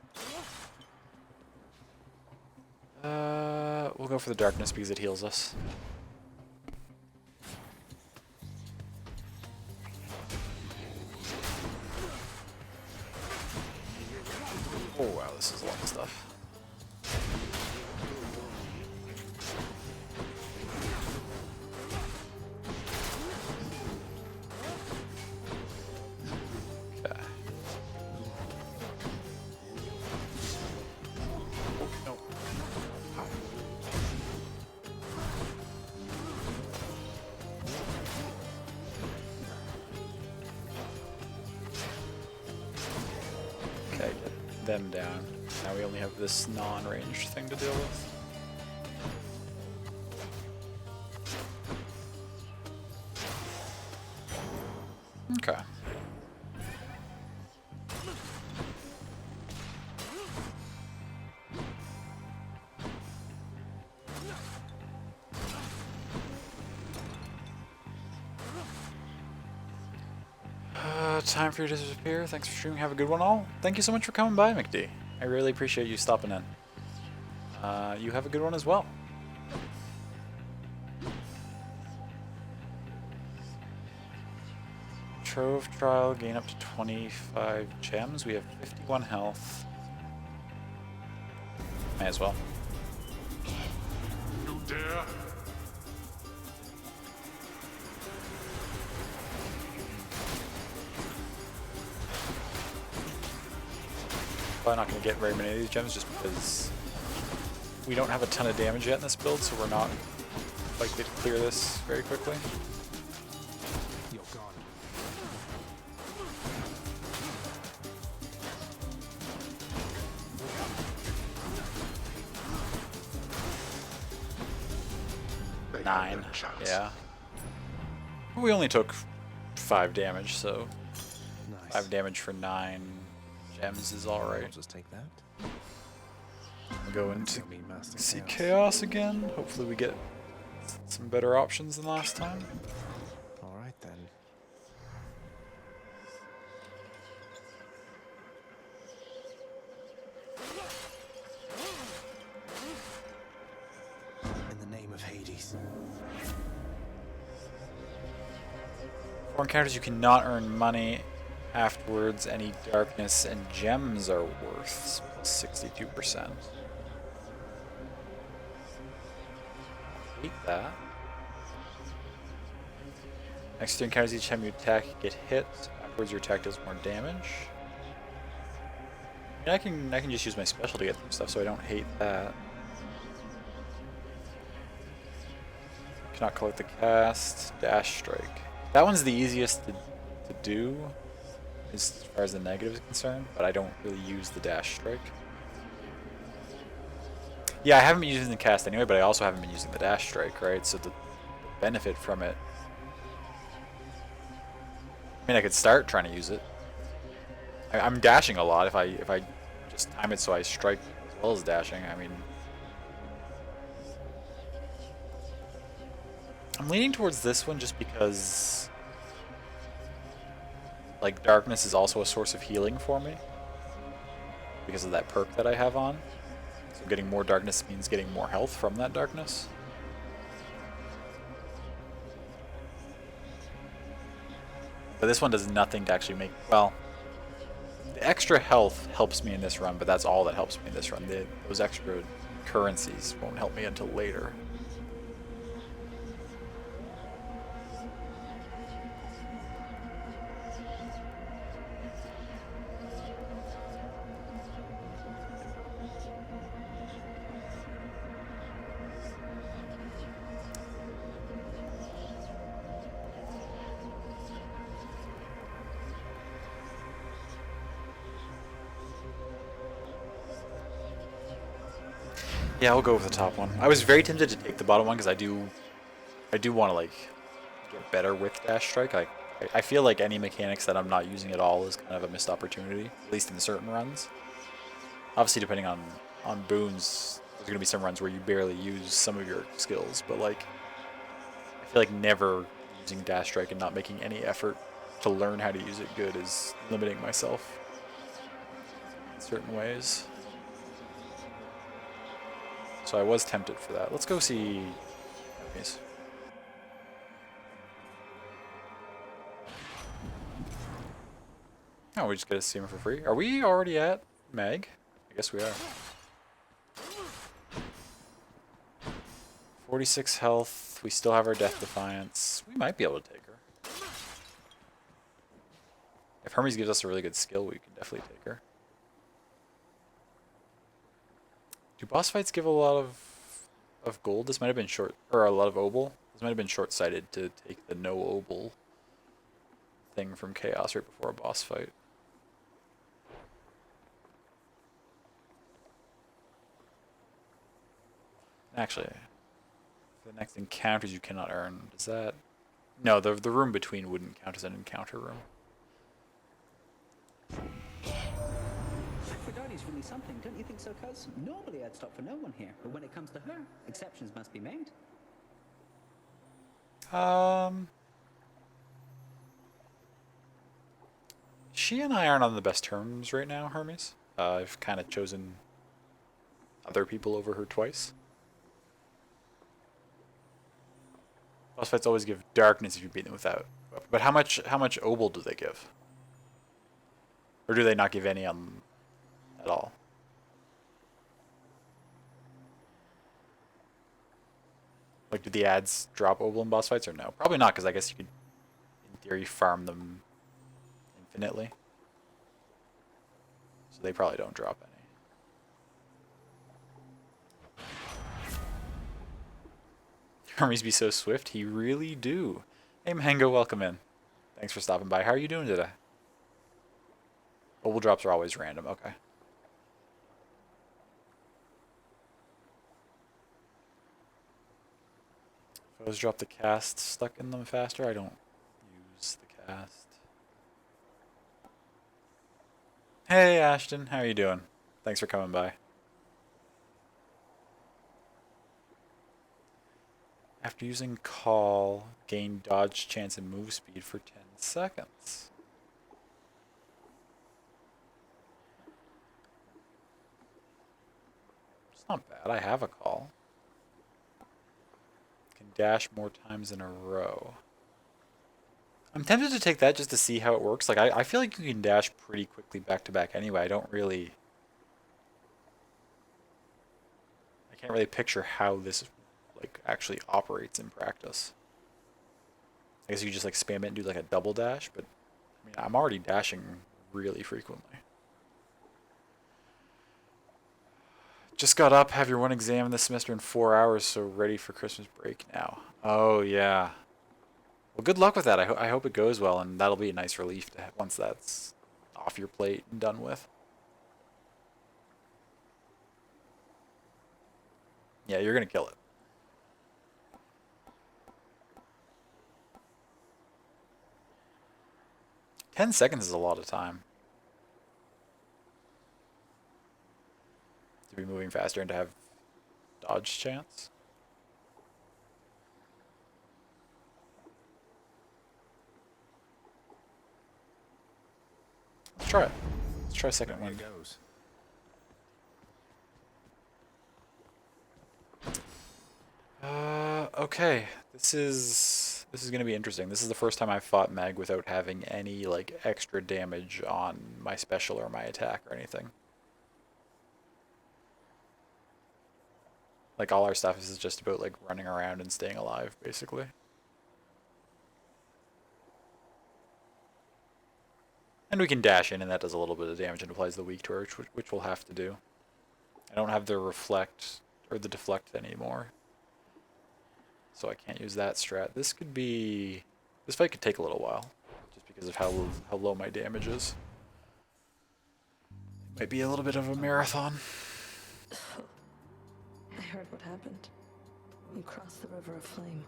We'll go for the darkness because it heals us. Oh wow, this is a lot of stuff. Okay. Oh, no. Okay, get them down. Now we only have this non-ranged thing to deal with. Okay. Time for you to disappear. Thanks for streaming. Have a good one all. Thank you so much for coming by, McD. I really appreciate you stopping in. You have a good one as well. Trove trial, gain up to 25 gems. We have 51 health. May as well. You dare? Probably not going to get very many of these gems just because we don't have a ton of damage yet in this build, so we're not likely to clear this very quickly. You're gone. They 9, had their chance. yeah. We only took 5 damage, so Nice. 5 damage for 9 gems is alright. I'll just take that. We'll go into Kill me, Master see Chaos. Chaos again. Hopefully we get some better options than last time. All right then. In the name of Hades. For encounters you cannot earn money afterwards. Any darkness and gems are worth 62%. Hate that. Next 2 encounters, each time you attack, you get hit. Afterwards, your attack does more damage. I mean, I can just use my special to get through stuff, so I don't hate that. Cannot collect the cast. Dash strike. That one's the easiest to do as far as the negative is concerned, but I don't really use the dash strike. Yeah, I haven't been using the cast anyway, but I also haven't been using the dash strike, right? So the benefit from it... I mean, I could start trying to use it. I'm dashing a lot if I just time it so I strike as well as dashing. I mean... I'm leaning towards this one just because... like, darkness is also a source of healing for me. Because of that perk that I have on. So getting more darkness means getting more health from that darkness. But this one does nothing to actually make... well, the extra health helps me in this run, but that's all that helps me in this run. Those extra currencies won't help me until later. Yeah, I'll go with the top one. I was very tempted to take the bottom one because I do want to like get better with dash strike. I feel like any mechanics that I'm not using at all is kind of a missed opportunity, at least in certain runs. Obviously, depending on boons, there's gonna be some runs where you barely use some of your skills, but like I feel like never using dash strike and not making any effort to learn how to use it good is limiting myself in certain ways. So I was tempted for that. Let's go see enemies. Oh, we just get to see him for free. Are we already at Meg? I guess we are. 46 health. We still have our Death Defiance. We might be able to take her. If Hermes gives us a really good skill, we can definitely take her. Do boss fights give a lot of gold? This might have been short, or a lot of obol. This might have been short-sighted to take the no obol thing from Chaos right before a boss fight. Actually, the next encounters you cannot earn. Does that? No, the room between wouldn't count as an encounter room. Aphrodite's really something, don't you think so, cuz? Normally I'd stop for no one here, but when it comes to her, exceptions must be made. She and I aren't on the best terms right now, Hermes. I've kind of chosen other people over her twice. Boss fights always give darkness if you beat them without. But how much obol do they give? Or do they not give any at all? Like, do the ads drop obol in boss fights or no? Probably not, because I guess you could, in theory, farm them infinitely. So they probably don't drop any. Hermes be so swift? He really do. Hey Mango, welcome in. Thanks for stopping by. How are you doing today? Obol drops are always random. Okay. Foes drop the cast stuck in them faster. I don't use the cast. Hey Ashton, how are you doing? Thanks for coming by. After using call, gain dodge chance and move speed for 10 seconds. It's not bad. I have a call. Can dash more times in a row. I'm tempted to take that just to see how it works. Like I feel like you can dash pretty quickly back to back anyway. I can't really picture how this like actually operates in practice. I guess you just like spam it and do like a double dash, but I mean I'm already dashing really frequently. Just got up, have your one exam this semester in 4 hours, so ready for Christmas break now. Oh, yeah. Well, good luck with that. I hope it goes well, and that'll be a nice relief to have once that's off your plate and done with. Yeah, you're gonna kill it. 10 seconds is a lot of time to be moving faster and to have dodge chance. Let's try it. Let's try second one. Okay. This is gonna be interesting. This is the first time I've fought Meg without having any like extra damage on my special or my attack or anything. Like all our stuff is just about like running around and staying alive, basically. And we can dash in, and that does a little bit of damage and applies the weak to her, which we'll have to do. I don't have the reflect or the deflect anymore, so I can't use that strat. This fight could take a little while, just because of how low my damage is. It might be a little bit of a marathon. I heard what happened. You crossed the river of flame.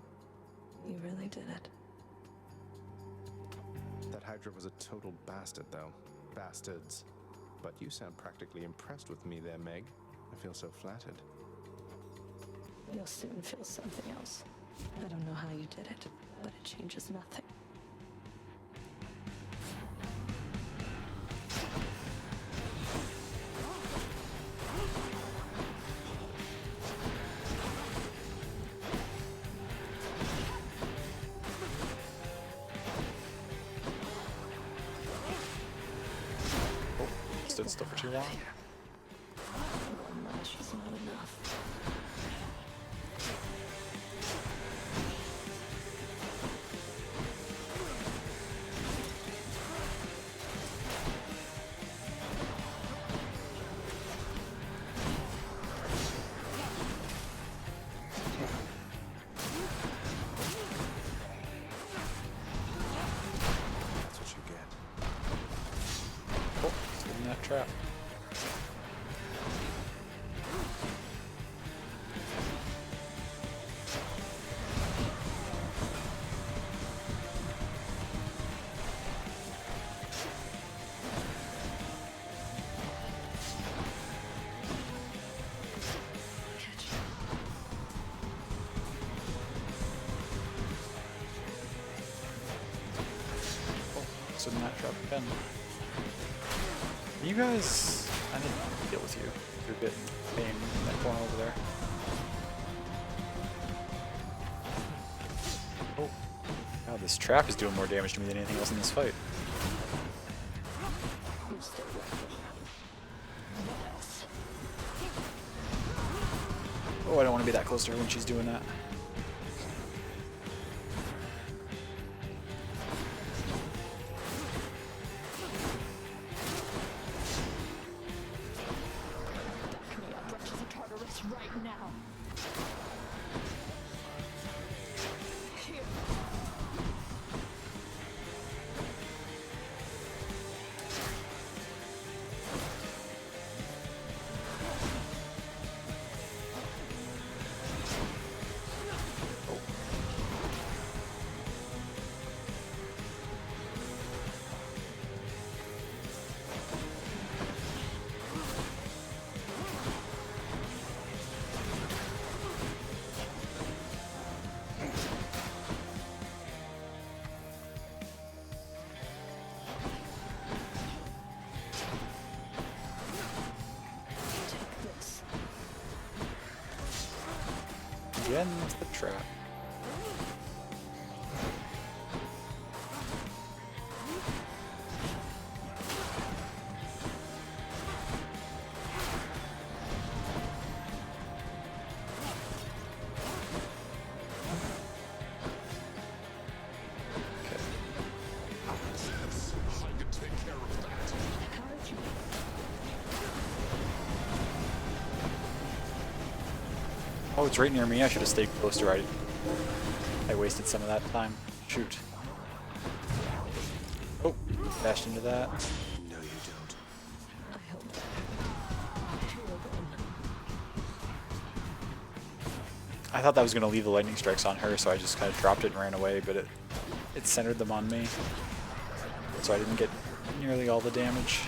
You really did it. That Hydra was a total bastard, though. Bastards. But you sound practically impressed with me there, Meg. I feel so flattered. You'll soon feel something else. I don't know how you did it, but it changes nothing. Stood still for too long. One lash is not enough. That's what you get. Oh, still in that trap. In that trap again. You guys, I need to deal with you. You're getting pain in that corner over there. Oh, God, this trap is doing more damage to me than anything else in this fight. Oh, I don't want to be that close to her when she's doing that. Right now. Here. Again, the trap. Oh, it's right near me. I should have stayed close to it. I wasted some of that time. Shoot. Oh, dashed into that. No, you don't. I hope you will win. I thought that was going to leave the lightning strikes on her, so I just kind of dropped it and ran away, but it centered them on me. So I didn't get nearly all the damage.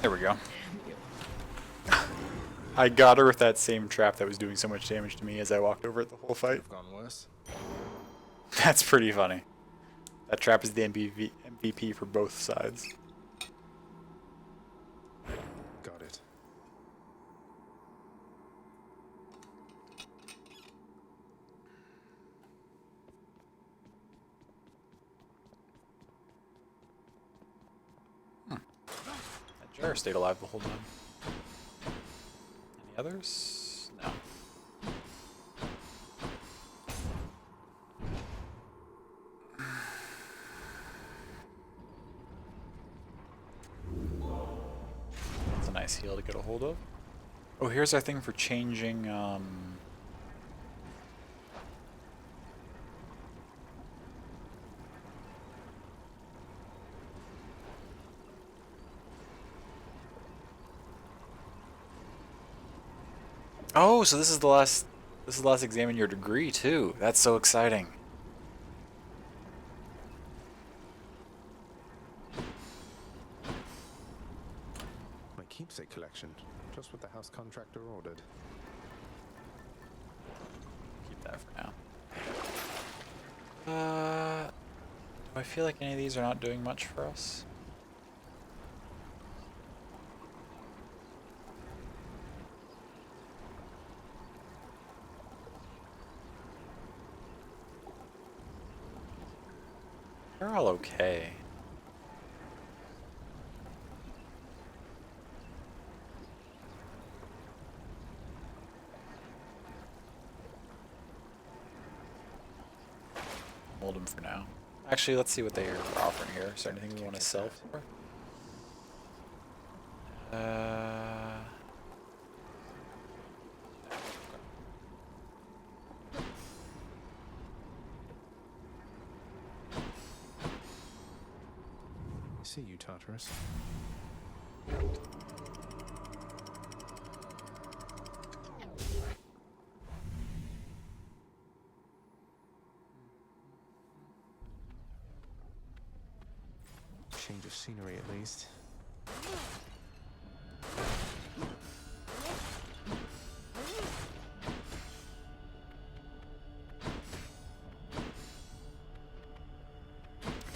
There we go. I got her with that same trap that was doing so much damage to me as I walked over it the whole fight. Gone worse. That's pretty funny. That trap is the MVP for both sides. Got it. That jar stayed alive the whole time. Any others? No. That's a nice heal to get a hold of. Oh, here's our thing for changing, Oh, so this is the last examine your degree too. That's so exciting. My keepsake collection. Just what the house contractor ordered. Keep that for now. Do I feel like any of these are not doing much for us? They're all okay. Hold them for now. Actually, let's see what they are offering here. Is there anything we want to sell for? See you, Tartarus. Change of scenery, at least.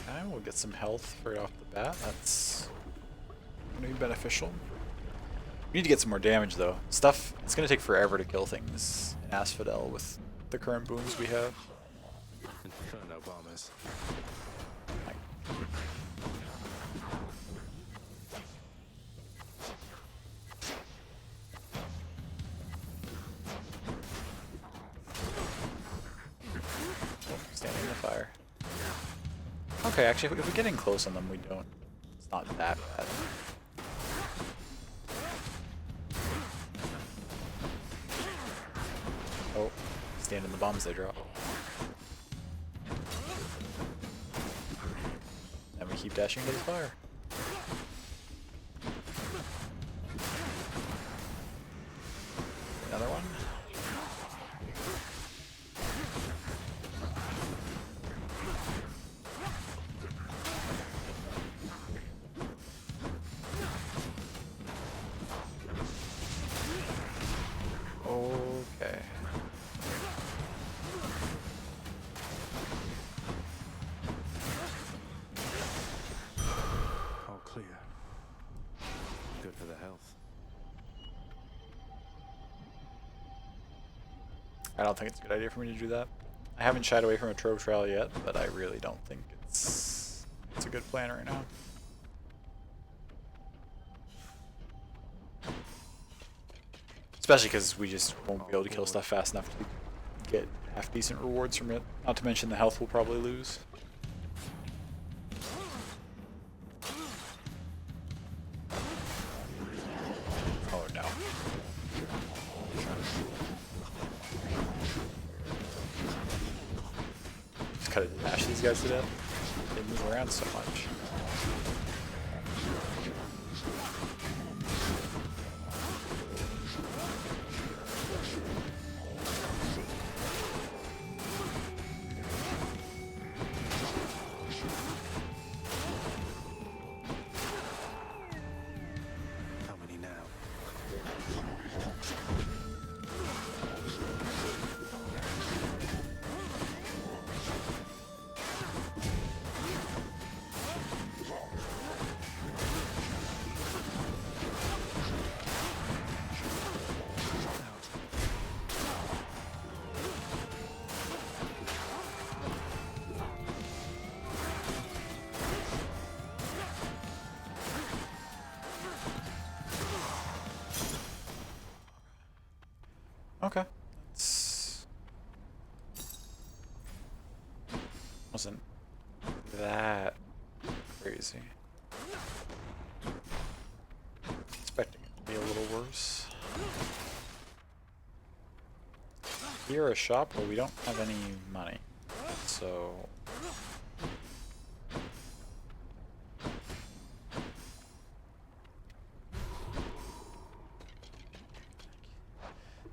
Okay, we'll get some health right off the bat. That's going to be beneficial. We need to get some more damage, though. Stuff, it's going to take forever to kill things in Assphodel with the current boons we have. Inferno bombers. Standing in the fire. Okay, actually, if we get in close on them, we don't. It's not that bad. Oh, stand in the bombs they drop. And we keep dashing into the fire. I don't think it's a good idea for me to do that. I haven't shied away from a trove trial yet, but I really don't think it's a good plan right now. Especially because we just won't be able to kill stuff fast enough to get half decent rewards from it. Not to mention the health we'll probably lose. Oh no. Just gotta dash these guys to death. They move around so much. How many now? Okay. That's... wasn't that crazy. Expecting it to be a little worse. Here a shop, but we don't have any money. So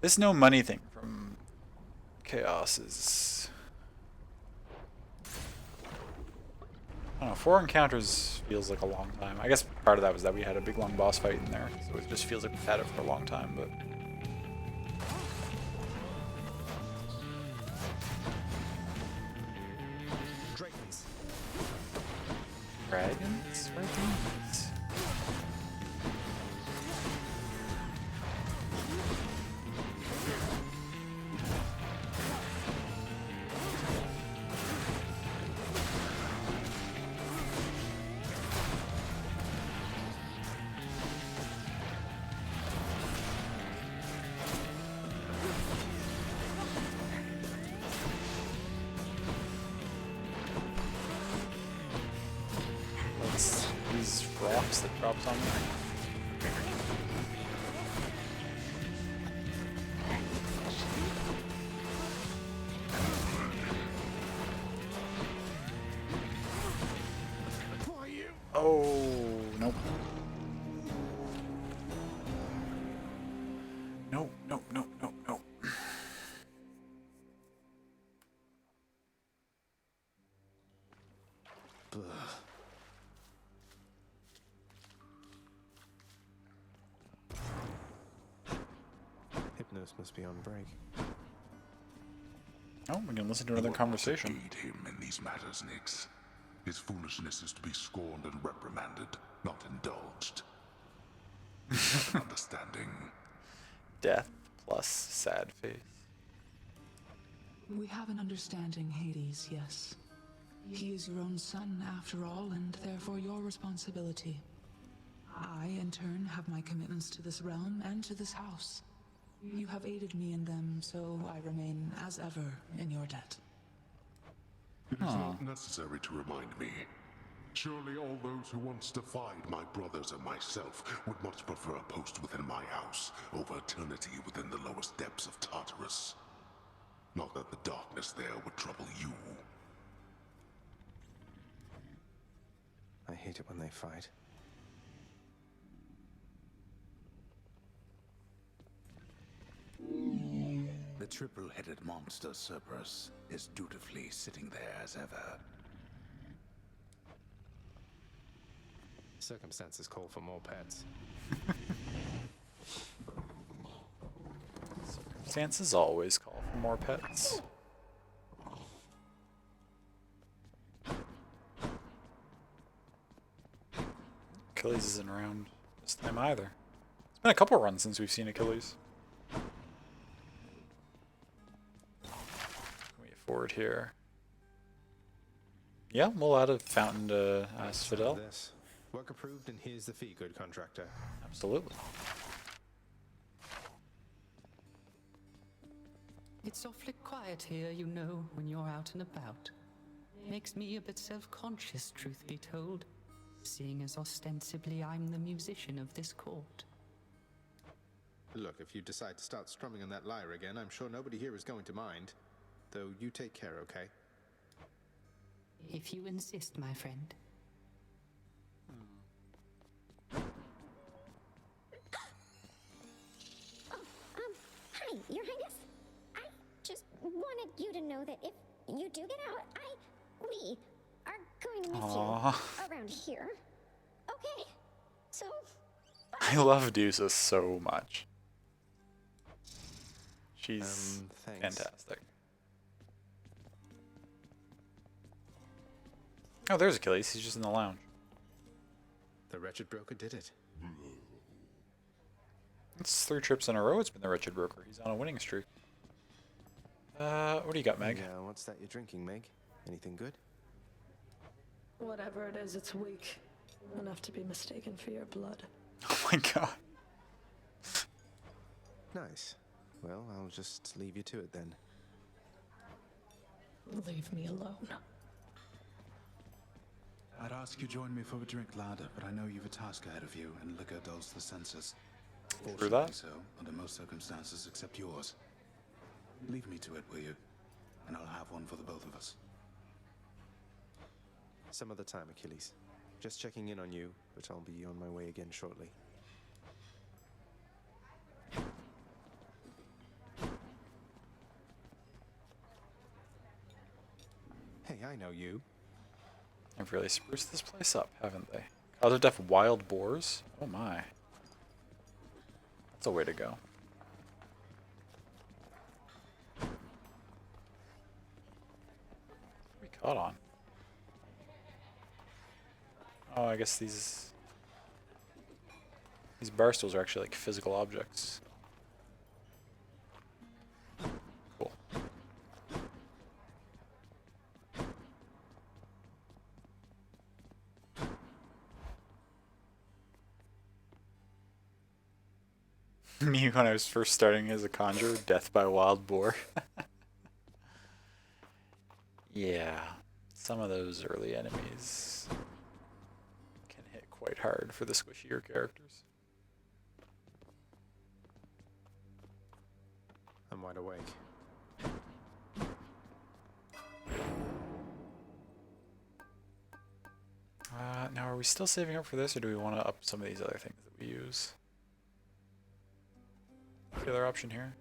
this no money thing from Chaos is... I don't know, 4 encounters feels like a long time. I guess part of that was that we had a big long boss fight in there, so it just feels like we've had it for a long time, but... Dragons. Dragons? Dragons? These rocks that drops on me. Oh, nope. Nope, nope, nope, nope, nope. Hypnos must be on break. Oh, we can listen to another conversation. Aid him in these matters, Nix. His foolishness is to be scorned and reprimanded, not indulged. Have an understanding. Death plus sad face. We have an understanding, Hades, yes. He is your own son, after all, and therefore your responsibility. I, in turn, have my commitments to this realm and to this house. You have aided me in them, so I remain, as ever, in your debt. It is not necessary to remind me. Surely all those who once defied my brothers and myself would much prefer a post within my house over eternity within the lowest depths of Tartarus. Not that the darkness there would trouble you. I hate it when they fight. The triple-headed monster Cerberus is dutifully sitting there as ever. Circumstances call for more pets. Circumstances always call for more pets. Achilles isn't around this time either. It's been a couple runs since we've seen Achilles. forward here. Yeah, we'll add a fountain to Assphodel. This. Work approved, and here's the fee, good contractor. Absolutely. It's awfully quiet here, you know, when you're out and about. Makes me a bit self-conscious, truth be told, seeing as ostensibly I'm the musician of this court. Look, if you decide to start strumming on that lyre again, I'm sure nobody here is going to mind. Though you take care, okay? If you insist, my friend. Hi, Your Highness. I just wanted you to know that if you do get out, we are going to miss you around here. Okay? So, I love Dusa so much. She's fantastic. Oh, there's Achilles. He's just in the lounge. The wretched broker did it. It's 3 trips in a row. It's been the wretched broker. He's on a winning streak. What do you got, Meg? Yeah, what's that you're drinking, Meg? Anything good? Whatever it is, it's weak. Enough to be mistaken for your blood. Oh my god. Nice. Well, I'll just leave you to it then. Leave me alone. I'd ask you join me for a drink, lad, but I know you've a task ahead of you, and liquor dulls the senses. Through that? So, under most circumstances except yours. Leave me to it, will you? And I'll have one for the both of us. Some other time, Achilles. Just checking in on you, but I'll be on my way again shortly. Hey, I know you. They've really spruced this place up, haven't they? Other deaf wild boars? Oh my. That's a way to go. We caught on. Oh, I guess these barstools are actually like physical objects. Cool. Me when I was first starting as a conjurer, death by wild boar. Yeah, some of those early enemies can hit quite hard for the squishier characters. I'm wide awake. Now are we still saving up for this, or do we want to up some of these other things that we use? The other option here?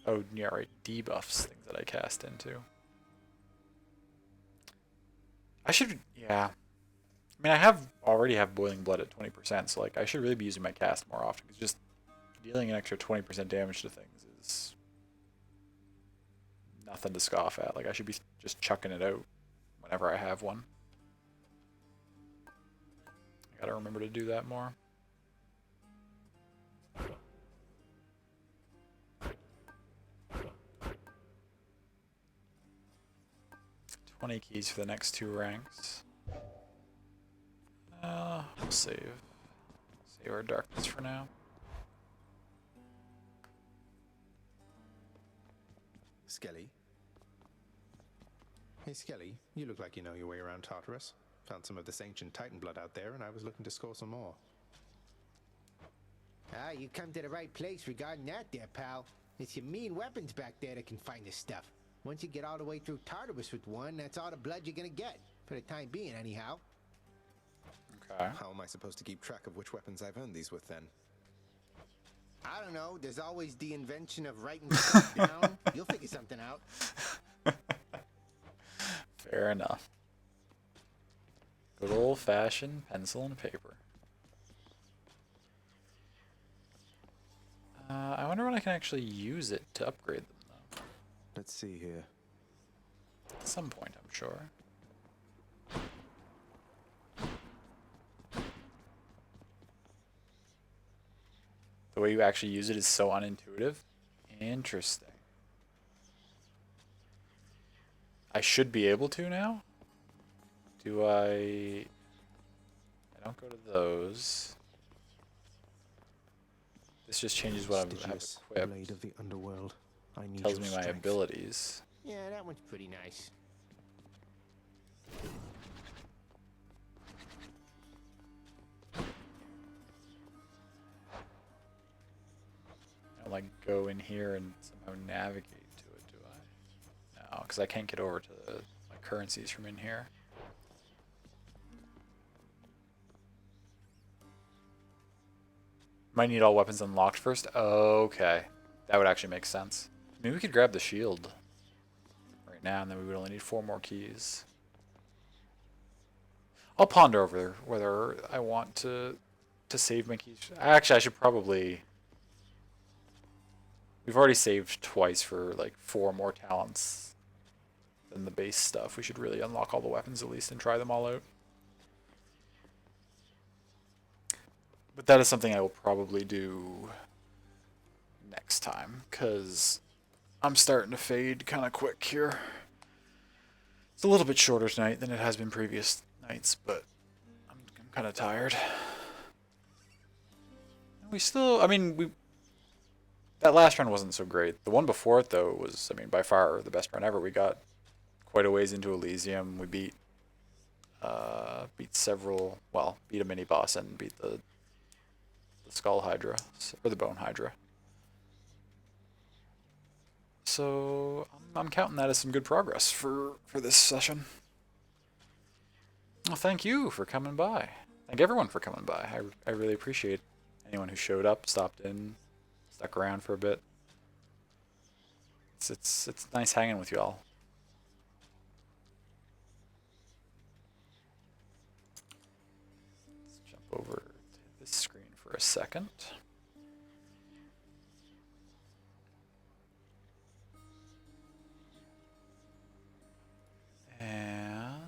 Oh, yeah, right. Debuffs, things that I cast into. I should, yeah. I mean, I already have Boiling Blood at 20%, so like I should really be using my cast more often, because just dealing an extra 20% damage to things is nothing to scoff at. Like I should be just chucking it out whenever I have one. I gotta remember to do that more. $20 keys for the next 2 ranks. We'll save our darkness for now. Skelly. Hey, Skelly, you look like you know your way around Tartarus. Found some of this ancient Titan blood out there, and I was looking to score some more. Ah, you come to the right place regarding that there, pal. It's your mean weapons back there that can find this stuff. Once you get all the way through Tartarus with one, that's all the blood you're gonna get. For the time being, anyhow. Okay. How am I supposed to keep track of which weapons I've earned these with, then? I don't know. There's always the invention of writing stuff down. You'll figure something out. Fair enough. Good old-fashioned pencil and paper. I wonder when I can actually use it to upgrade them, though. Let's see here. At some point, I'm sure. The way you actually use it is so unintuitive. Interesting. I should be able to now. Do I don't go to those. This just changes what I have Prestigious equipped. blade of the underworld. I need Tells your me my strength. abilities. Yeah, that one's pretty nice. I don't like go in here and somehow navigate to it, do I? No, because I can't get over to my currencies from in here. Might need all weapons unlocked first. Okay, that would actually make sense. Maybe we could grab the shield right now, and then we would only need 4 more keys. I'll ponder over whether I want to save my keys. Actually, I should probably. We've already saved twice for like 4 more talents than the base stuff. We should really unlock all the weapons at least and try them all out. But that is something I will probably do next time, because I'm starting to fade kind of quick here. It's a little bit shorter tonight than it has been previous nights, but I'm kind of tired. We still, I mean, that last run wasn't so great. The one before it, though, was, I mean, by far the best run ever. We got quite a ways into Elysium. We beat several, well, beat a mini boss and beat the Skull Hydra, or the Bone Hydra. So I'm counting that as some good progress for this session. Well, thank you for coming by. Thank everyone for coming by. I really appreciate anyone who showed up, stopped in, stuck around for a bit. It's nice hanging with you all. Let's jump over to this screen for a second. And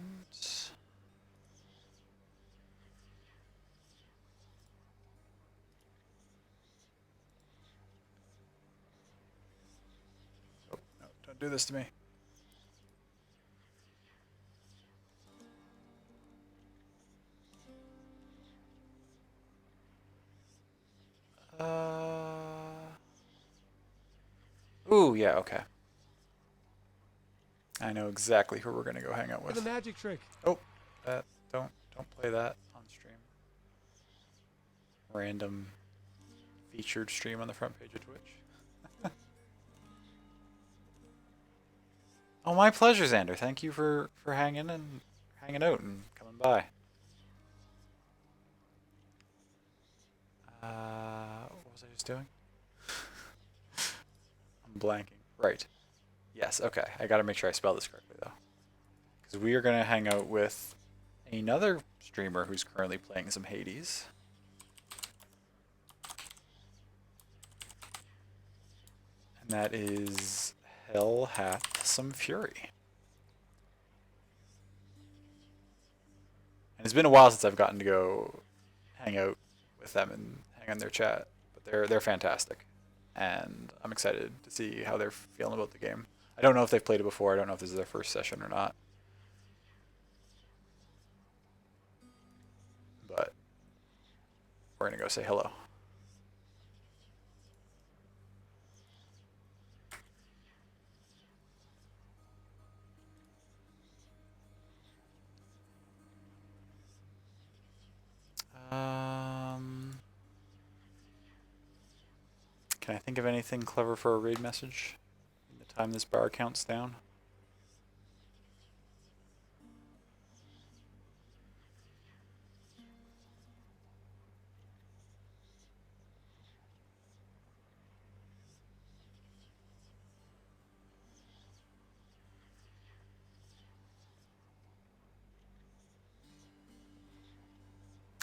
oh no, don't do this to me. Ooh, yeah, okay. I know exactly who we're gonna go hang out with. The magic trick. Oh, don't play that on stream. Random featured stream on the front page of Twitch. Oh, my pleasure, Xander. Thank you for hanging out and coming by. What was I just doing? I'm blanking. Right. Yes, okay. I gotta make sure I spell this correctly, though. Because we are gonna hang out with another streamer who's currently playing some Hades. And that is Hell Hath Some Fury. And it's been a while since I've gotten to go hang out with them and hang on their chat, but they're fantastic, and I'm excited to see how they're feeling about the game. I don't know if they've played it before. I don't know if this is their first session or not, but we're gonna go say hello. Can I think of anything clever for a raid message in the time this bar counts down?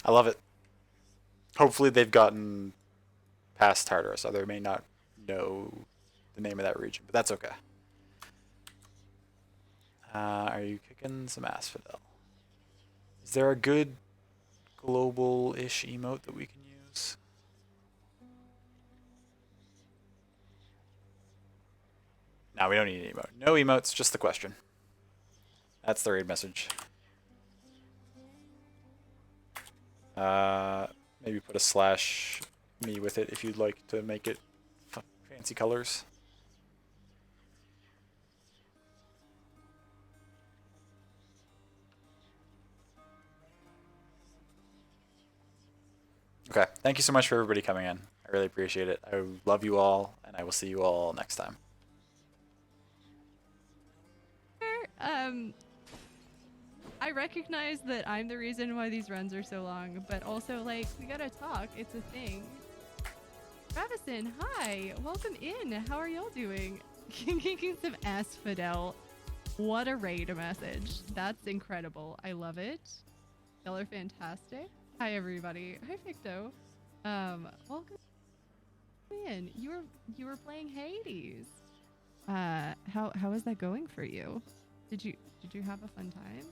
I love it. Hopefully they've gotten past Tartarus, so they may not know the name of that region, but that's okay. Are you kicking some Assphodel? Is there a good global-ish emote that we can use? No, we don't need an emote. No emotes, just the question. That's the raid message. Maybe put a slash me with it if you'd like to make it fancy colors. Okay, thank you so much for everybody coming in. I really appreciate it. I love you all, and I will see you all next time. I recognize that I'm the reason why these runs are so long, but also, like, we gotta talk. It's a thing. Ravison, hi! Welcome in! How are y'all doing? Kicking some Assphodel. What a raid message. That's incredible. I love it. Y'all are fantastic. Hi, everybody. Hi, Ficto. Welcome in. You were playing Hades. How is that going for you? Did you have a fun time?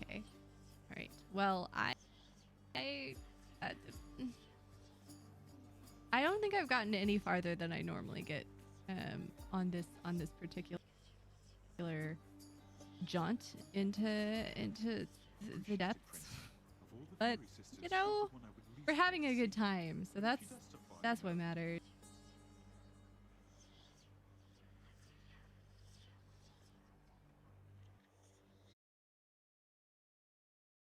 Okay. All right. Well, I don't think I've gotten any farther than I normally get on this particular jaunt into the depths. But you know, we're having a good time, so that's what matters.